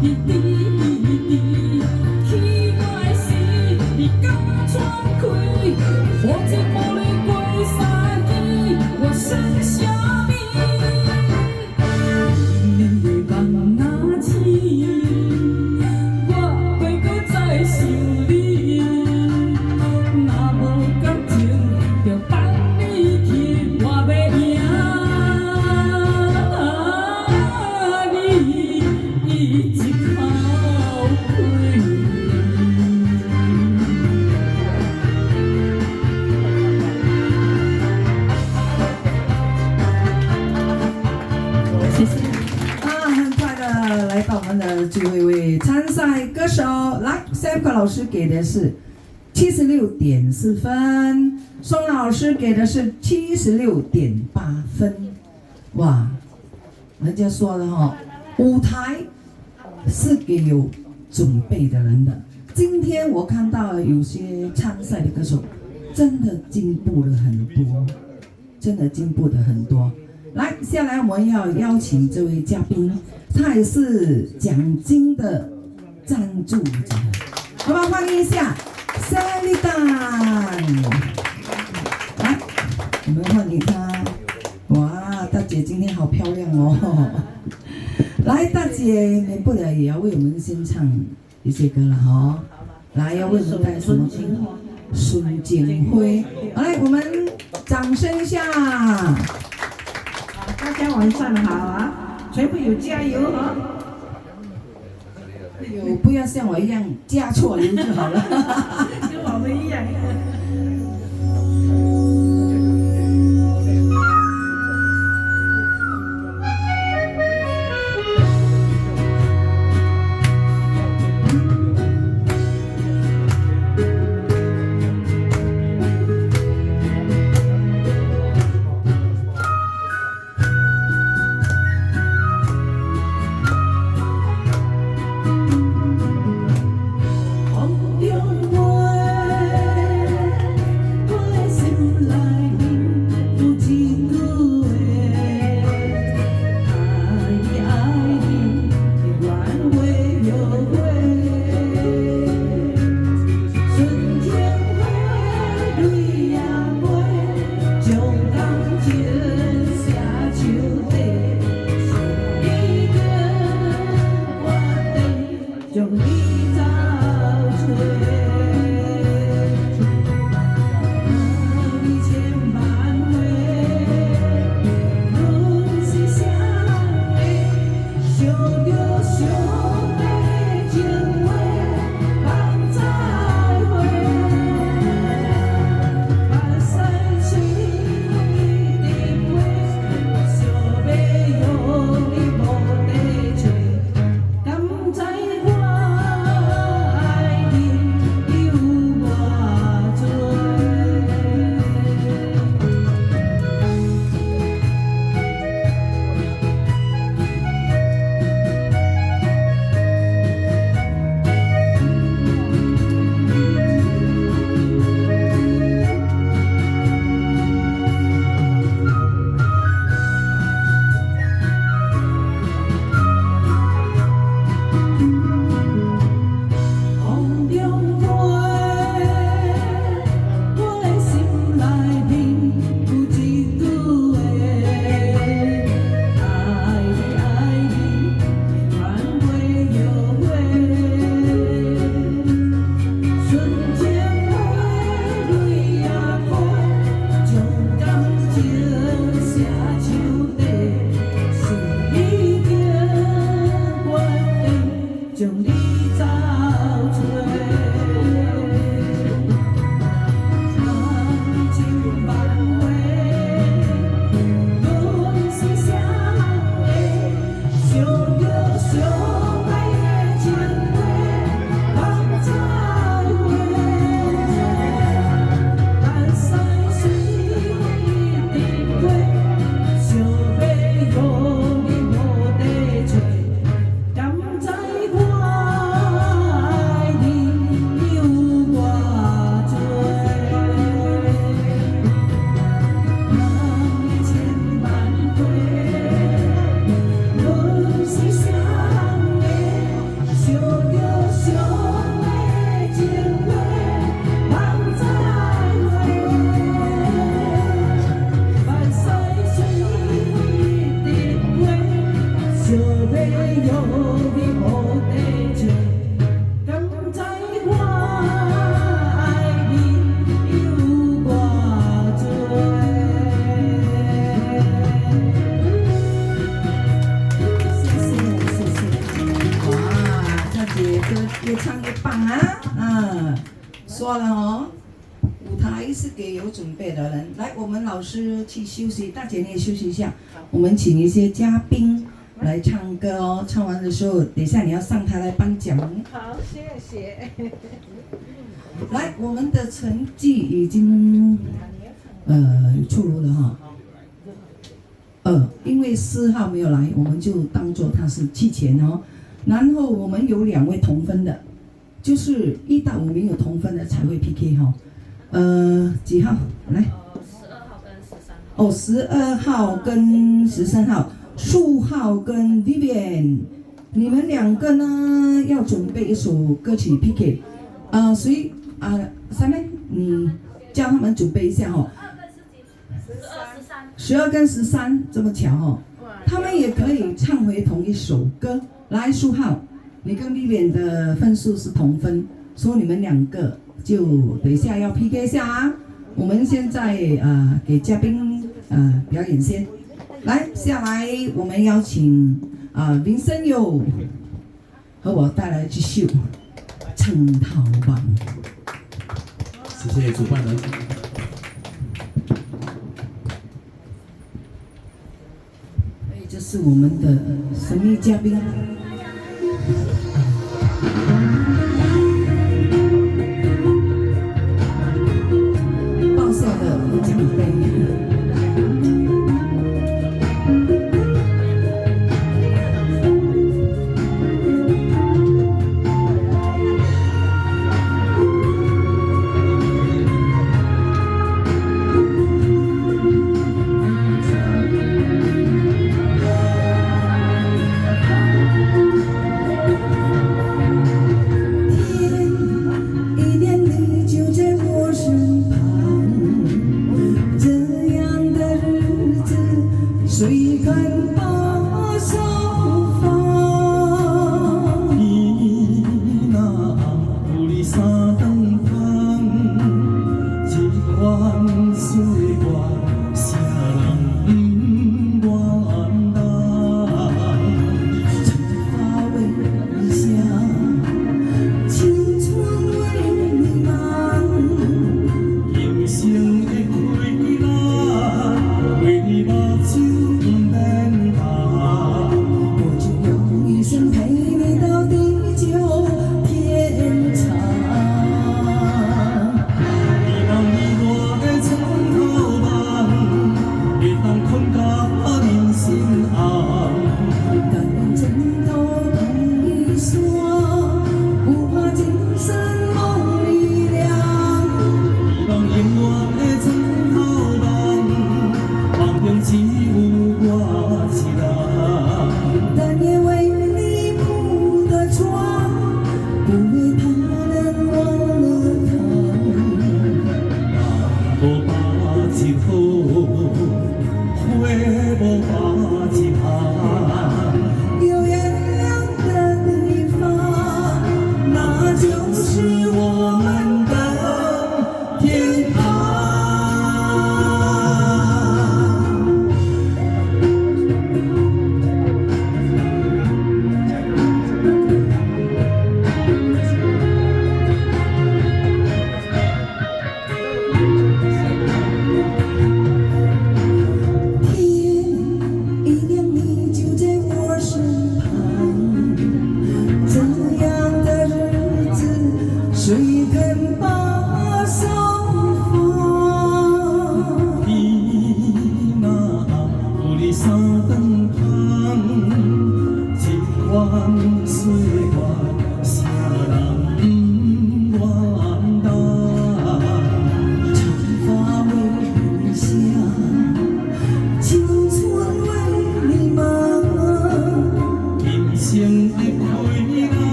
[SPEAKER 5] 一滴一滴，起我的心，你敢敞开，火箭无泪过三更，我剩啥物？面对万那天，我袂搁再想你，若无感情，就放你去，我要赢你一口气。谢谢。
[SPEAKER 1] 很快的来到我们的最后一位参赛歌手，来 Sam 老师给的是76.4分，宋老师给的是76.8分。哇，人家说了哈，舞台是给有准备的人的。今天我看到有些参赛的歌手真的进步了很多，真的进步的很多。来，下来我们要邀请这位嘉宾，他也是奖金的赞助者，好不好？欢迎一下 Sally 来，我们欢迎他。哇，大姐今天好漂亮哦！来，大姐免不了也要为我们先唱一些歌了哈。来，要为我们带什么歌？孙建辉。好，来，我们掌声一下。
[SPEAKER 4] 大家晚上好啊，全部有加油啊！
[SPEAKER 1] 有不要像我一样加错油就好了。
[SPEAKER 4] 跟我们一样。
[SPEAKER 9] 想要你无地找，甘知我
[SPEAKER 1] 歌越唱越棒啊！说了哦，舞台是给有准备的人。来，我们老师去休息，大姐你也休息一下。我们请一些嘉宾来唱歌哦。唱完的时候，等一下你要上台来颁奖。
[SPEAKER 7] 好，谢谢。
[SPEAKER 1] 来，我们的成绩已经出炉了哈。因为4号没有来，我们就当做他是弃权哦。然后我们有2位同分的，就是1到5名有同分的才会 PK 哈。几号？来。12号跟13号，树浩跟 Vivian， 你们2个呢要准备一首歌曲 PK。谁三妹，你叫他们准备一下哈。12跟13，这么巧哦，他们也可以唱回同一首歌。来，树浩，你跟 Vivian 的分数是同分，所以你们2个就等一下要 PK 一下啊。我们现在给嘉宾表演先。来，下来我们邀请林森友和我带来这首《城头棒》。
[SPEAKER 11] 谢谢主办人。
[SPEAKER 1] 这是我们的神秘嘉宾。报销的奖杯。
[SPEAKER 9] 我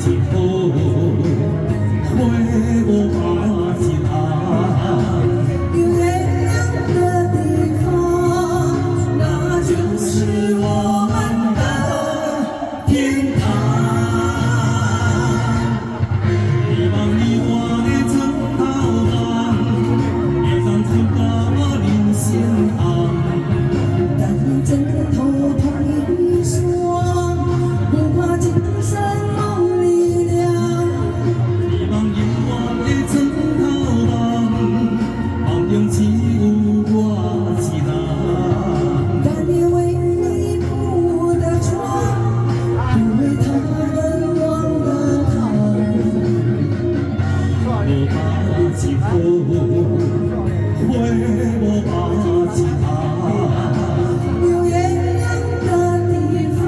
[SPEAKER 6] 一朵，花无把一行。
[SPEAKER 9] 有月亮的地方，那就是我们的天堂。
[SPEAKER 6] 希望你我的枕头旁，会当出到人身旁。
[SPEAKER 9] 但枕头同你说，不怕今生梦里凉。
[SPEAKER 6] 希望永远的枕头旁，旁边只有我一人。
[SPEAKER 9] 但愿为你铺的床，不为他人忘了他。
[SPEAKER 6] 无把一朵，花无把一行。
[SPEAKER 9] 有月亮的地方，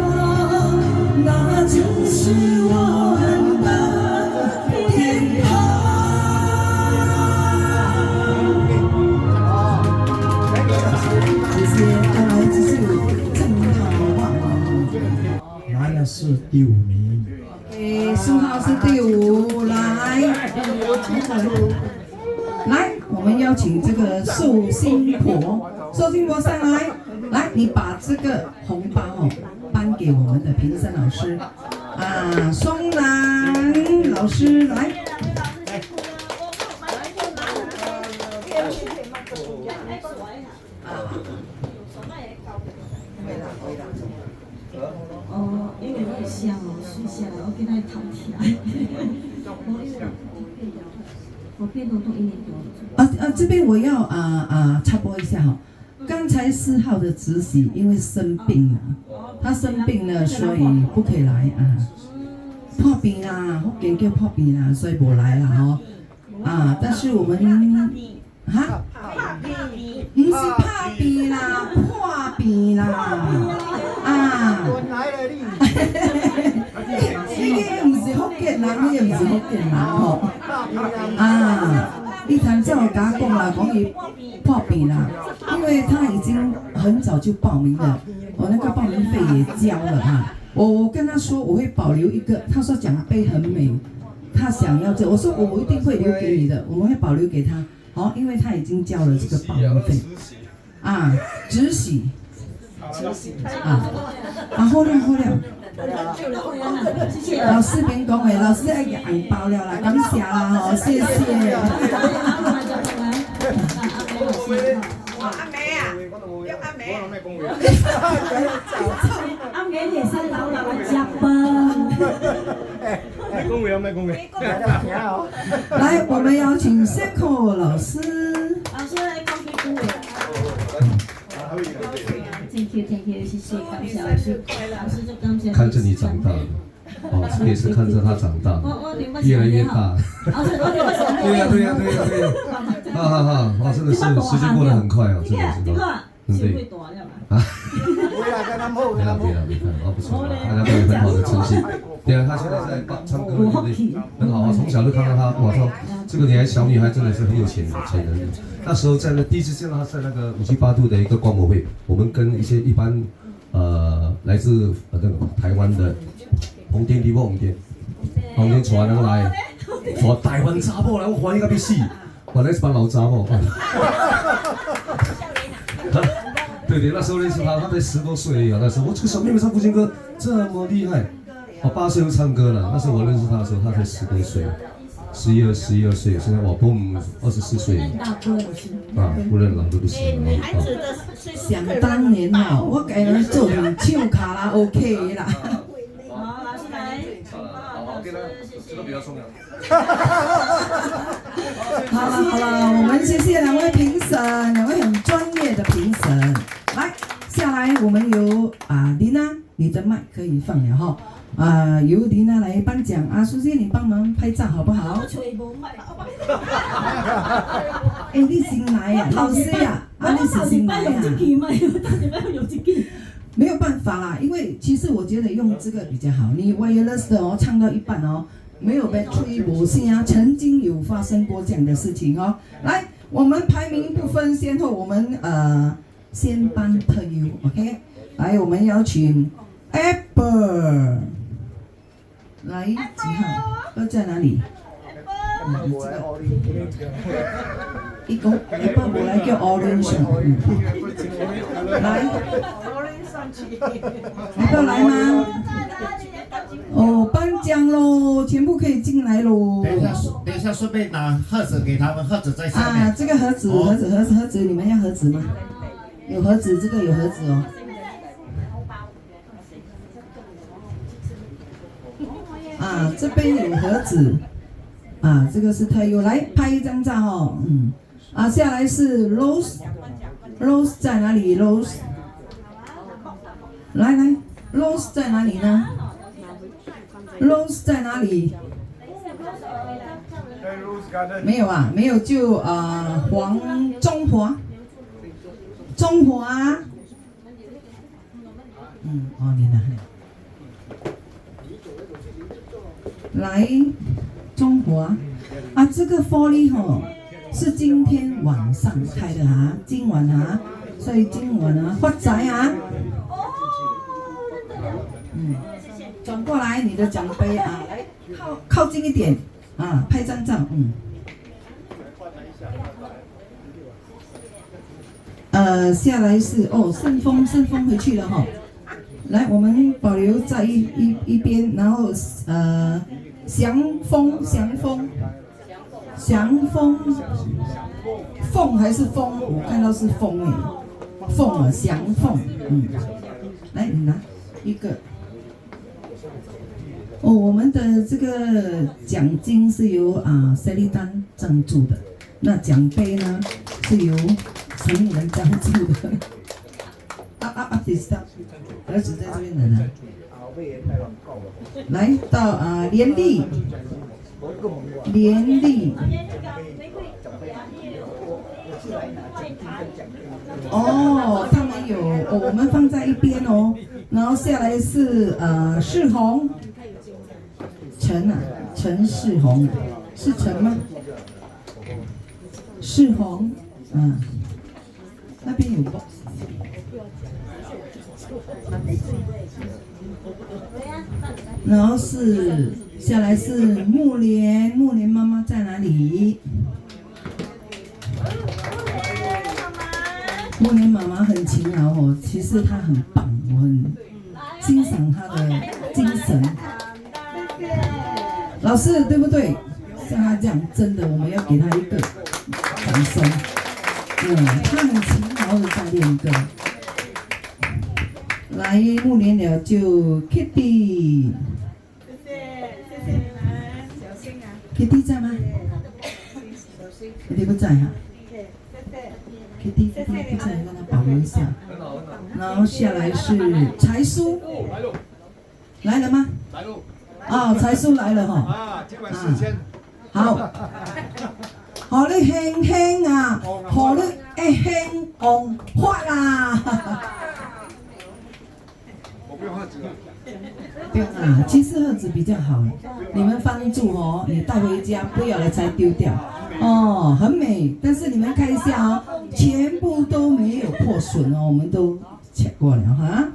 [SPEAKER 9] 那就是我们的天堂。谢谢，再来继续正好吧。
[SPEAKER 2] 拿的是第5名。
[SPEAKER 1] 数号是第5，来，我们邀请这个寿星婆，寿星婆上来，来，你把这个红包颁给我们的评审老师，松兰老师来。
[SPEAKER 5] 哦，因为我想水下来，我给他躺起来。我变动都1年多了。
[SPEAKER 1] 这边我要插播一下哈，刚才4号的直喜因为生病了，他生病了，所以不可以来破病啦，福建叫破病啦，所以无来啦但是我们不是拍病啦，破病啦，你不是福建人，你也不是福建人你才叫我甲讲啦，讲伊破病啦，因为他已经很早就报名了，我那个报名费也交了我跟他说我会保留一个，他说奖杯很美，他想要这，我说我一定会留给你的，我们会保留给他。因为他已经交了这个报名费直喜好了，老师免讲的，老师爱红包了啦，感谢啦谢谢。
[SPEAKER 5] 阿妹也是老来接班。
[SPEAKER 1] 来，我们邀请 Seko 老师。
[SPEAKER 5] 老师来恭喜各位。Thank you， 谢谢，感谢老师，老师就感谢。
[SPEAKER 8] 看着你长大，这也是看着他长大，越来越大。对呀，哇，真的是时间过得很快真的是。对。别看，不错，大家都有很好的成绩。对啊，他现在在唱歌，对不对？很好从小就看到他，哇操，这个小女孩真的是很有潜能的。那时候在第一次见到她在那个578度的一个观摩会，我们跟一般来自那个台湾的红店地红店传人来，带台湾查某来，我欢喜到要死，原来是帮老查某。对，那时候认识他才10多岁那时候我这个小妹妹唱福建歌这么厉害，8岁就唱歌了。那时候我认识他的时候，他才10多岁，11、12岁，现在哇，boom， 24岁不认老都不行了。
[SPEAKER 1] 想当年我给人做唱卡拉 OK 啦。
[SPEAKER 5] 好，老师来。
[SPEAKER 8] 这个比较重要。
[SPEAKER 1] 好了，我们谢谢2位评审，2位很专业的评审。来，下来我们由丽娜，你的麦可以放了由丽娜来颁奖苏姐你帮忙拍照好不好？你新来老师你是新来没有办法啦，因为其实我觉得用这个比较好。你 wireless 的唱到一半没有 battery 无声曾经有发生过这样的事情来，我们排名不分先后，我们先颁特优 ，OK？ 来，我们邀请 Apple。来几号？在哪里？一个无来叫 orange， 来，你要来吗？哦，颁奖喽，全部可以进来喽。
[SPEAKER 11] 等一下，顺便拿盒子给他们，盒子在下面。
[SPEAKER 1] 啊，这个盒子，你们要盒子吗？有盒子，这个有盒子哦。啊，这边有盒子。啊，这个是特优，来拍一张照哦。啊，下来是 Rose 在哪里 ？Rose， 来，Rose 在哪里呢 ？Rose 在哪里？没有啊，没有就中华，哦，你拿来，中华啊，这个 Folly 是今天晚上开的啊，今晚啊，所以今晚啊发财啊，转过来你的奖杯啊，来靠近一点啊，拍张照，下来是顺丰回去了哈，来我们保留在一边，然后祥丰，凤还是风？我看到是风哎，凤啊，祥凤，来你拿一个。我们的这个奖金是由塞利丹赞助的，那奖杯呢是由成员赞助的。儿子在这边来了。来到联丽，他们有我们放在一边哦，然后下来是世宏，陈世宏，是陈吗？世宏，那边有box。然后下来是木莲妈妈在哪里？木莲妈妈很勤劳哦，其实她很棒，我很欣赏她的精神。老师对不对？像她这样，真的我们要给她一个掌声。她很勤劳的在练歌。来木莲了就 Kitty， 谢谢你们，小心啊。Kitty 在吗？Kitty 不在哈。Kitty 不在，让他保留一下。然后下来是财叔，来了吗？来喽。财叔来了哈。今晚4000。好。好你輕輕啊，好你輕紅發啦。不用啊，其实盒子比较好，你们放住哦，你带回家不要了才丢掉哦，很美。但是你们看一下哦，全部都没有破损哦，我们都check过了哈。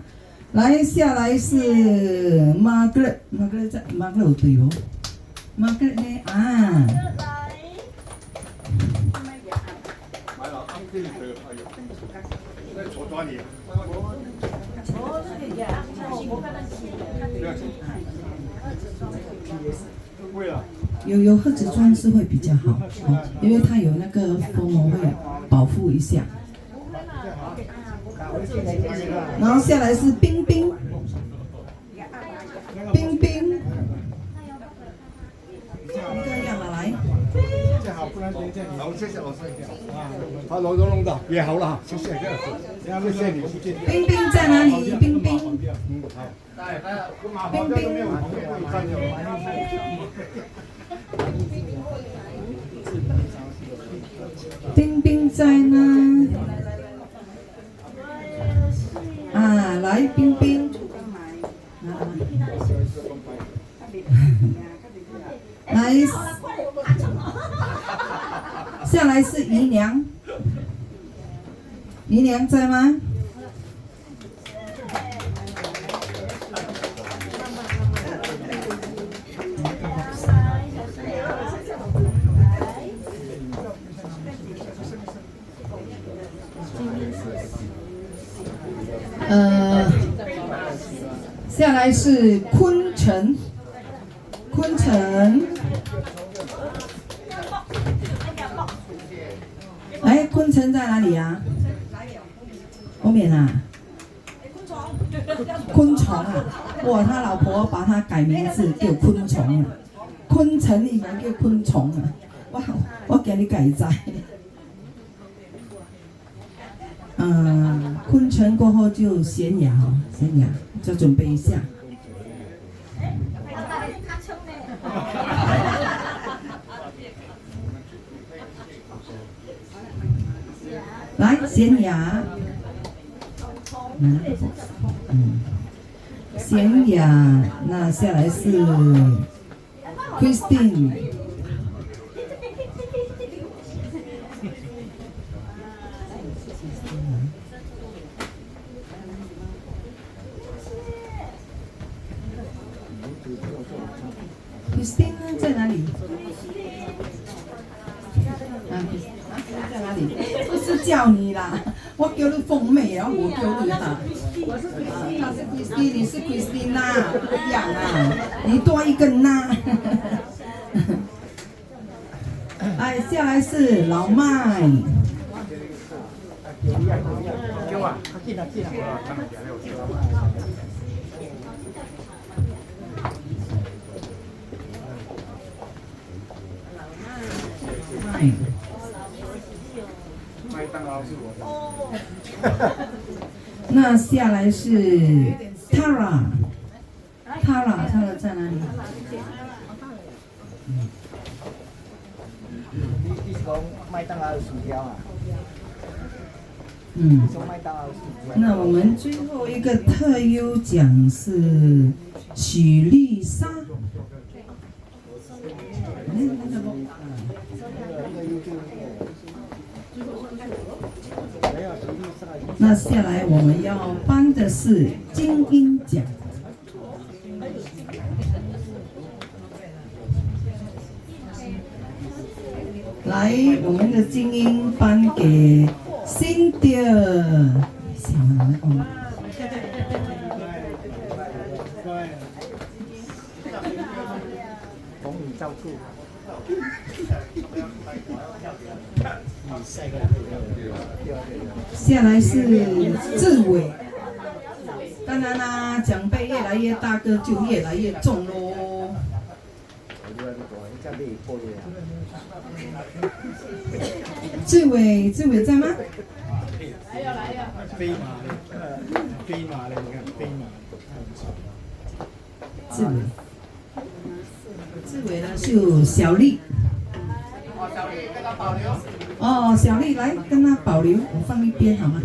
[SPEAKER 1] 来，下来是 Margaret 在 Margaret 有对哦 ，Margaret 呢啊。有盒子装饰会比较好，因为它有那个风会保护一下。然后下来是冰冰，一个样来。
[SPEAKER 10] 好，谢谢老师。好，弄到也好了，谢谢，谢谢你。
[SPEAKER 1] 冰冰在哪里？冰冰。冰冰在呢？来冰冰。来，下来是姨娘在吗？下来是昆城，昆城。哎，昆城在哪里啊？后面啊？昆虫啊！哇，他老婆把他改名字叫昆虫啊，昆城里面叫昆虫啊！哇，我给你改在。昆城过后就咸阳哦，咸阳就准备一下。来，咸阳，咸阳，那下来是 Christine。Christine 呢在哪里？在哪里？不是叫你啦，我叫你凤妹啊，我叫你啦。他是 Christine， 你是 Christine 啦，不一样啊，你多一个啦。哎，下来是老麦。
[SPEAKER 10] 麦当劳是我的。
[SPEAKER 1] 那下来是 Tara 在哪里？
[SPEAKER 10] 你是讲麦当劳的薯条啊？
[SPEAKER 1] 那我们最后一个特优奖是许丽莎。那下来我们要颁的是金鹰奖。来，我们的金鹰颁给 Cynthia。
[SPEAKER 10] 懂你照顾。
[SPEAKER 1] 下来是志伟。当然啦，奖杯越来越大个就越来越重喽。志伟在吗？
[SPEAKER 10] 来呀！飞马的，飞马的，你看飞马。
[SPEAKER 1] 志伟呢是小丽。哦，小丽来跟他保留，我放一边好吗？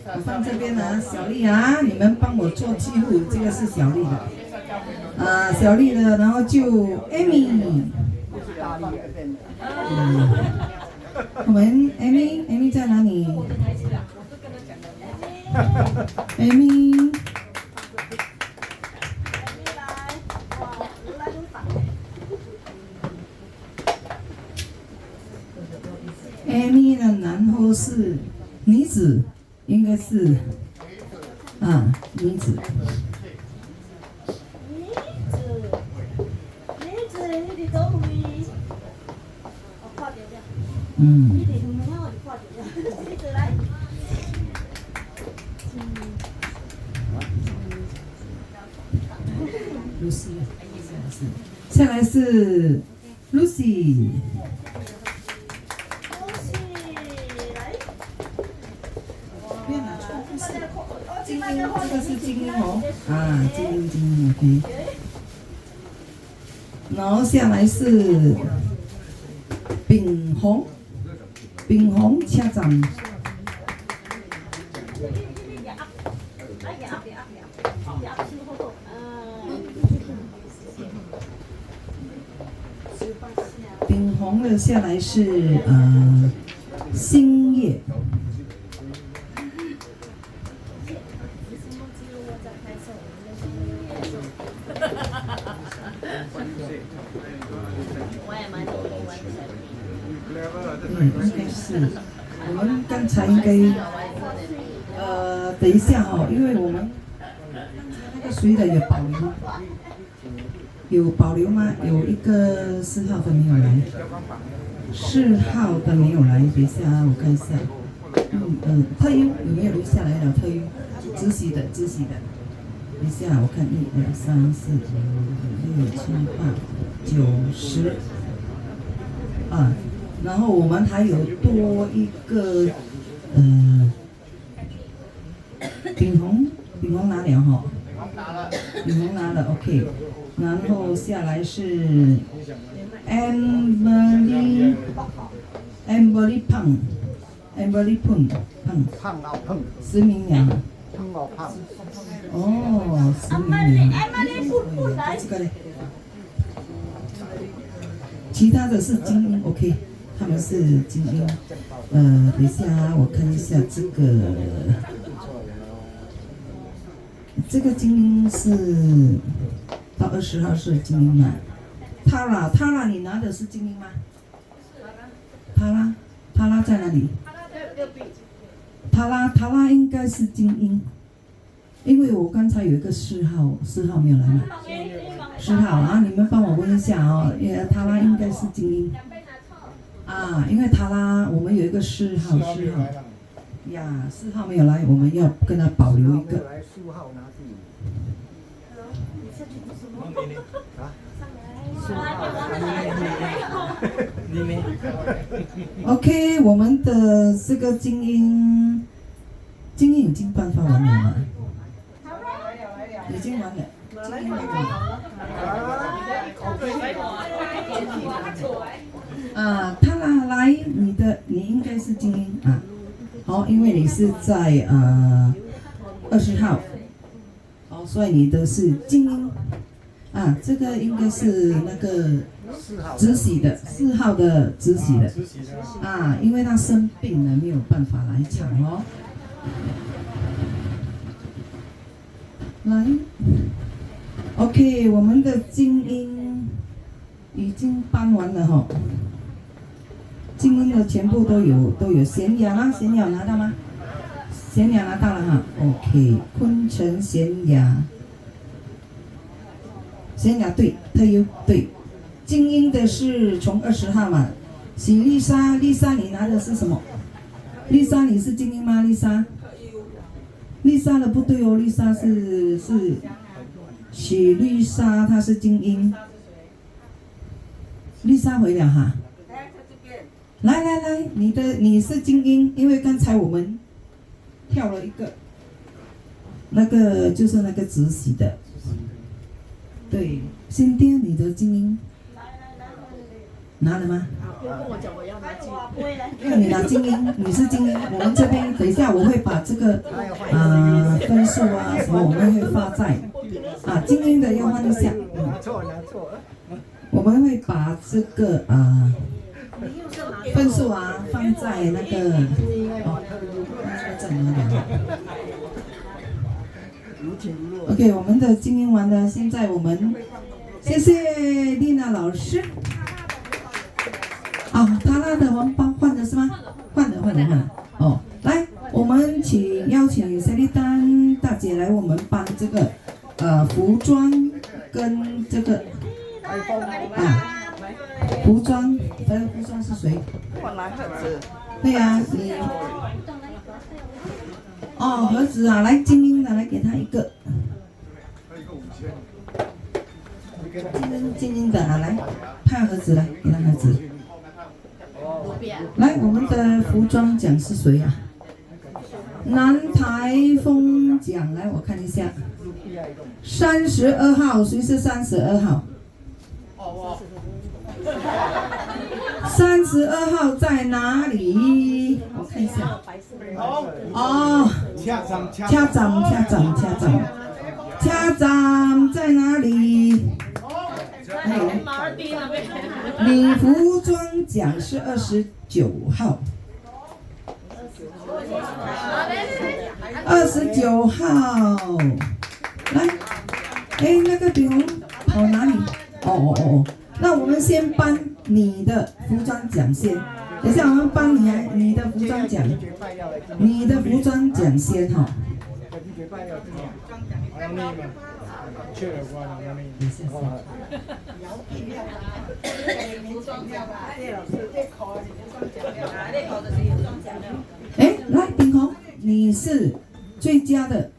[SPEAKER 1] 我放这边啊，小丽啊，你们帮我做记录，这个是小丽的。小丽的，然后就 Amy。我们 Amy 在哪里 ？Amy。Amy 呢，然后是女子，应该是女子。下来是 Lucy。这个是精英哦，精英 OK。然后下来是秉宏车长。秉宏的下来是星夜。应该是，我们刚才应该，等一下哈，因为我们刚才那个谁的有保留吗？有保留吗？有一个4号的没有来，4号的没有来，等一下我看一下。特优有没有留下来了？特优，知悉的。等一下我看1、2、3、4、5、6、7、8、9、10。然后我们还有多一个炳宏拿了哈，炳宏拿了 OK， 然后下来是 Amberly Pang，石明良，哦，石明良，这个嘞，其他的是精英 OK， 他们是精英，等一下我看一下这个精英是到20号是精英嘛？Tara，你拿的是精英吗？Tara在哪里？Tara应该是精英，因为我刚才有一个4号没有来嘛，4号啊，你们帮我问一下哦，Tara应该是精英因为Tara我们有一个4号呀，4号没有来，我们要跟他保留一个。OK， 我们的这个精英已经颁发完了吗？已经完了，精英完了。他来，你应该是精英啊。好，因为你是在20号，好，所以你的是精英这个应该是那个直喜的4号的直喜的因为他生病了，没有办法来场哦。来 ，OK， 我们的精英已经颁完了哈。精英的全部都有，贤雅吗？贤雅拿到吗？贤雅拿到了哈 ，OK， 昆城贤雅对，特优对，精英的是从20号嘛，许丽莎你拿的是什么？丽莎你是精英吗？丽莎的不对哦，丽莎是许丽莎她是精英，丽莎回了哈。来，你是精英，因为刚才我们跳了一个，那个就是那个直喜的，对，新爹你的精英拿了吗？
[SPEAKER 7] 不用跟我讲，我要拿精英。
[SPEAKER 1] 因为你拿精英，你是精英，我们这边等一下我会把这个分数什么我们会发在精英的要换一下，
[SPEAKER 10] 拿错，
[SPEAKER 1] 我们会把这个分数放在那个在哪里？OK， 我们的精英完了，现在我们谢谢丽娜老师。他那的红包换了是吗？换了。来，我们邀请塞丽丹大姐来我们颁这个服装跟这个服装是谁？
[SPEAKER 7] 换来盒子。
[SPEAKER 1] 对呀，你盒子来精英的来给他一个。精英的来派盒子来给他盒子。来，我们的服装奖是谁呀？南台风奖，来我看一下，32号，谁是32号？32号在哪里？我看一下。车站在哪里？你服装奖是29号。29号，来，那个炳宏跑哪里？那我们先颁你的服装奖先，等一下我们颁你的服装奖，先哈。
[SPEAKER 10] 确了，我讲那里。
[SPEAKER 1] 哎，来，炳宏，你是最佳的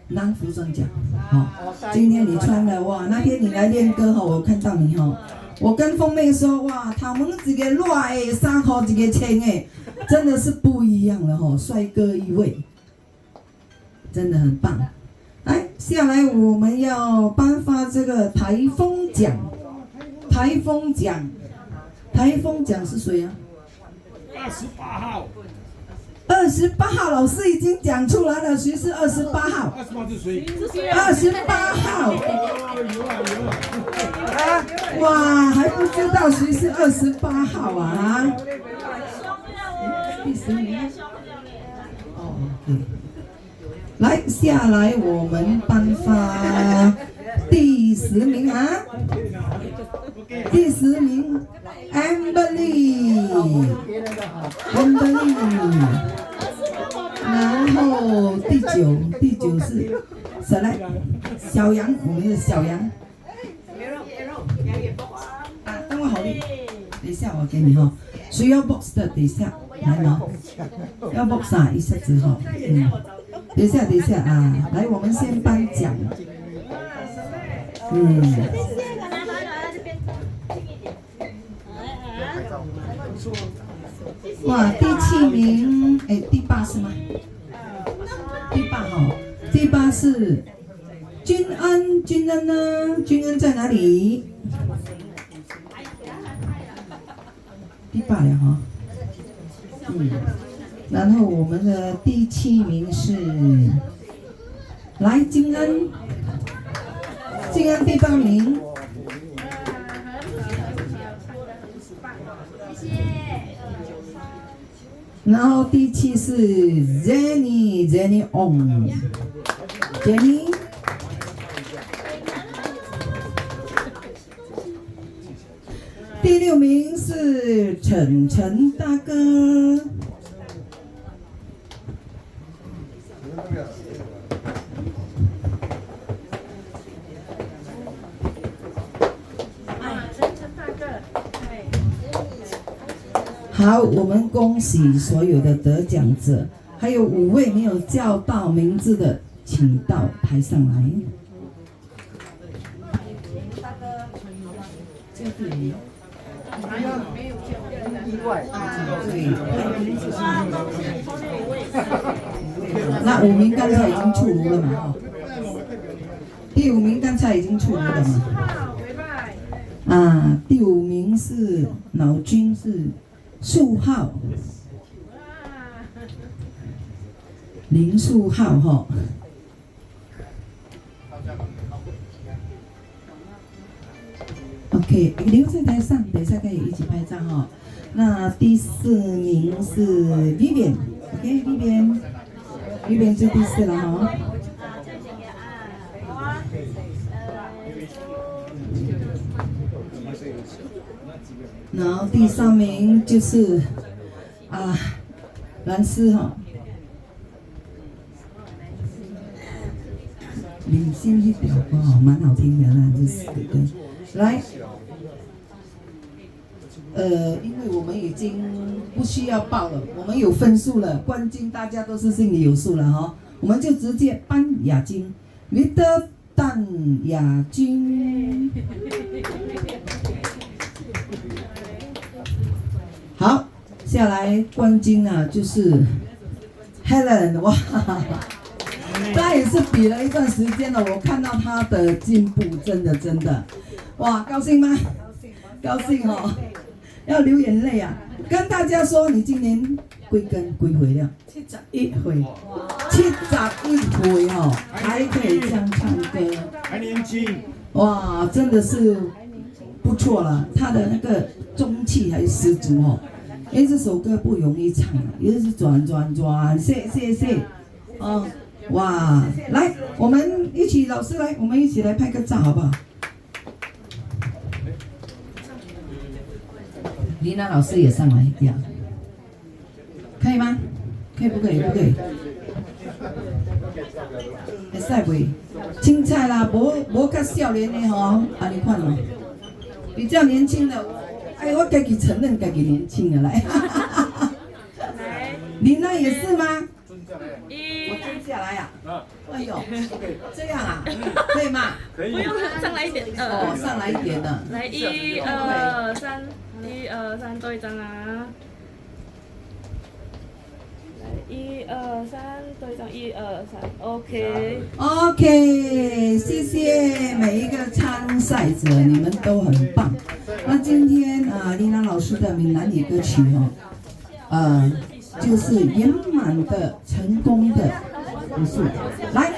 [SPEAKER 1] 男服装奖。好，今天你穿的哇，那天你来练歌哈，我看到你哈。我跟凤妹说，哇，他们一个热的衫裤，一个青的，真的是不一样了哈，帅哥一位，真的很棒。来，下来我们要颁发这个台风奖。台风奖，台风奖是谁啊
[SPEAKER 10] 28号。
[SPEAKER 1] 28号，老师已经讲出来了，谁是28号
[SPEAKER 10] 28号是谁
[SPEAKER 1] ？28号。
[SPEAKER 10] 啊！
[SPEAKER 1] 哇，还不知道谁是28号啊？第10名。哦，对。来，下来我们颁发第10名啊。第10名 ，Amberly， 然后第9是谁来？小杨，我们的小杨。啊，等我好你，等一下我给你哈。需要 box 的，等一下来拿。要 box 啊，一下子哈。等一下啊，来，我们先颁奖。哇，第7名，哎，第8是吗？第8哈，第8是君恩，君恩呢？君恩在哪里？第8了哈。然后我们的第7名是，来金恩，金恩第8名。然后第7是 Jenny On，Jenny。第6名是晨晨大哥。好，我们恭喜所有的得奖者，还有5位没有叫到名字的，请到台上来。那5名刚才已经出炉了嘛？第5名刚才已经出炉了嘛？啊，第5名是老君是。树号，林树浩哈。OK， 留在台上，等一下可以一起拍照哈。那第4名是 Vivian，OK，Vivian 就第4了哈。然后第3名就是蓝丝哈，领先一条歌哦，蛮好听的那这4个。来，因为我们已经不需要报了，我们有分数了，冠军大家都是心里有数了哈，我们就直接颁亚军，你的当亚军。好，下来冠军啊，就是 Helen， 哇，她也是比了一段时间了，我看到她的进步，真的，哇，高兴吗？高兴哦，要流眼泪啊！跟大家说，你今年几回了？71回，71回哦，还可以这样唱歌，
[SPEAKER 10] 还年轻，
[SPEAKER 1] 哇，真的是不错了，她的那个中气还十足哦。因为这首歌不容易唱，也是转，谢，哦，哇，来，我们一起，老师来，我们一起来拍个照好不好？丽娜老师也上来呀，可以吗？可以不可以？不可以。会使袂？青菜啦，无较少年的吼，安尼款哦，比较年轻的，哎，我家己承认家己年轻了来。你那也是吗？我蹲下来呀。哎呦，这样啊，可以吗？
[SPEAKER 5] 可以。不用上来一点。
[SPEAKER 1] 哦，上来一点的。
[SPEAKER 5] 来1、2、3，1、2、3，对张啊。1、2、3，对张1、2、3 ，OK。OK，
[SPEAKER 1] 谢谢每一个参赛者，你们都很棒。那今天丽娜老师的闽南语歌曲哦，就是圆满的、成功的结束。来。